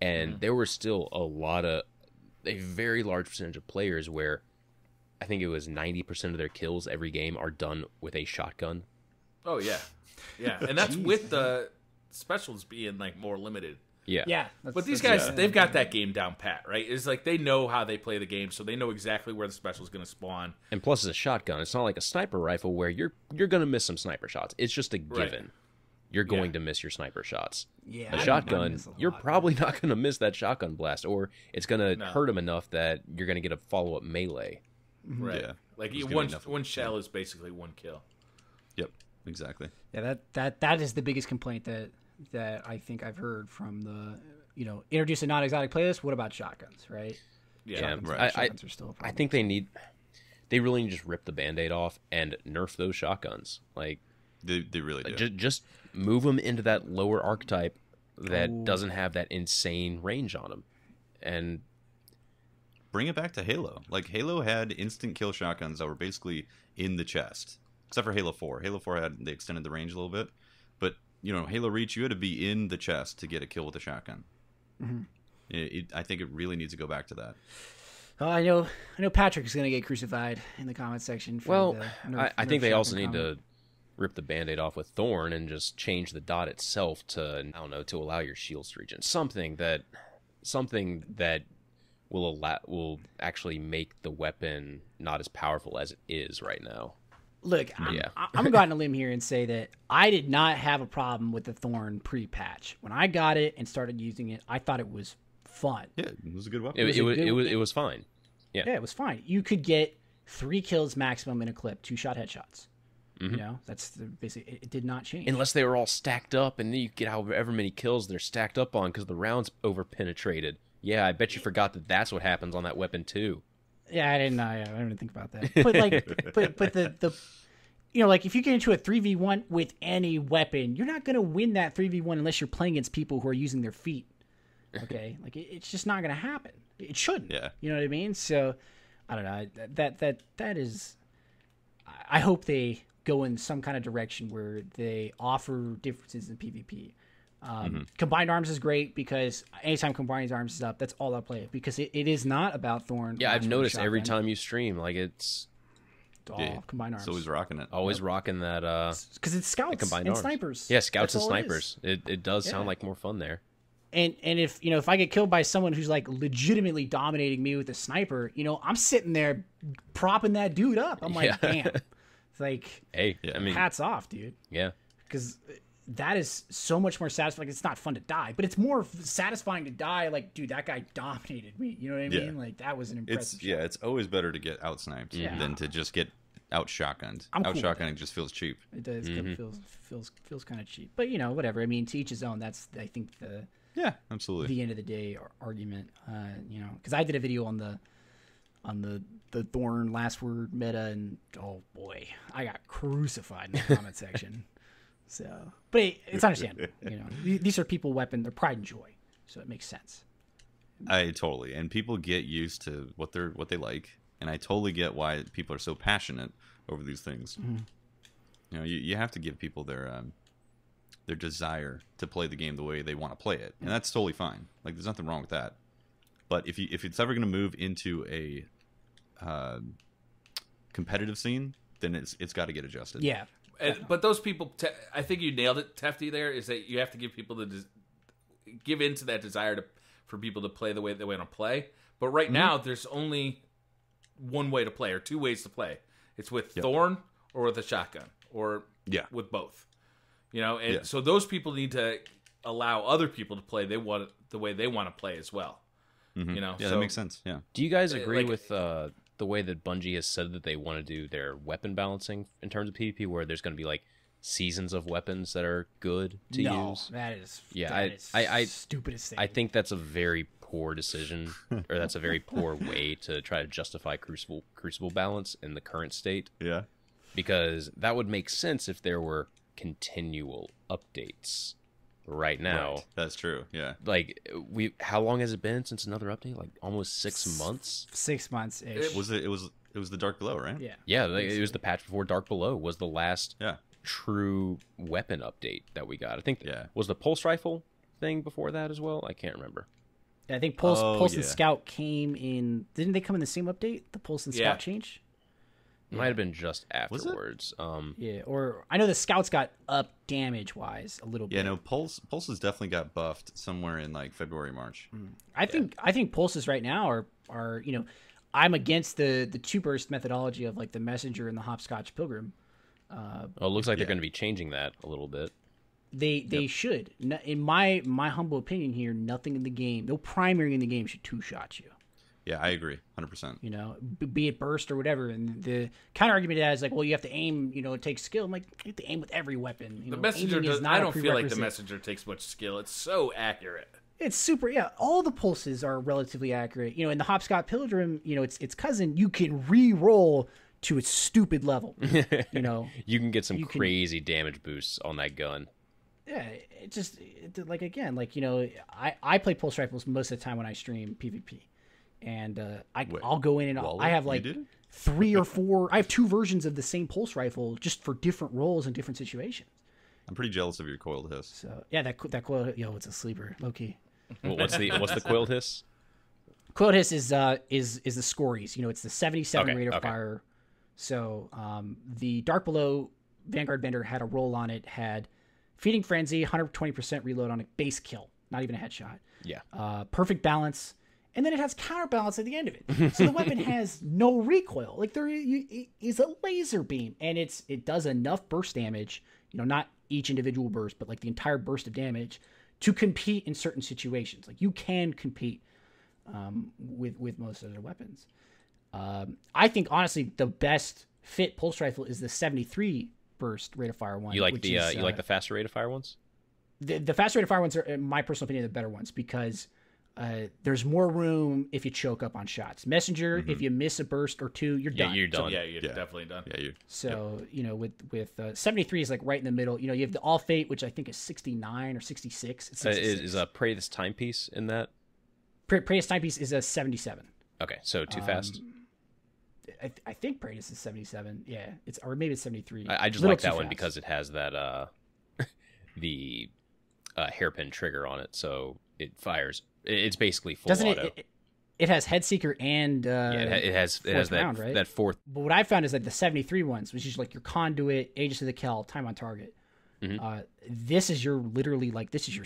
and there were still a very large percentage of players where I think it was 90% of their kills every game are done with a shotgun. Oh yeah, and that's with the specials being more limited. Yeah. But these guys, they've got that game down pat, right? It's they know how they play the game, so they know exactly where the special is going to spawn. And plus, it's a shotgun. It's not like a sniper rifle where you're going to miss some sniper shots. It's just a given. Right. You're going to miss your sniper shots. Yeah, a shotgun, you're probably not going to miss that shotgun blast, or it's going to hurt them enough that you're going to get a follow-up melee. Right. Yeah. One shell is basically one kill. Yep. Exactly. Yeah. That is the biggest complaint that I think I've heard from the introduce a non-exotic playlist. What about shotguns? Right. Yeah. Right. Shotguns are still a problem. I think they really need to just rip the Band-Aid off and nerf those shotguns. They really do. Just move them into that lower archetype that doesn't have that insane range on them, and bring it back to Halo. Halo had instant kill shotguns that were basically in the chest, except for Halo 4. Halo 4 they extended the range a little bit, but Halo Reach, you had to be in the chest to get a kill with a shotgun. Mm-hmm. I think it really needs to go back to that. I know Patrick is going to get crucified in the comment section. I think they also need to rip the Band-Aid off with Thorn and just change the dot itself to, I don't know, to allow your shields to regen. Something that will actually make the weapon not as powerful as it is right now. Look, I'm going on a limb here and say that I did not have a problem with the Thorn pre-patch. When I got it and started using it, I thought it was fun. Yeah, it was a good weapon. It was fine. Yeah, it was fine. You could get 3 kills maximum in a clip, 2-shot headshots. Mm-hmm. That's basically it. Did not change unless they were all stacked up, and then you get however many kills they're stacked up on because the rounds over penetrated. Yeah, I bet you forgot that that's what happens on that weapon too. Yeah, I didn't know. I didn't think about that. But like, but the like if you get into a 3v1 with any weapon, you're not gonna win that 3v1 unless you're playing against people who are using their feet. Okay, like it's just not gonna happen. It shouldn't. Yeah. You know what I mean? So I don't know. That is. I hope they go in some kind of direction where they offer differences in PvP. Combined arms is great because anytime combined arms is up, that's all I'll play because it is not about Thorn. Yeah, I've noticed every time you stream, like it's all combined arms. It's always rocking it. Always rocking that. Because it's scouts and arms. Snipers. Yeah, scouts and snipers. It does sound like more fun there. And if I get killed by someone who's like legitimately dominating me with a sniper, I'm sitting there propping that dude up. I'm like, damn. It's like, hey, I mean, hats off, dude. Yeah. Because that is so much more satisfying. It's not fun to die, but it's more satisfying to die. Like, dude, that guy dominated me. You know what I mean? Like, that was an impressive shot. It's always better to get out-sniped than to just get out-shotgunned. Out-shotgunning just feels cheap. It does. It feels kind of cheap. But, whatever. I mean, to each his own. That's, I think, absolutely. The end of the day argument. Because I did a video on the Thorn last word meta, and oh boy, I got crucified in the comment section. So, but it's understandable. These are people weapon, their pride and joy, so it makes sense. I totally, and people get used to what they like, and I totally get why people are so passionate over these things. Mm-hmm. You have to give people their desire to play the game the way they want to play it, and that's totally fine. Like, there's nothing wrong with that. But if it's ever going to move into a competitive scene, then it's got to get adjusted. Yeah. But those people, I think you nailed it, Tefty. There is that you have to give people give into that desire for people to play the way they want to play. But right now, there's only one way to play, or two ways to play. It's with Thorn or with a shotgun, or with both. So those people need to allow other people to play the way they want to play as well. Mm-hmm. That makes sense. Yeah. Do you guys agree with the way that Bungie has said that they want to do their weapon balancing in terms of PvP, where there's going to be like seasons of weapons that are good to use? That is stupidest thing. I think that's a very poor decision, or that's a very poor way to try to justify Crucible balance in the current state. Yeah. Because that would make sense if there were continual updates. Right now, right. That's true. Yeah. Like how long has it been since another update? Like almost 6 months. 6 months ish. It was the Dark Below, right? Yeah. Yeah. It was the patch before Dark Below was the last true weapon update that we got. I think. Was the pulse rifle thing before that as well? I can't remember. I think Pulse and Scout came in. Didn't they come in the same update? The Pulse and Scout change. It might have been just afterwards. Or I know the Scouts got up damage wise a little bit. Yeah, no, Pulse has definitely got buffed somewhere in like February, March. I think Pulses right now are I'm against the two burst methodology of like the Messenger and the Hopscotch Pilgrim. It looks like they're going to be changing that a little bit. They should. In my humble opinion here, nothing in the game, no primary in the game should two-shot you. Yeah, I agree, 100%. Be it burst or whatever. And the counter argument to that is like, well, you have to aim. It takes skill. I'm like, you have to aim with every weapon. The Messenger does. I don't feel like the Messenger takes much skill. It's so accurate. It's super. Yeah, all the pulses are relatively accurate. In the Hopscotch Pilgrim, its cousin, you can re-roll to its stupid level. You can get some crazy damage boosts on that gun. Yeah, I play pulse rifles most of the time when I stream PvP. And I'll go in and I have like 3 or 4. I have 2 versions of the same pulse rifle just for different roles and different situations. I'm pretty jealous of your coiled hiss. So yeah, that coiled, it's a sleeper, low key. Well, what's the coiled hiss? Coiled hiss is the Scories. It's the 77 rate of fire. So the Dark Below Vanguard Bender had a roll on it. Had Feeding Frenzy, 120% reload on a base kill, not even a headshot. Yeah. Perfect balance. And then it has counterbalance at the end of it. So the weapon has no recoil. Like there is a laser beam, and it does enough burst damage, not each individual burst, but like the entire burst of damage to compete in certain situations. Like you can compete with most other weapons. I think honestly the best fit pulse rifle is the 73 burst rate of fire one. You like you like the faster rate of fire ones? The faster rate of fire ones are, in my personal opinion, the better ones because there's more room if you choke up on shots. Messenger, if you miss a burst or two, you're done. You're done. Yeah, you're definitely done. Yeah, So, with 73 is like right in the middle. You have the All Fate, which I think is 69 or 66. It's 66. Is Pray this timepiece in that? Praetus Timepiece is a 77. Okay, so too fast. I think Praetus is 77. Yeah, or maybe it's 73. I just like that one because it has that the hairpin trigger on it, so it fires. It's basically full Doesn't auto. It has Headseeker and it has that round, right? that fourth. But what I found is like the 73 ones, which is like your Conduit, Aegis of the Kel, Time on Target. This is your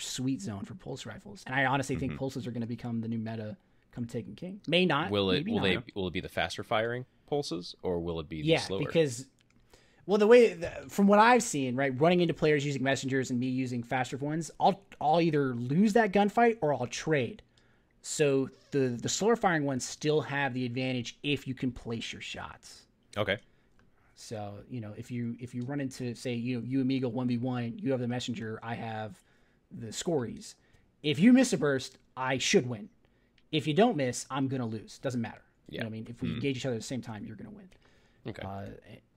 sweet zone for pulse rifles, and I honestly think pulses are going to become the new meta come Taken King. May not. Will it? Will it be the faster firing pulses, or will it be the slower? Because from what I've seen, right, running into players using messengers and me using faster ones, I'll either lose that gunfight or I'll trade. So the slower firing ones still have the advantage if you can place your shots. Okay. So, if you run into, say, you Amigo 1v1, you have the messenger, I have the scories. If you miss a burst, I should win. If you don't miss, I'm going to lose. Doesn't matter. Yeah. You know what I mean? If we engage each other at the same time, you're going to win. Okay.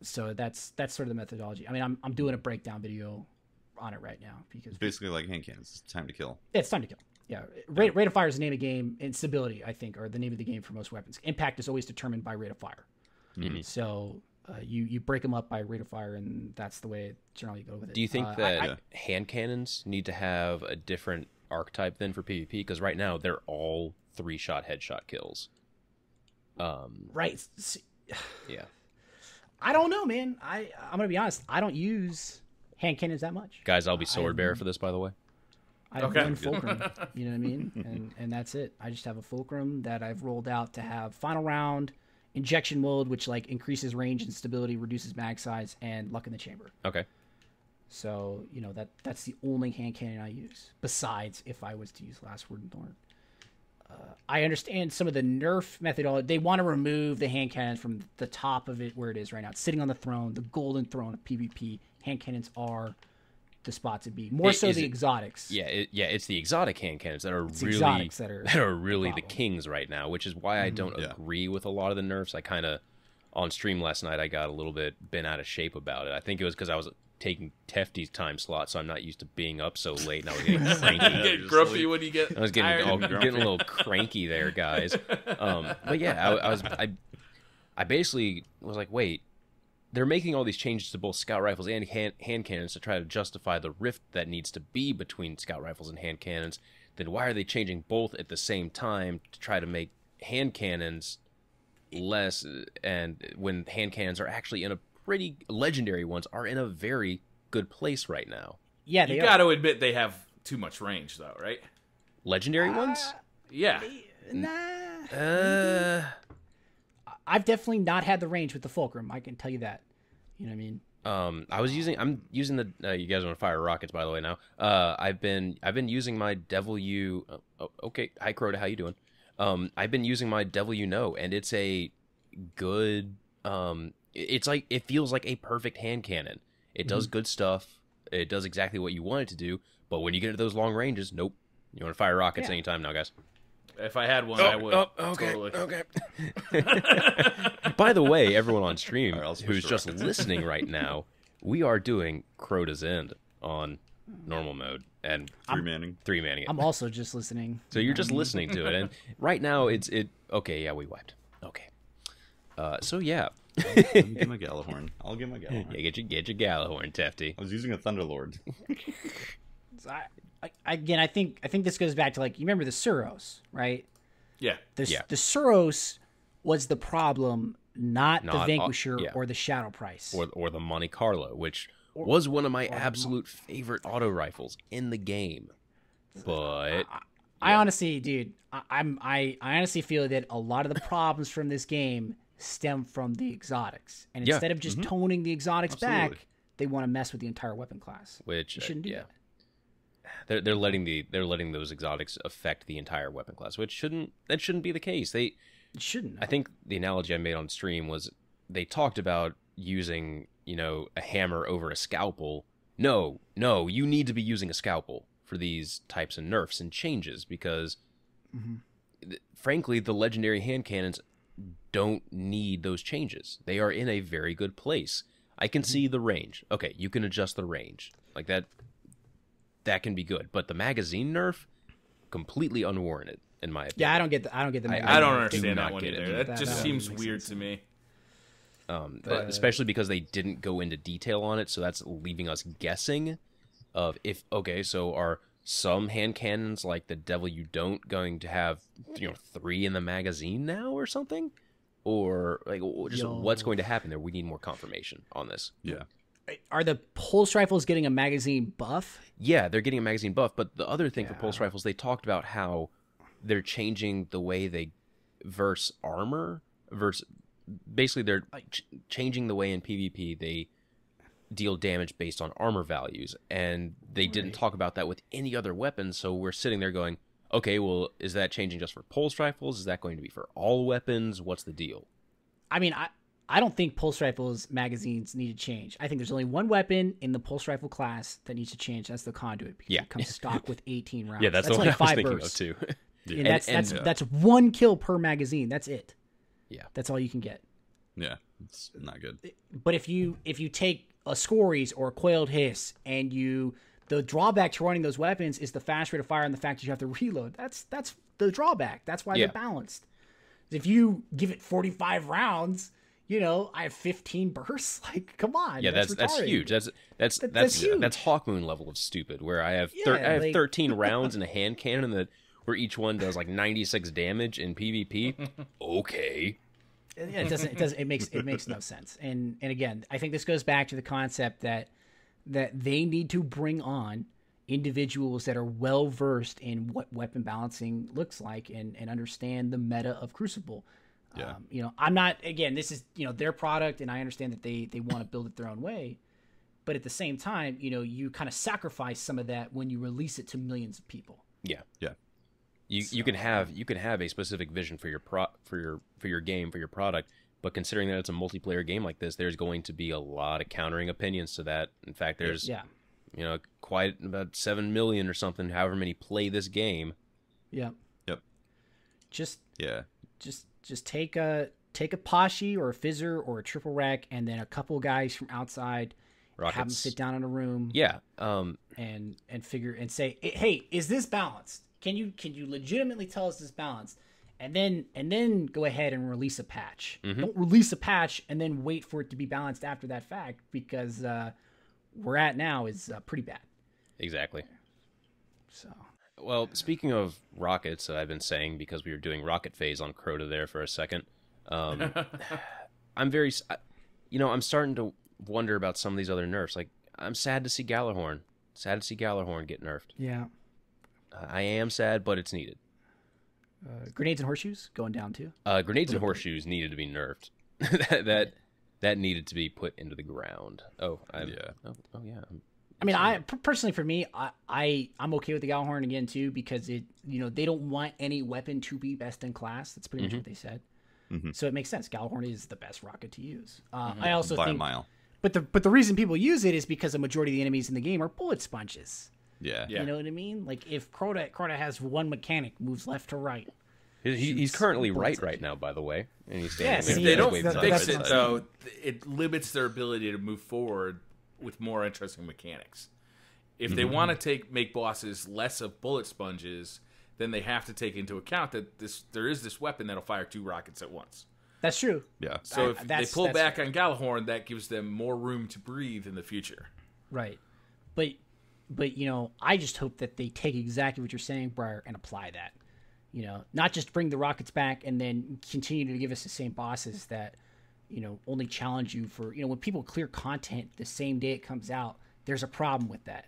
So that's sort of the methodology. I mean, I'm doing a breakdown video on it right now because It's basically like hand cannons. It's time to kill. it's time to kill. Yeah, rate of fire is the name of the game, and stability, I think, are the name of the game for most weapons. Impact is always determined by rate of fire. So you break them up by rate of fire, and that's the way generally you go with it. Do you think that hand cannons need to have a different archetype then for PvP? Because right now they're all 3-shot headshot kills. Right. Yeah. I don't know, man. I'm gonna be honest. I don't use hand cannons that much. Guys, I'll be sword bearer for this, by the way. I have one fulcrum, you know what I mean? And that's it. I just have a fulcrum that I've rolled out to have final round, injection mode, which like increases range and stability, reduces mag size, and luck in the chamber. Okay. So, that's the only hand cannon I use, besides if I was to use Last Word and Thorn. I understand some of the nerf methodology. They want to remove the hand cannons from the top of it where it is right now. It's sitting on the throne, the golden throne of PvP. Hand cannons are the spot to be. More so the exotics. Yeah, it's the exotic hand cannons that are really the kings right now, which is why I don't agree with a lot of the nerfs. I kind of, on stream last night, I got a little bit bent out of shape about it. I think it was because I was taking Tefty's time slot, so I'm not used to being up so late, and I was getting cranky. You get grumpy when you get I was getting a little cranky there, guys. But yeah, I basically was like, wait, they're making all these changes to both scout rifles and hand cannons to try to justify the rift that needs to be between scout rifles and hand cannons. Then why are they changing both at the same time to try to make hand cannons less, and when hand cannons are actually in a pretty legendary ones are in a very good place right now. Yeah, you got to admit they have too much range, though, right? Legendary ones? Yeah. Nah. I've definitely not had the range with the fulcrum. I can tell you that. You know what I mean? I'm using the. You guys want to fire rockets, by the way. Now, I've been using my Devil You. Okay, hi Crota, how you doing? I've been using my Devil You Know, and it's a good. It's like, it feels like a perfect hand cannon. It does good stuff. It does exactly what you want it to do. But when you get to those long ranges, nope. You want to fire rockets anytime now, guys. If I had one, I would. Okay. Totally. Okay. By the way, everyone on stream who's just listening right now, we are doing Crota's End on normal mode and three manning it. I'm also just listening. So you're just listening to it, and right now it's okay. Yeah, we wiped. Okay. So yeah. Let me get my Gjallarhorn. I'll get my Gjallarhorn. Yeah, get your Gjallarhorn, Tefty. I was using a Thunderlord. So I think this goes back to, like, you remember the Suros, right? Yeah. The Suros was the problem, not the Vanquisher or the Shadow Price. Or the Monte Carlo, which was one of my absolute favorite auto rifles in the game. But I honestly, dude, I honestly feel that a lot of the problems from this game stem from the exotics. And instead of just toning the exotics back, they want to mess with the entire weapon class. Which you shouldn't do that. They're letting those exotics affect the entire weapon class, which shouldn't be the case. It shouldn't. I think the analogy I made on stream was they talked about using, a hammer over a scalpel. No, you need to be using a scalpel for these types of nerfs and changes, because frankly, the legendary hand cannons don't need those changes. They are in a very good place. I can see the range. Okay, you can adjust the range. Like that can be good. But the magazine nerf, completely unwarranted, in my opinion. Yeah, I don't get the magazine. I don't do understand not that one get it. either. That just seems makes weird sense. to me. Especially because they didn't go into detail on it, so that's leaving us guessing of if, okay, so are some hand cannons like the Devil You Don't going to have 3 in the magazine now or something, or like just what's going to happen there? We need more confirmation on this. Yeah. Are the pulse rifles getting a magazine buff? Yeah, they're getting a magazine buff, but the other thing for pulse rifles, they talked about how they're changing the way they verse armor, basically they're changing the way in PvP they deal damage based on armor values, and they didn't talk about that with any other weapons. So we're sitting there going, okay, well, is that changing just for pulse rifles? Is that going to be for all weapons? What's the deal? I mean, I don't think pulse rifles magazines need to change. I think there's only one weapon in the pulse rifle class that needs to change. That's the conduit, because it comes stock with 18 rounds. Yeah, that's the only one I was 5 thinking bursts. of too. And that's 1 kill per magazine. That's it. Yeah, that's all you can get. Yeah, it's not good. But if you take a Scories or a Coiled Hiss, and the drawback to running those weapons is the fast rate of fire and the fact that you have to reload. That's the drawback. That's why they're balanced. If you give it 45 rounds, I have 15 bursts. Like, come on. Yeah, that's huge. That's huge. That's Hawkmoon level of stupid. Where I have 13 rounds in a hand cannon where each one does like 96 damage in PvP. Okay. It makes no sense. And again, I think this goes back to the concept that they need to bring on individuals that are well versed in what weapon balancing looks like and understand the meta of Crucible. Yeah. I'm not, again, this is their product, and I understand that they want to build it their own way, but at the same time, you kind of sacrifice some of that when you release it to millions of people. Yeah. Yeah. You can have a specific vision for your game, for your product, but considering that it's a multiplayer game like this, there's going to be a lot of countering opinions to that. In fact, there's quite about 7 million or something, however many play this game. Yeah. Yep. Just take a Pashy or a Fizzer or a Triple Rec, and then a couple guys from outside, Rockets. have them sit down in a room. Yeah. And figure and say, hey, is this balanced? Can you legitimately tell us this balanced? And then go ahead and release a patch. Mm-hmm. Don't release a patch and then wait for it to be balanced after that fact, because we're at now is pretty bad. Exactly. So. Well, speaking of rockets, I've been saying, because we were doing rocket phase on Crota there for a second, I'm starting to wonder about some of these other nerfs. Like, I'm sad to see Gjallarhorn. Get nerfed. Yeah. I am sad, but it's needed. Grenades and horseshoes going down too. Grenades and horseshoes needed to be nerfed. that needed to be put into the ground. Oh yeah. I mean, personally, for me, I'm okay with the Gjallarhorn again too, because they don't want any weapon to be best in class. That's pretty much what they said. Mm-hmm. So it makes sense. Gjallarhorn is the best rocket to use. I also by think, a mile. But the reason people use it is because the majority of the enemies in the game are bullet sponges. Yeah. You know what I mean? Like, if Crota has one mechanic, moves left to right. He's currently right now, by the way. And he's Yes, standing If they there. don't fix it, though, it limits their ability to move forward with more interesting mechanics. If they want to make bosses less of bullet sponges, then they have to take into account that there is this weapon that'll fire 2 rockets at once. That's true. Yeah. So if they pull back on Gjallarhorn, that gives them more room to breathe in the future. Right. But I just hope that they take exactly what you're saying, Briar, and apply that. Not just bring the rockets back and then continue to give us the same bosses that, only challenge you for, when people clear content the same day it comes out, there's a problem with that.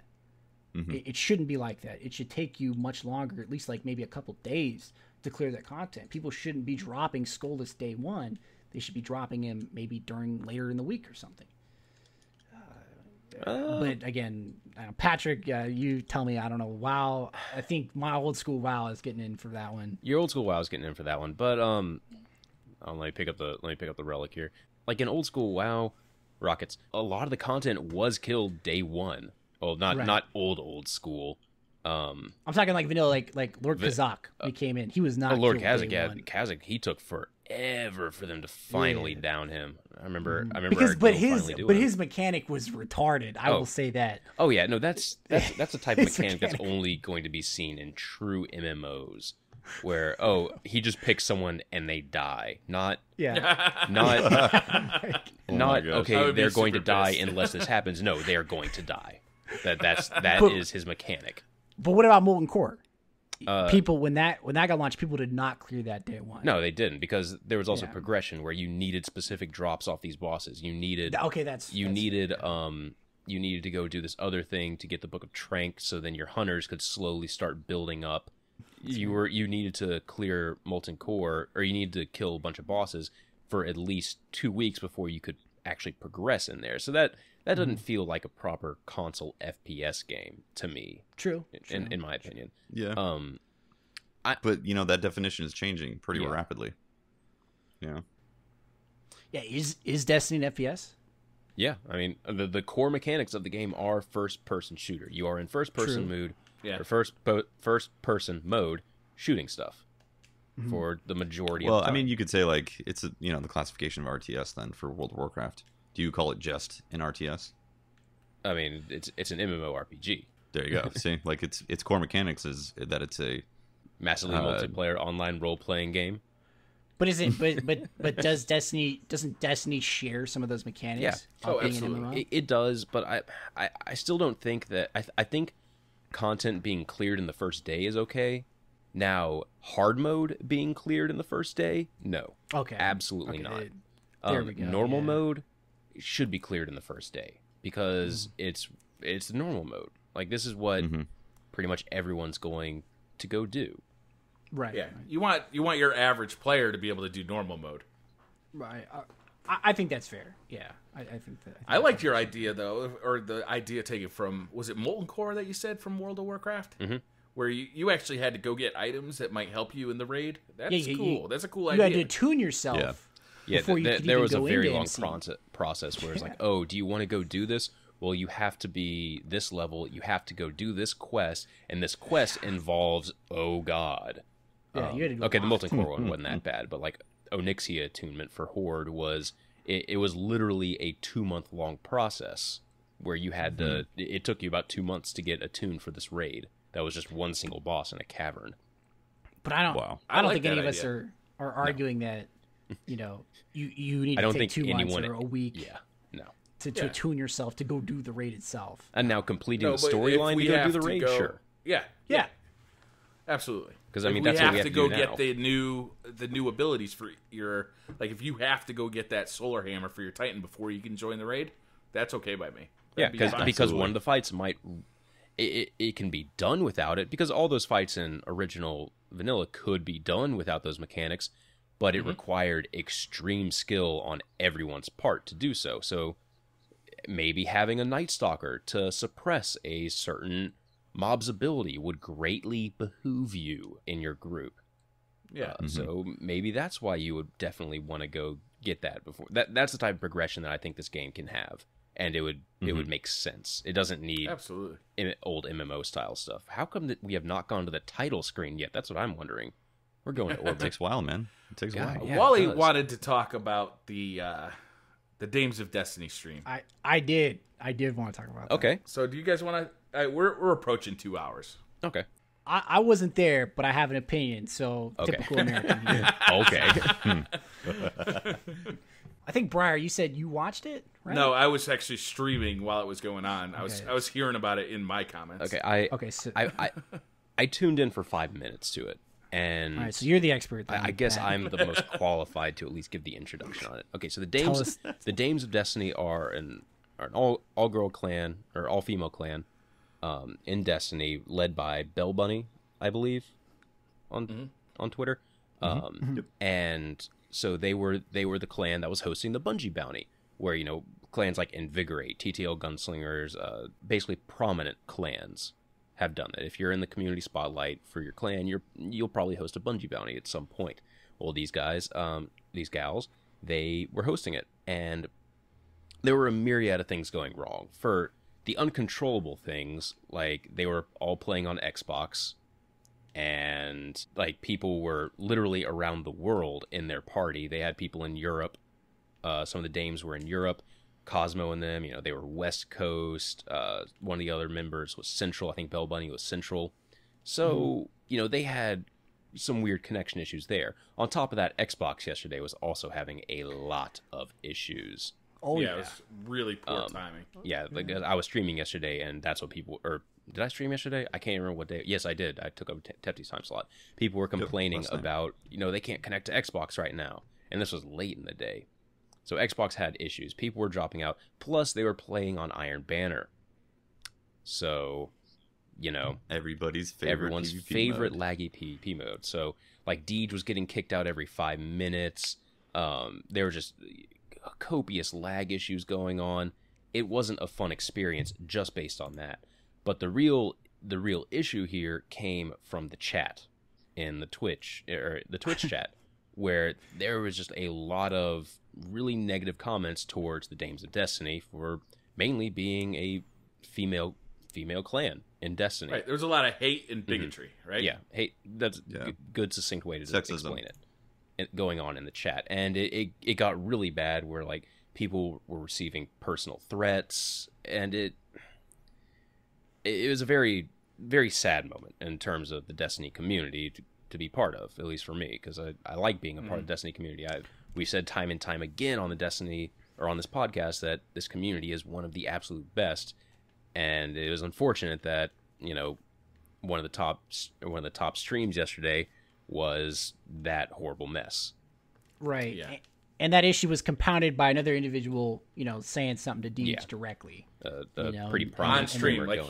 Mm-hmm. It shouldn't be like that. It should take you much longer, at least like maybe a couple days to clear that content. People shouldn't be dropping Skullus day 1. They should be dropping him maybe later in the week or something. But again, Patrick, you tell me. I don't know. WoW. I think my old school WoW is getting in for that one. Your old school WoW is getting in for that one, but let me pick up the relic here. Like, in old school WoW rockets, a lot of the content was killed day 1. Well, not old school. I'm talking like vanilla, like Lord Kazakh. He came in. He was not. Lord killed Kazakh, day one. Kazakh, he took forever for them to finally down him. I remember. His mechanic was retarded. I will say that. Oh yeah, no, that's a type of mechanic that's only going to be seen in true MMOs, where he just picks someone and they die. Not okay, they're going to die unless this happens. No, they are going to die. That is his mechanic. But what about Molten Core? People when that got launched, people did not clear that day one. No, they didn't, because there was also progression where you needed specific drops off these bosses. You needed you needed to go do this other thing to get the Book of Trank, so then your hunters could slowly start building up. You needed to clear Molten Core, or you needed to kill a bunch of bosses for at least 2 weeks before you could actually progress in there. So that doesn't feel like a proper console FPS game to me. True. In my opinion. Yeah. But that definition is changing pretty rapidly. Yeah. Yeah. Is Destiny an FPS? Yeah. I mean, the core mechanics of the game are first-person shooter. You are in first-person mood, or first-person mode, shooting stuff for the majority of the time. Well, I mean, you could say like it's the classification of RTS then for World of Warcraft. Do you call it just an RTS? I mean, it's an MMORPG. There you go. See, like its core mechanics is that it's a massively multiplayer online role playing game. But is it? But doesn't Destiny share some of those mechanics? Yeah. Absolutely. It does, but I still don't think that. I think content being cleared in the first day is okay. Now, hard mode being cleared in the first day, no. Okay. Absolutely not. There we go. Normal mode should be cleared in the first day, because it's the normal mode. Like, this is what pretty much everyone's going to go do. Right. Yeah. You want your average player to be able to do normal mode. Right. I think that's fair. Yeah. I think that. I liked your idea though, or the idea taken from, was it Molten Core that you said from World of Warcraft? Mm-hmm. Where you actually had to go get items that might help you in the raid. That's cool. That's a cool idea. You had to tune yourself. Yeah. There was a very long process where it's like, do you want to go do this? Well, you have to be this level. You have to go do this quest, and this quest involves, oh god. Yeah, you had to go the Molten Core one wasn't that bad, but like Onyxia attunement for Horde was, it was literally a 2-month long process where you had to. It took you about 2 months to get attuned for this raid. That was just one single boss in a cavern. But I don't. Wow. I don't think any of us are arguing that. You need to take 2 months or a week. Yeah. No. To tune yourself to go do the raid itself. And now completing the storyline to go do the raid, sure. Yeah. Absolutely. Because I mean, that's what we have to go do get now. the new abilities for your, like, if you have to go get that solar hammer for your Titan before you can join the raid, that's okay by me. Because one of the fights might. It can be done without it, because all those fights in original vanilla could be done without those mechanics, but it required extreme skill on everyone's part to do so. So maybe having a Night Stalker to suppress a certain mob's ability would greatly behoove you in your group. Yeah. So maybe that's why you would definitely want to go get that before. That's the type of progression that I think this game can have. And it would make sense. It doesn't need old MMO style stuff. How come that we have not gone to the title screen yet? That's what I'm wondering. We're going to orbit. It takes a while, man. It takes a while. Yeah, Wally wanted to talk about the Dames of Destiny stream. I did want to talk about that. Okay. So do you guys want to? We're approaching 2 hours. Okay. I wasn't there, but I have an opinion. So typical American here. Okay. I think Briar, you said you watched it, right? No, I was actually streaming while it was going on. Okay. I was hearing about it in my comments. Okay. So I tuned in for 5 minutes to it, and all right, so you're the expert. Then, I guess Matt. I'm the most qualified to at least give the introduction on it. Okay, so the Dames of Destiny are an all girl clan, or all female clan, in Destiny, led by Bell Bunny, I believe, on Twitter, and so they were the clan that was hosting the Bungie bounty, where clans like Invigorate, TTL Gunslingers, basically prominent clans have done that. If you're in the community spotlight for your clan, you'll probably host a Bungie bounty at some point. Well, these guys, these gals, they were hosting it, and there were a myriad of things going wrong. For the uncontrollable things, like they were all playing on Xbox, and like people were literally around the world in their party. They had people in Europe. Some of the dames were in Europe. Cosmo and them, they were West Coast. One of the other members was Central. I think Bell Bunny was Central. So, they had some weird connection issues there. On top of that, Xbox yesterday was also having a lot of issues. Oh, yeah. It was really poor timing. Yeah, like I was streaming yesterday, and that's what people... Or did I stream yesterday? I can't remember what day. Yes, I did. I took up Tefty's time slot. People were complaining about, they can't connect to Xbox right now. And this was late in the day. So Xbox had issues. People were dropping out. Plus, they were playing on Iron Banner. So, everyone's favorite laggy PvP mode. So, like, Deej was getting kicked out every 5 minutes. There were just copious lag issues going on. It wasn't a fun experience just based on that. But the real issue here came from the chat in the Twitch chat, where there was just a lot of really negative comments towards the Dames of Destiny for mainly being a female clan in Destiny. Right. There was a lot of hate and bigotry, right? Yeah. Hate. That's a good succinct way to explain it. Going on in the chat. And it got really bad where like people were receiving personal threats, and it was a very, very sad moment in terms of the Destiny community to be part of, at least for me, because I like being a part of the Destiny community. We said time and time again on the Destiny, or on this podcast, that this community is one of the absolute best, and it was unfortunate that one of the top streams yesterday was that horrible mess. Right. Yeah. And that issue was compounded by another individual, saying something to Deej directly. Pretty prominent on stream, like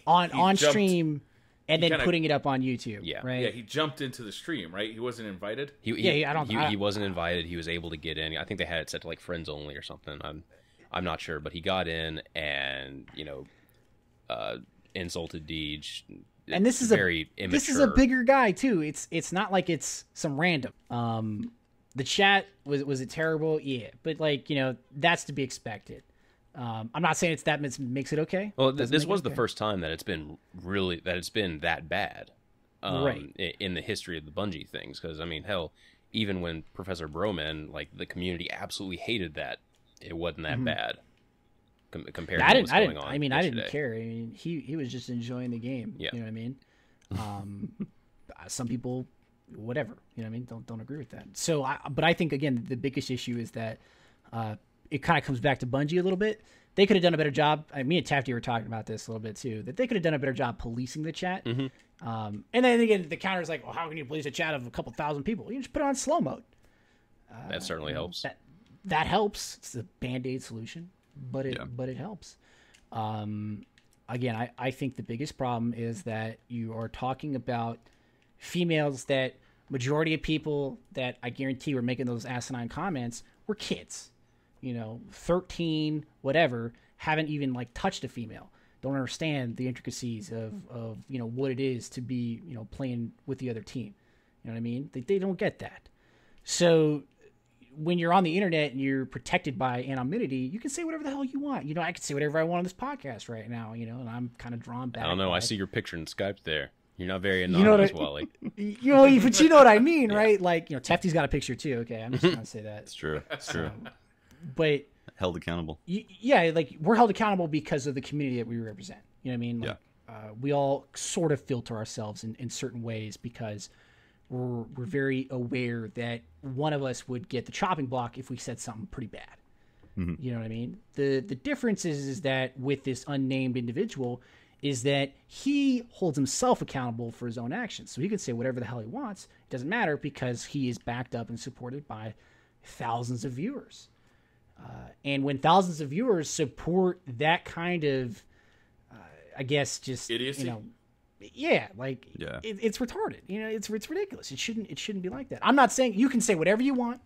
on stream. And then putting it up on YouTube. Yeah. Right. Yeah, he jumped into the stream, right? He wasn't invited. He wasn't invited. He was able to get in. I think they had it set to like friends only or something. I'm not sure, but he got in and insulted Deej. And this is very immature. This is a bigger guy too. It's not like it's some random. The chat was it terrible? Yeah, but that's to be expected. I'm not saying that makes it okay. Well, this was the first time that it's been that bad, right, in the history of the Bungie things. Because hell, even when Professor Broman, like the community absolutely hated that, it wasn't that bad compared to what's going on. I didn't care. He was just enjoying the game. Yeah. You know what I mean? Some people, whatever. You know what I mean? Don't agree with that. So, but I think again the biggest issue is that. It kind of comes back to Bungie a little bit. They could have done a better job. Me and Tafty were talking about this a little bit too, that they could have done a better job policing the chat. Mm-hmm. And then again, the counter is like, well, how can you police a chat of a couple thousand people? You just put it on slow mode. That certainly helps. That helps. It's a Band-Aid solution, but it helps. Again, I think the biggest problem is that you are talking about females that majority of people that I guarantee were making those asinine comments were kids. 13, whatever, haven't even touched a female, don't understand the intricacies of what it is to be, playing with the other team. You know what I mean? They don't get that. So when you're on the internet and you're protected by anonymity, you can say whatever the hell you want. I can say whatever I want on this podcast right now, and I'm kind of drawn back. I don't know. I see your picture in Skype there. You're not very anonymous, Wally. But you know what I mean, right? Tefty's got a picture too. Okay, I'm just gonna say that. It's true. It's true. But held accountable. We're held accountable because of the community that we represent. You know what I mean? We all sort of filter ourselves in certain ways because we're very aware that one of us would get the chopping block if we said something pretty bad. Mm-hmm. You know what I mean? The difference is that with this unnamed individual is that he holds himself accountable for his own actions. So he can say whatever the hell he wants. It doesn't matter because he is backed up and supported by thousands of viewers. And when thousands of viewers support that kind of, I guess, just idiocy. It's retarded. It's ridiculous. It shouldn't be like that. I'm not saying you can say whatever you want.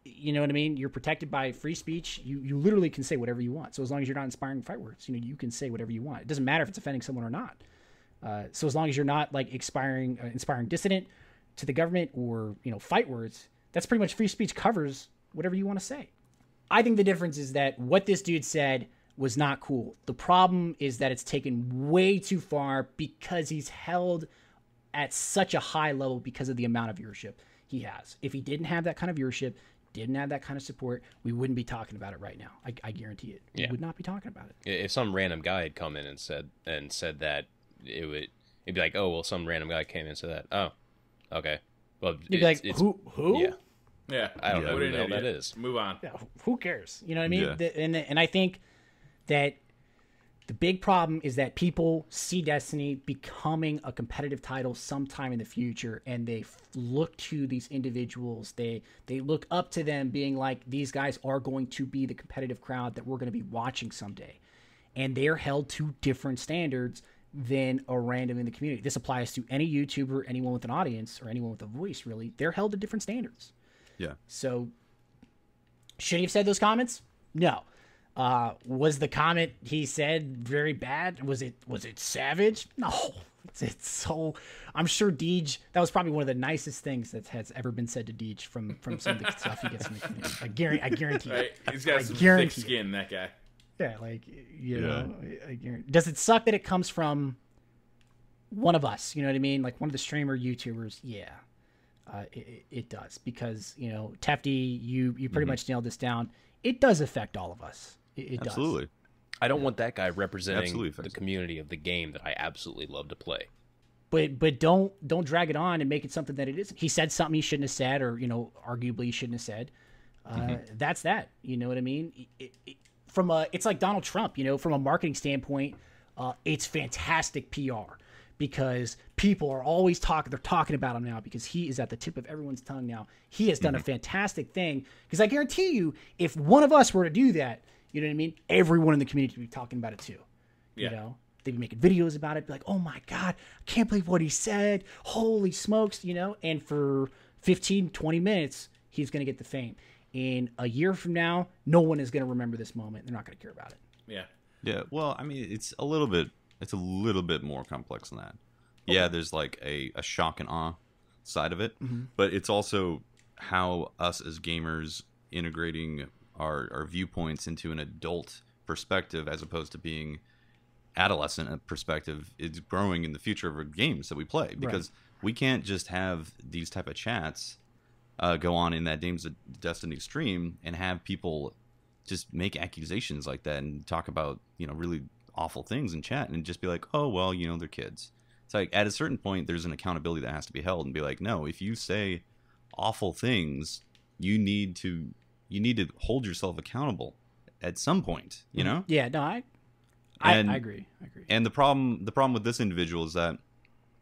You know what I mean? You're protected by free speech. You literally can say whatever you want. So as long as you're not inspiring fight words, you can say whatever you want. It doesn't matter if it's offending someone or not. So as long as you're not inspiring dissident to the government or fight words, that's pretty much free speech covers whatever you want to say. I think the difference is that what this dude said was not cool. The problem is that it's taken way too far because he's held at such a high level because of the amount of viewership he has. If he didn't have that kind of viewership, didn't have that kind of support, we wouldn't be talking about it right now. I guarantee it. We would not be talking about it. If some random guy had come in and said that, it'd be like, oh well, some random guy came in and said that. Oh, okay. Well, you'd be like, who? Yeah, I don't know who the hell that is. Move on. Yeah, who cares? You know what I mean? Yeah. And I think that the big problem is that people see Destiny becoming a competitive title sometime in the future, and they look to these individuals. They look up to them, being like, these guys are going to be the competitive crowd that we're going to be watching someday. And they are held to different standards than a random in the community. This applies to any YouTuber, anyone with an audience, or anyone with a voice, really. They're held to different standards. Yeah. So, should he have said those comments? No. Was the comment he said very bad? Was it savage? No. It's so. I'm sure Deej. That was probably one of the nicest things that has ever been said to Deej from some of the stuff he gets from the community. I guarantee. Right. He's got some thick skin. That guy. Yeah, like you know. I guarantee. Does it suck that it comes from one of us? You know what I mean? Like one of the streamer YouTubers. Yeah. It does, because Tefty, you pretty much nailed this down. It does affect all of us. It Absolutely. does. I don't want that guy representing Absolutely the community of the game that I absolutely love to play. But don't drag it on and make it something that it isn't. He said something he shouldn't have said, or arguably he shouldn't have said. That's that. You know what I mean? It's like Donald Trump. From a marketing standpoint, it's fantastic PR. Because people are always they're talking about him now because he is at the tip of everyone's tongue now. He has done a fantastic thing. Because I guarantee you, if one of us were to do that, you know what I mean? Everyone in the community would be talking about it too. Yeah. They'd be making videos about it, be like, oh my God, I can't believe what he said. Holy smokes, and for 15, 20 minutes, he's going to get the fame. And a year from now, no one is going to remember this moment. They're not going to care about it. Yeah. Yeah. Well, I mean, it's a little bit more complex than that. Okay. Yeah, there's like a shock and awe side of it, but it's also how us as gamers integrating our viewpoints into an adult perspective as opposed to being adolescent perspective is growing in the future of our games that we play, because we can't just have these type of chats go on in that Games of Destiny stream and have people just make accusations like that and talk about really awful things in chat and just be like, oh well, they're kids. It's like at a certain point there's an accountability that has to be held and be like, no, if you say awful things, you need to hold yourself accountable at some point, Yeah, no, I agree. And the problem with this individual is that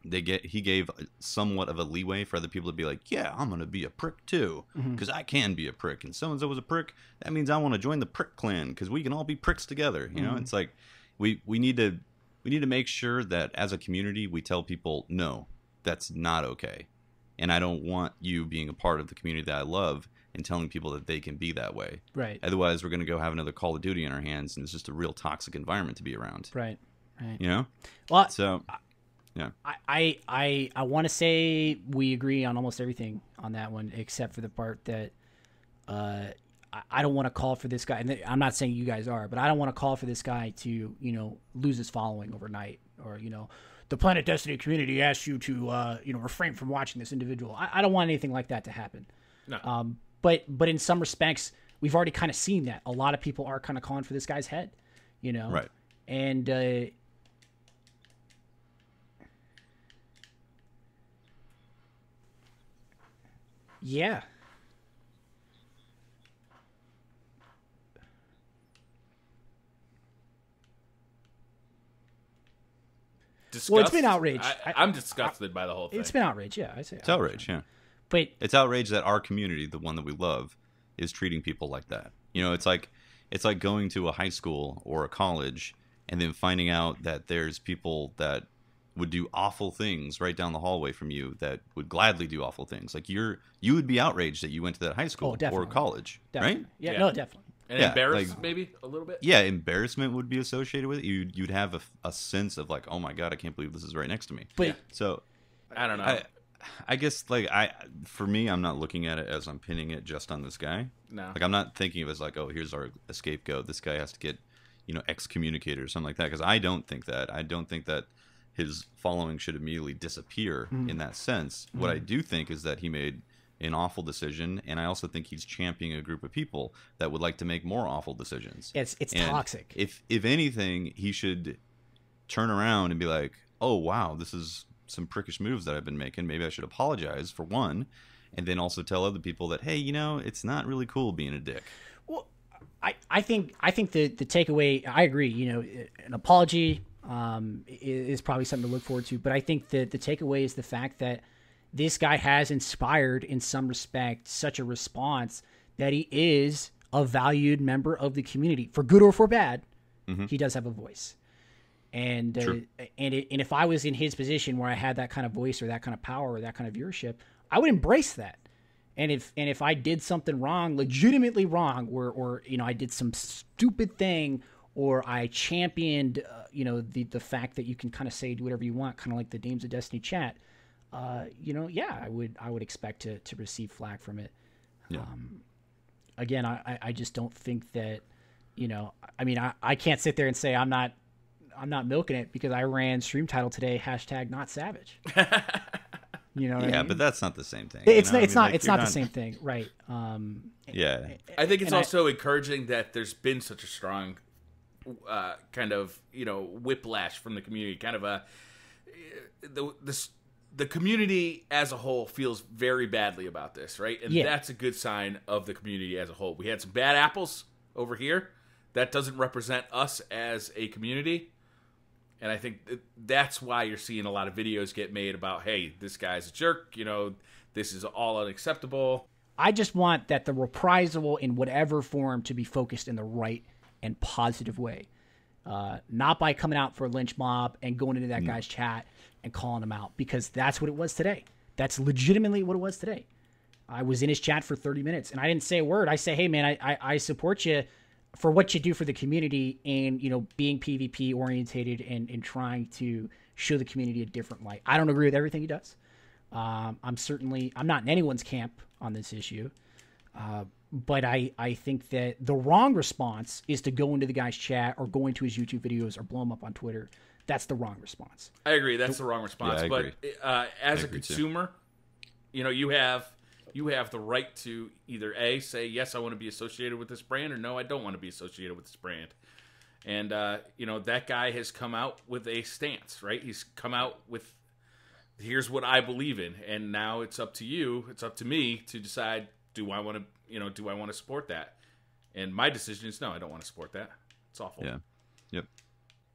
he gave somewhat of a leeway for other people to be like, yeah, I'm gonna be a prick too, because I can be a prick, and so and so was a prick. That means I want to join the prick clan because we can all be pricks together. It's like we need to make sure that as a community we tell people, no, that's not okay, and I don't want you being a part of the community that I love and telling people that they can be that way. Right. Otherwise, we're gonna go have another Call of Duty in our hands, and it's just a real toxic environment to be around. Right. Well, so. Yeah. I want to say we agree on almost everything on that one, except for the part that I don't want to call for this guy. And I'm not saying you guys are, but I don't want to call for this guy to lose his following overnight, or the Planet Destiny community asks you to refrain from watching this individual. I don't want anything like that to happen. No. But in some respects, we've already kind of seen that a lot of people are kind of calling for this guy's head. Right. And yeah. Well, it's been outrage. I'm disgusted by the whole thing. It's been outrage, yeah. I say it's outrage, yeah. But it's outrage that our community, the one that we love, is treating people like that. It's like going to a high school or a college and then finding out that there's people that would do awful things right down the hallway from you that would gladly do awful things. Like you would be outraged that you went to that high school or college, definitely. right? Yeah, no, definitely. And embarrassed, maybe a little bit. Yeah, embarrassment would be associated with it. You'd have a sense of like, oh my God, I can't believe this is right next to me. But so I don't know. I guess for me, I'm not looking at it as I'm pinning it just on this guy. No, like I'm not thinking of it as like, oh, here's our scapegoat. This guy has to get excommunicated or something like that. Because I don't think that. I don't think that his following should immediately disappear in that sense. What I do think is that he made an awful decision, and I also think he's championing a group of people that would like to make more awful decisions. It's toxic. If anything, he should turn around and be like, oh wow, this is some prickish moves that I've been making. Maybe I should apologize for one, and then also tell other people that, hey, it's not really cool being a dick. Well, I think the takeaway, I agree, an apology is probably something to look forward to, but I think that the takeaway is the fact that this guy has inspired, in some respect, such a response that he is a valued member of the community, for good or for bad. He does have a voice, and if I was in his position where I had that kind of voice or that kind of power or that kind of viewership, I would embrace that. And if I did something wrong, legitimately wrong, or I did some stupid thing, or I championed the fact that you can kind of say do whatever you want, kind of like the Dames of Destiny chat. I would expect to receive flack from it. Yeah. Again, I just don't think that, I can't sit there and say I'm not milking it because I ran stream title today, #NotSavage. You know what I mean? But that's not the same thing. It's not the same thing, right? Yeah. I think it's also encouraging that there's been such a strong kind of whiplash from the community. Kind of the community as a whole feels very badly about this, right? And that's a good sign of the community as a whole. We had some bad apples over here. That doesn't represent us as a community. And I think that's why you're seeing a lot of videos get made about, hey, this guy's a jerk, this is all unacceptable. I just want that the reprisal in whatever form to be focused in the right and positive way. Not by coming out for a lynch mob and going into that guy's chat and calling him out, because that's what it was today. That's legitimately what it was today. I was in his chat for 30 minutes and I didn't say a word. I say, hey man, I support you for what you do for the community and, being PvP orientated and trying to show the community a different light. I don't agree with everything he does. I'm not in anyone's camp on this issue. But I think that the wrong response is to go into the guy's chat or go into his YouTube videos or blow him up on Twitter. That's the wrong response. I agree. That's the wrong response. Yeah, but as a consumer, you have the right to either A, say, yes, I want to be associated with this brand, or no, I don't want to be associated with this brand. And, that guy has come out with a stance, right? He's come out with, here's what I believe in. And now it's up to you, it's up to me to decide, do I want to support that? And my decision is no, I don't want to support that. It's awful. Yeah. Yep.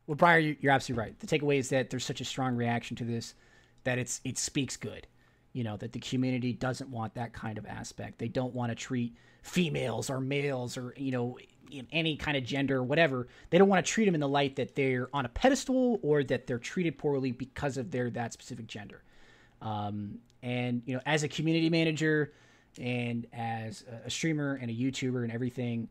Well, Briar, you're absolutely right. The takeaway is that there's such a strong reaction to this that it speaks good. That the community doesn't want that kind of aspect. They don't want to treat females or males or, in any kind of gender or whatever. They don't want to treat them in the light that they're on a pedestal or that they're treated poorly because of that specific gender. As a community manager and as a streamer and a YouTuber and everything,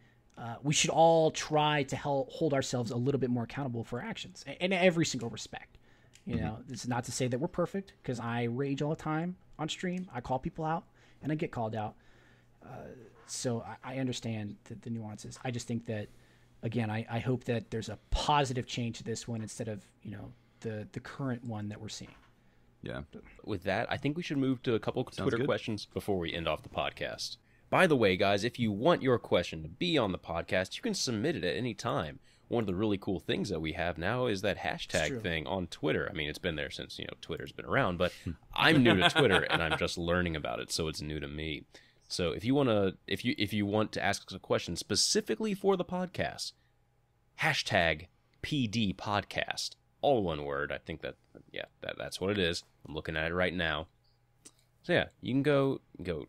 we should all try to hold ourselves a little bit more accountable for our actions in every single respect. This is not to say that we're perfect, because I rage all the time on stream. I call people out and I get called out. So I understand the nuances. I just think that, again, I hope that there's a positive change to this one instead of, the current one that we're seeing. Yeah. With that, I think we should move to a couple of Twitter questions before we end off the podcast. By the way, guys, if you want your question to be on the podcast, you can submit it at any time. One of the really cool things that we have now is that hashtag thing on Twitter. I mean, it's been there since, Twitter's been around, but I'm new to Twitter and I'm just learning about it, so it's new to me. So if you want to ask us a question specifically for the podcast, hashtag PD podcast, all one word. I think that's what it is. I'm looking at it right now. So yeah, you can go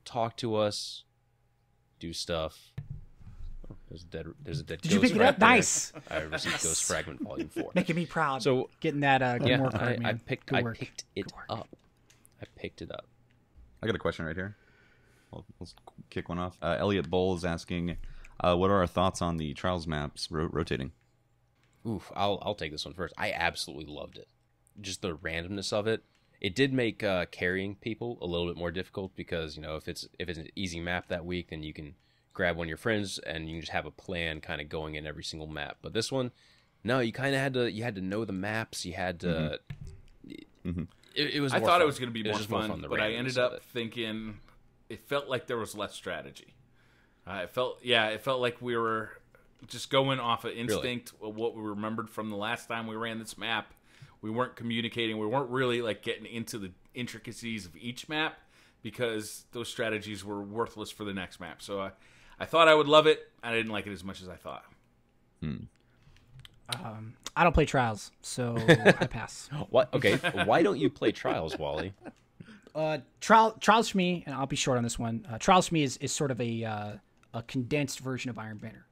talk to us, do stuff. Oh, there's a dead. Did you pick it up? There. Nice. I received Ghost Fragment Volume 4. Making me proud. So getting that good work, man. I picked it up. I picked it up. I got a question right here. Let's kick one off. Elliot Bowl is asking, what are our thoughts on the Trials maps rotating? Oof, I'll take this one first. I absolutely loved it. Just the randomness of it. It did make carrying people a little bit more difficult because, if it's an easy map that week, then you can grab one of your friends and you can just have a plan kind of going in every single map. But this one, no, you kind of had to know the maps. You had to. It was. I more thought fun. it was going to be more fun, the but I randomness ended of up it. thinking it felt like there was less strategy. It felt like we were just going off of instinct, of what we remembered from the last time we ran this map. We weren't communicating. We weren't really like getting into the intricacies of each map because those strategies were worthless for the next map. So I thought I would love it. I didn't like it as much as I thought. I don't play Trials, so I pass. What? Okay, why don't you play Trials, Wally? Trials for me, and I'll be short on this one. Trials for me is sort of a condensed version of Iron Banner.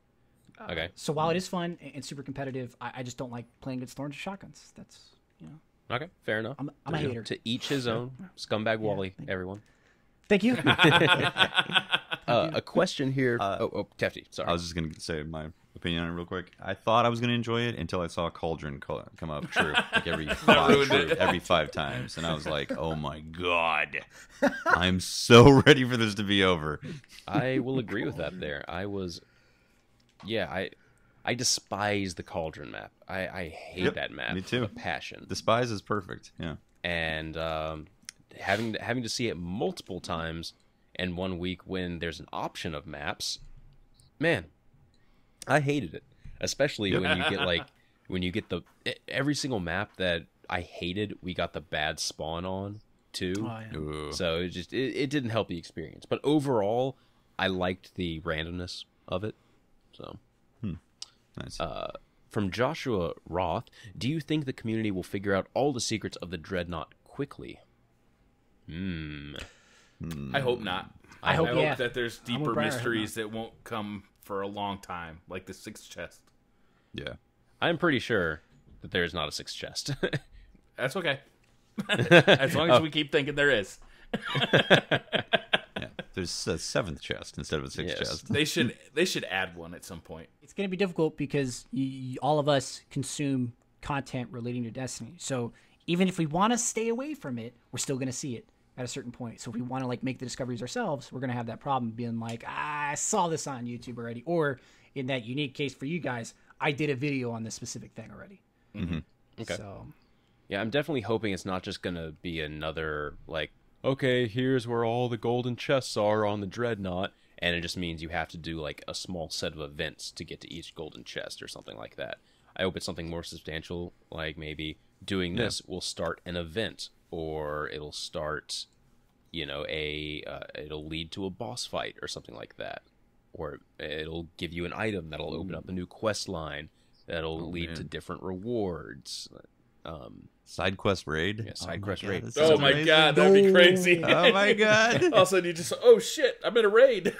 Okay. So while it is fun and super competitive, I just don't like playing against thorns and shotguns. That's Okay, fair enough. I'm a hater. To each his own. Scumbag Wally, everyone. Thank you. A question here. Tefty, sorry. I was just going to say my opinion on it real quick. I thought I was going to enjoy it until I saw Cauldron come up true like every 5 times, and I was like, "Oh my god, I'm so ready for this to be over." I will agree with that. There, I despise the Cauldron map. I hate that map. Me too. With a passion. Despise is perfect. Yeah. And having to see it multiple times in 1 week when there's an option of maps, man, I hated it. Especially when you get every single map that I hated, we got the bad spawn on too. Oh, yeah. So it didn't help the experience. But overall, I liked the randomness of it. So. Nice. From Joshua Roth, do you think the community will figure out all the secrets of the Dreadnaught quickly? I hope not. I hope that there's I'm a deeper Briar, mysteries that won't come for a long time, like the 6th chest. Yeah. I'm pretty sure that there is not a 6th chest. That's okay. As long as we keep thinking there is. Yeah. There's a 7th chest instead of a 6th Yes. chest. They should add one at some point. It's going to be difficult because all of us consume content relating to Destiny. So even if we want to stay away from it, we're still going to see it at a certain point. So if we want to like make the discoveries ourselves, we're going to have that problem being like, I saw this on YouTube already. Or in that unique case for you guys, I did a video on this specific thing already. Okay. So Yeah, I'm definitely hoping it's not just going to be another, like, okay, here's where all the golden chests are on the Dreadnaught, and it just means you have to do, like, a small set of events to get to each golden chest or something like that. I hope it's something more substantial, like maybe doing this will start an event, or it'll start, you know, it'll lead to a boss fight or something like that. Or it'll give you an item that'll open up a new quest line that'll lead to different rewards. Side quest raid? Yeah, side quest raid. That Oh sounds my amazing. god, that'd be crazy. Oh my god. All of a sudden you just, oh shit, I'm in a raid.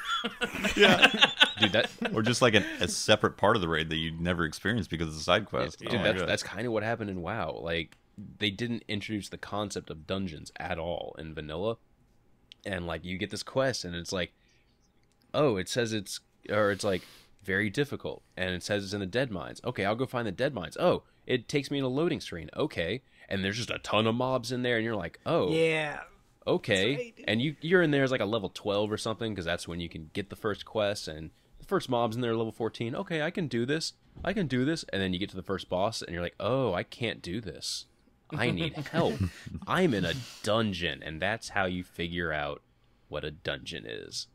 Dude, that Or just like a separate part of the raid that you'd never experienced because of the side quest. dude, Oh my that's God. that's kind of what happened in WoW. Like, they didn't introduce the concept of dungeons at all in vanilla. And like, you get this quest and it's like, oh, it says it's like very difficult, and it says it's in the Dead Mines. Okay, I'll go find the Dead Mines. Oh, it takes me in a loading screen. Okay, and there's just a ton of mobs in there, and you're like, oh, yeah, okay. right. And you're in there as like a level 12 or something, because that's when you can get the first quest, and the first mob's in there level 14. Okay, I can do this. And then you get to the first boss, and you're like, oh, I can't do this. I need help. I'm in a dungeon, and that's how you figure out what a dungeon is.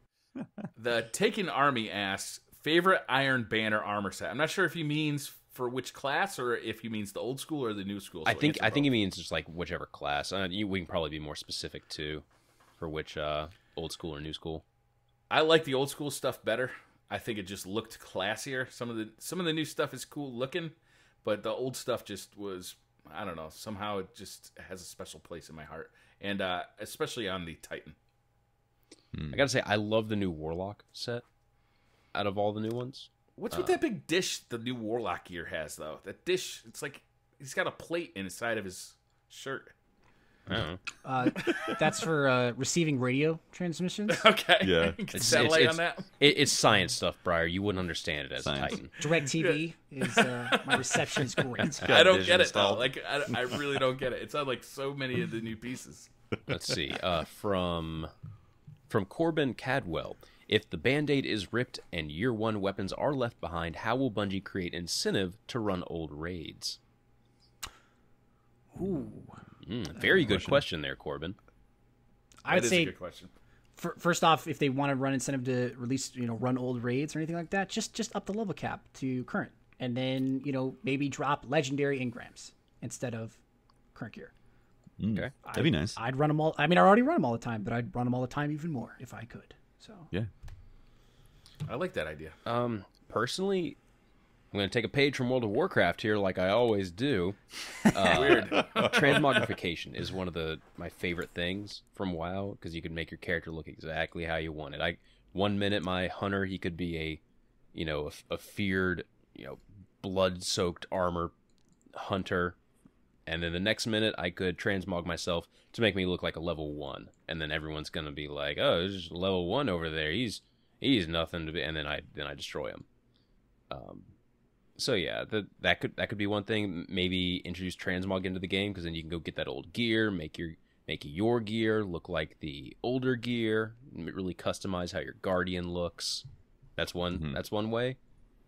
The Taken Army asks, favorite Iron Banner armor set. I'm not sure if he means for which class or if he means the old school or the new school. So I think he means just like whichever class. We can probably be more specific too, for which old school or new school. I like the old school stuff better. I think it just looked classier. Some of the new stuff is cool looking, but the old stuff just was, I don't know, somehow it just has a special place in my heart, and especially on the Titan. I gotta say, I love the new Warlock set out of all the new ones. What's with that big dish the new Warlock gear has, though? That dish, it's like he's got a plate inside of his shirt. I don't know. that's for receiving radio transmissions. Okay. Yeah. Get satellite on that. It's science stuff, Briar. You wouldn't understand it as Science. a Titan. Direct TV is my reception is great. I don't vision get it, installed. though. Like, I really don't get it. It's on, like, so many of the new pieces. Let's see. From Corbin Cadwell. If the Band-Aid is ripped and Year 1 weapons are left behind, how will Bungie create incentive to run old raids? Ooh. Very good question there, Corbin. I would That is say, a good question. first off, if they want to run incentive to release, run old raids or anything like that, just up the level cap to current. And then, maybe drop legendary engrams instead of current gear. Okay. That'd be nice. I'd run them all. I mean, I already run them all the time, but I'd run them all the time even more if I could. So Yeah. I like that idea. Personally, I'm going to take a page from World of Warcraft here, like I always do. Weird. Transmogrification is one of my favorite things from WoW, because you can make your character look exactly how you want it. 1 minute my hunter, he could be a feared, blood-soaked armor hunter, and then the next minute I could transmog myself to make me look like a level 1, and then everyone's going to be like, oh, there's just a level 1 over there. He's nothing to be, and then I destroy him. So yeah, that could be one thing. Maybe introduce transmog into the game, because then you can go get that old gear, make your gear look like the older gear, really customize how your guardian looks. That's one way.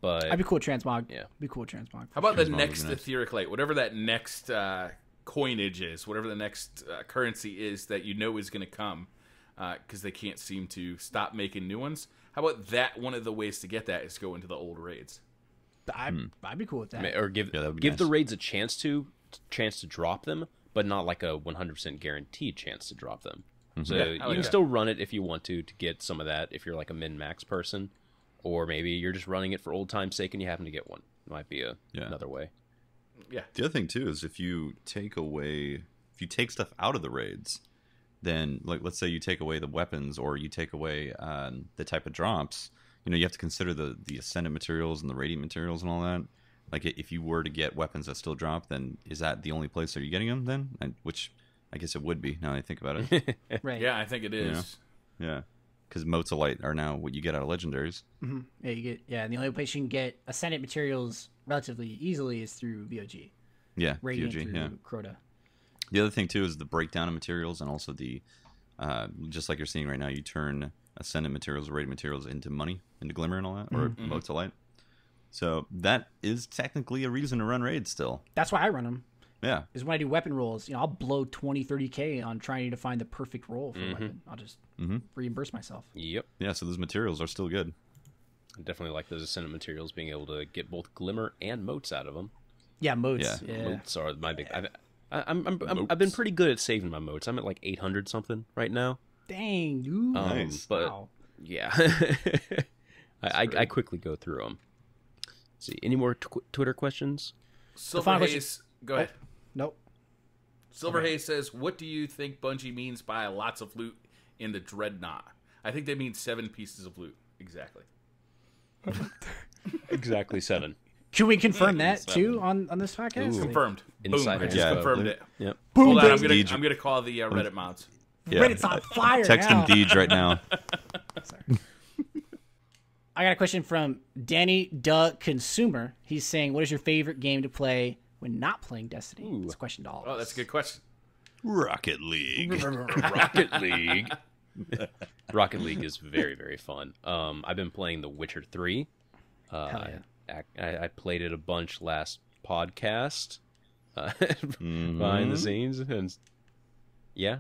But I'd be cool with transmog. Yeah, be cool with transmog. How about the Transmog next would be nice. etheric light, whatever that next coinage is, whatever the next currency is that is going to come, because they can't seem to stop making new ones. How about that? One of the ways to get that is go into the old raids. I'd be cool with that. or give that would be give the nice. raids a chance to drop them, but not like a 100% guaranteed chance to drop them. So Yeah, I you like can that. still run it if you want to get some of that, if you're like a min-max person, or maybe you're just running it for old time's sake and you happen to get one. Might be another way. Yeah. The other thing too is if you take stuff out of the raids, then like let's say you take away the weapons or you take away the type of drops, you have to consider the ascendant materials and the radiant materials and all that. Like if you were to get weapons that still drop, then is that the only place that you're getting them then? Which I guess it would be now that I think about it. Right. Yeah, I think it is. Yeah, because motes of light are now what you get out of legendaries. Mm-hmm. Yeah, and the only place you can get ascendant materials relatively easily is through VOG. Yeah, Radiant VOG, through yeah. Crota. The other thing too is the breakdown of materials, and also the just like you're seeing right now, you turn ascendant materials, radiant materials into money, into glimmer and all that, or motes of light. So that is technically a reason to run raids still. That's why I run them. Yeah. Is when I do weapon rolls, I'll blow 20, 30K on trying to find the perfect roll for a weapon. I'll just reimburse myself. Yep. Yeah, so those materials are still good. I definitely like those ascendant materials, being able to get both glimmer and motes out of them. Yeah, motes. Yeah. Motes are my big. I've been pretty good at saving my motes. I'm at like 800 something right now. Dang, dude. Nice. But Wow. yeah, I quickly go through them. See, any more Twitter questions? Silver final Haze, go ahead. Nope. Silver Haze says, "What do you think Bungie means by lots of loot in the Dreadnaught?" I think they mean 7 pieces of loot. Exactly. Exactly 7. Can we confirm that too on this podcast? Ooh. Confirmed. Boom. Inside I just Yeah. confirmed it. Yep. Hold on, I'm baby. gonna call the Reddit mods. Yeah. Reddit's on fire Text now. him Deej right now. I got a question from Danny Duh Consumer. He's saying, "What is your favorite game to play when not playing Destiny?" It's a question to all of Oh, us. that's a good question. Rocket League. Rocket League. Rocket League is very, very fun. I've been playing The Witcher 3. Hell yeah. I played it a bunch last podcast behind the scenes, and yeah,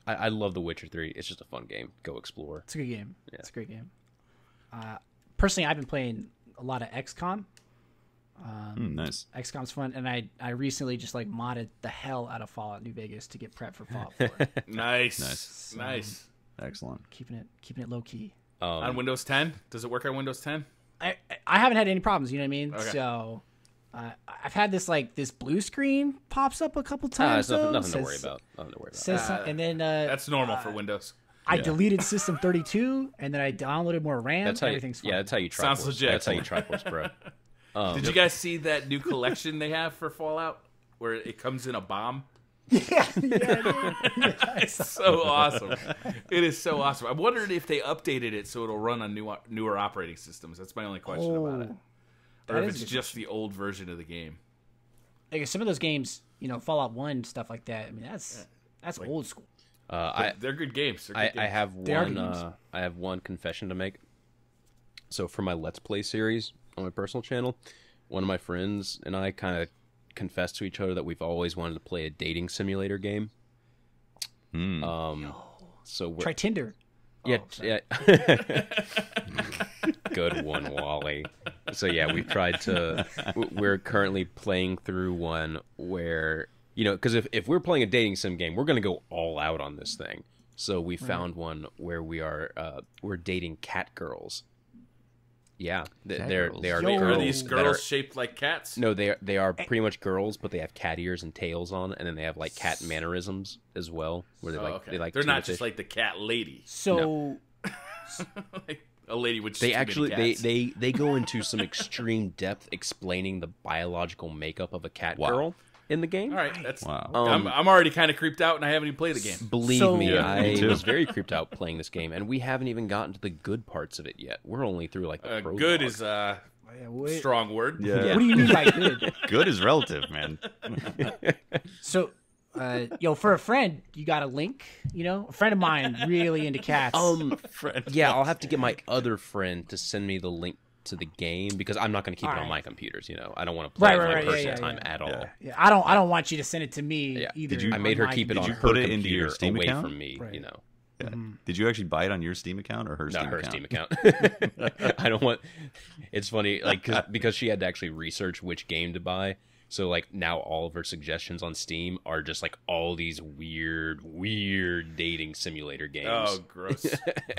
I love The Witcher 3. It's just a fun game. Go explore. It's a good game. Yeah. It's a great game. Personally, I've been playing a lot of XCOM. Nice. XCOM's fun, and I recently just like modded the hell out of Fallout New Vegas to get prepped for Fallout 4. Nice. Nice. Excellent. keeping it low key. On Windows 10? Does it work on Windows 10? I haven't had any problems. You know what I mean? Okay. So I've had this blue screen pops up a couple times. It's nothing though. to worry about. Nothing to worry about. Says and then That's normal for Windows. I deleted System 32, and then I downloaded more RAM. That's how you, Everything's fine. yeah, that's how you try. Sounds legit. That's how you try Force Pro. Did you guys see that new collection they have for Fallout, where it comes in a bomb? It's so awesome. It is so awesome. I'm wondering if they updated it so it'll run on newer operating systems. That's my only question about it. Or that if is it's a good just the old version of the game. Like some of those games, Fallout 1 stuff like that. I mean, that's old school. They're good games. I have one. I have one confession to make. So for my Let's Play series on my personal channel, one of my friends and I kind of confessed to each other that we've always wanted to play a dating simulator game. So try Tinder. Yeah, yeah. Good one, Wally. So yeah, we've tried to. We're currently playing through one where, you know, because if we're playing a dating sim game, we're going to go all out on this thing. So we found one where we're dating cat girls. Yeah, they are Are girls. these girls shaped like cats? No, they are pretty much girls, but they have cat ears and tails on, and then they have like cat mannerisms as well, where they're not just like the cat lady. So Like a lady with they too actually many cats. they go into some extreme depth explaining the biological makeup of a cat girl in the game. All right, that's Wow. I'm already kind of creeped out, and I haven't even played the game. Believe me, Yeah, me I too. was very creeped out playing this game, and we haven't even gotten to the good parts of it yet. We're only through like the prologue. Good is a strong word. Yeah. what do you mean by good? Good is relative, man. So, for a friend, you got a link. You know, a friend of mine really into cats. Yeah, I'll have to get my other friend to send me the link to the game because I'm not going to keep it on Alright. my computers. You know, I don't want to play it on my Right, personal time at all. Yeah. Yeah, I don't want you to send it to me Yeah. either. I made her keep it on you her put it computer into your Steam away account? from me. Right. You know, Yeah. Did you actually buy it on your Steam account or her not Steam her account? Steam account. I don't want. It's funny, like because she had to actually research which game to buy. So like now all of her suggestions on Steam are just like all these weird dating simulator games. Oh, gross.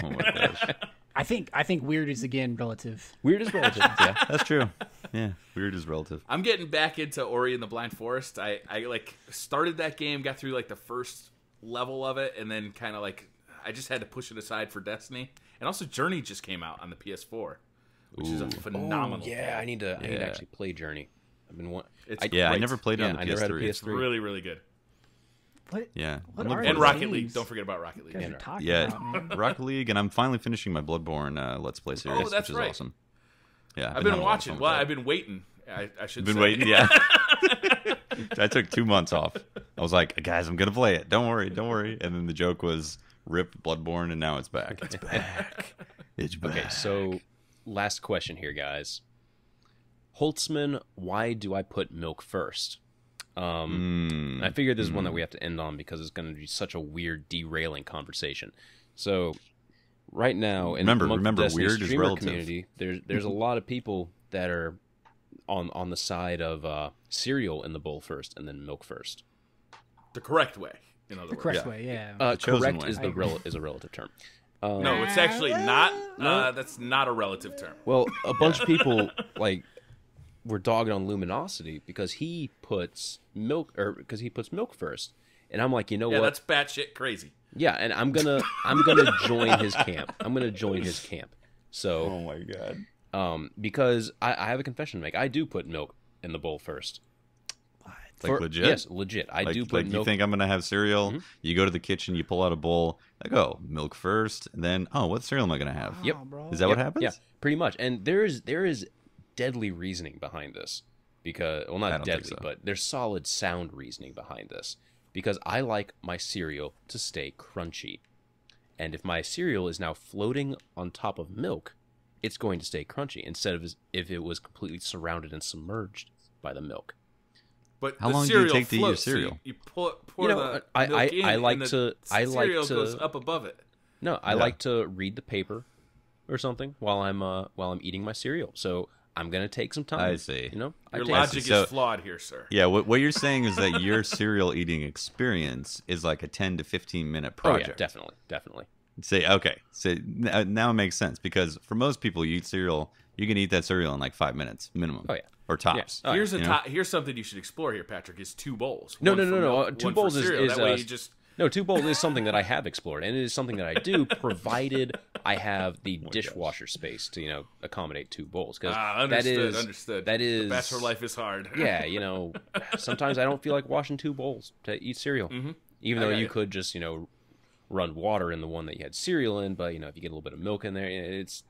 Oh my gosh. I think weird is again relative. Weird is relative. Yeah. That's true. Yeah. Weird is relative. I'm getting back into Ori and the Blind Forest. I like started that game, got through like the first level of it, and then kind of like I just had to push it aside for Destiny. And also Journey just came out on the PS4, which is a phenomenal Oh, yeah, game. I need to actually play Journey. I've been I never played it on the I never had a PS3. It's really, really good. What? Yeah. What I'm are looking And these forward Rocket League. games Don't forget about Rocket League. you guys are talking Yeah, about, man? Rocket League, and I'm finally finishing my Bloodborne Let's Play series, that's which is right. awesome. Yeah, I've having been a lot of watching. fun Well, with I've been waiting. I should that. Been say. waiting, yeah. I took 2 months off. I was like, guys, I'm gonna play it. Don't worry. And then the joke was, rip Bloodborne, and now it's back. It's back. It's back. Okay, so last question here, guys. Holtzman, why do I put milk first? I figured this is one that we have to end on because it's going to be such a weird derailing conversation. So right now, in Remember, the Destiny weird is streamer relative. community, there's a lot of people that are on the side of cereal in the bowl first and then milk first. The correct way. In other words. Correct Yeah. way, yeah. chosen Correct way. is is a relative term. No, it's actually not. That's not a relative term. Well, a bunch of people like were dogging on Luminosity because he puts milk first, and I'm like, you know Yeah, what? that's batshit crazy. Yeah, and I'm gonna join his camp. I'm gonna join his camp. So, Oh my god. because I have a confession to make. I do put milk in the bowl first. Like legit? Yes, legit. I Like, do put like milk. you think I'm gonna have cereal? You go to the kitchen, you pull out a bowl. I go milk first, and then what cereal am I gonna have? Yep. Oh, bro. Is that what Yep, happens? Yeah, pretty much. And there is deadly reasoning behind this because, well, I not don't think deadly, so. but there's solid sound reasoning behind this because I like my cereal to stay crunchy, and if my cereal is now floating on top of milk, it's going to stay crunchy instead of if it was completely surrounded and submerged by the milk. But How the long do you cereal take to eat your floats, so cereal? you pour You know, the I milk in, like and the to- I like cereal to- goes up above it. No, I Yeah. like to read the paper or something while I'm eating my cereal. So I'm gonna take some time. I see. You know, Your I take- logic So- is flawed here, sir. Yeah, what you're saying is that your cereal eating experience is like a 10 to 15 minute Oh project. yeah, definitely. Say okay. So now it makes sense because for most people, you eat cereal, you can eat that cereal in like 5 minutes minimum. Oh, yeah. Or tops. Yeah. Here's you know? here's something you should explore here, Patrick. Is 2 bowls. No, One no, for no, no. milk, 2 one for bowls is cereal. That way you just no 2 bowls is something that I have explored, and it is something that I do, provided I have the dishwasher space to accommodate 2 bowls because understood. That is The bachelor life is hard. Yeah, sometimes I don't feel like washing 2 bowls to eat cereal, even I though got you it. could just run water in the one that you had cereal in, but if you get a little bit of milk in there,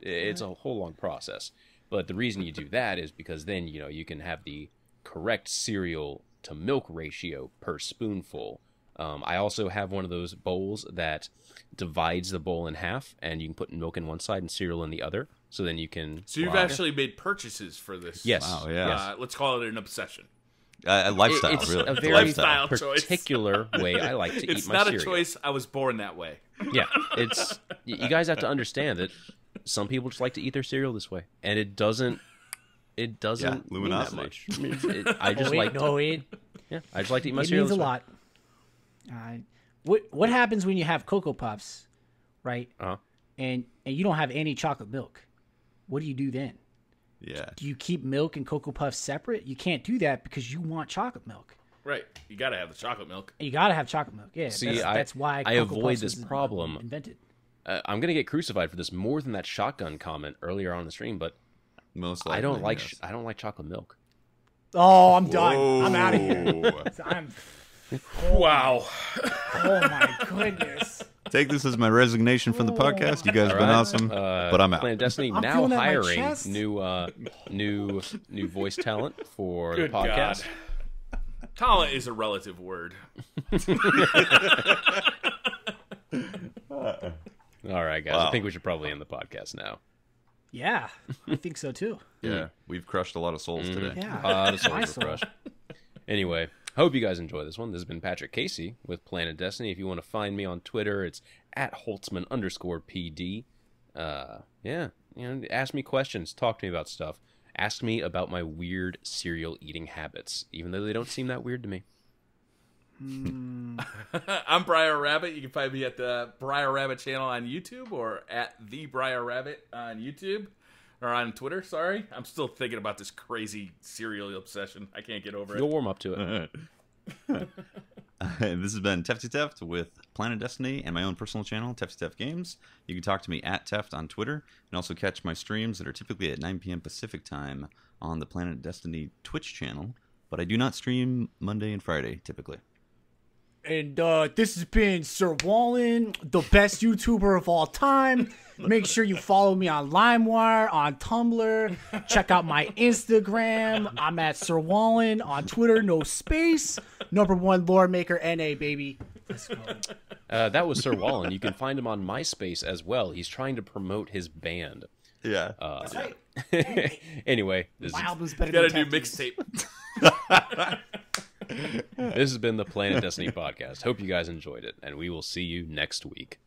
it's a whole long process. But the reason you do that is because then you can have the correct cereal to milk ratio per spoonful I also have one of those bowls that divides the bowl in half, and you can put milk in one side and cereal in the other. So then you can. So you've actually made purchases for this. Yes. Wow, yeah. Yes. Let's call it an obsession. A lifestyle, It's really. a It's very lifestyle. particular way I like to eat my It's not cereal. a choice. I was born that way. Yeah, it's you guys have to understand that some people just like to eat their cereal this way, and it doesn't mean that luminosity. much. I just I just like to eat my it cereal. means a this way. lot. What happens when you have Cocoa Puffs, right? Uh-huh. And you don't have any chocolate milk? What do you do then? Yeah. Do you keep milk and Cocoa Puffs separate? You can't do that because you want chocolate milk. Right. You got to have the chocolate milk. You got to have chocolate milk. Yeah. See, that's why I Cocoa avoid Puffs this was problem. invented. I'm gonna get crucified for this more than that shotgun comment earlier on the stream, but Most I likely, don't like yes. I don't like chocolate milk. Oh, I'm done. I'm out of here. Wow. Oh my goodness. Take this as my resignation from the podcast. You guys have been awesome, but I'm out. PlanetDestiny I'm now feeling that in my hiring chest. new voice talent for Good the podcast. God. Talent is a relative word. All right, guys. Wow. I think we should probably end the podcast now. Yeah, I think so too. Yeah, we've crushed a lot of souls today. Yeah. The souls My were soul. crushed. Anyway, hope you guys enjoy this one. This has been Patrick Casey with PlanetDestiny. If you want to find me on Twitter, it's at Holtzman_PD. Yeah, ask me questions, talk to me about stuff. Ask me about my weird cereal eating habits, even though they don't seem that weird to me. I'm Briar Rabbit. You can find me at the Briar Rabbit channel on YouTube or at the Briar Rabbit on YouTube or on Twitter. Sorry, I'm still thinking about this crazy cereal obsession. I can't get over it. You'll warm up to it. This has been Tefty Teft with Planet Destiny and my own personal channel, Tefty Teft Games. You can talk to me at Teft on Twitter and also catch my streams that are typically at 9 p.m. Pacific time on the Planet Destiny Twitch channel. But I do not stream Monday and Friday typically. And this has been Sir Wallen, the best YouTuber of all time. Make sure you follow me on LimeWire, on Tumblr. Check out my Instagram. I'm at Sir Wallen on Twitter, no space. #1 lore maker NA, baby. Let's go. That was Sir Wallen. You can find him on MySpace as well. He's trying to promote his band. Yeah. That's right. Anyway, My album's better Got a than new Tefty's. mixtape. this has been the Planet Destiny podcast. Hope you guys enjoyed it, and we will see you next week.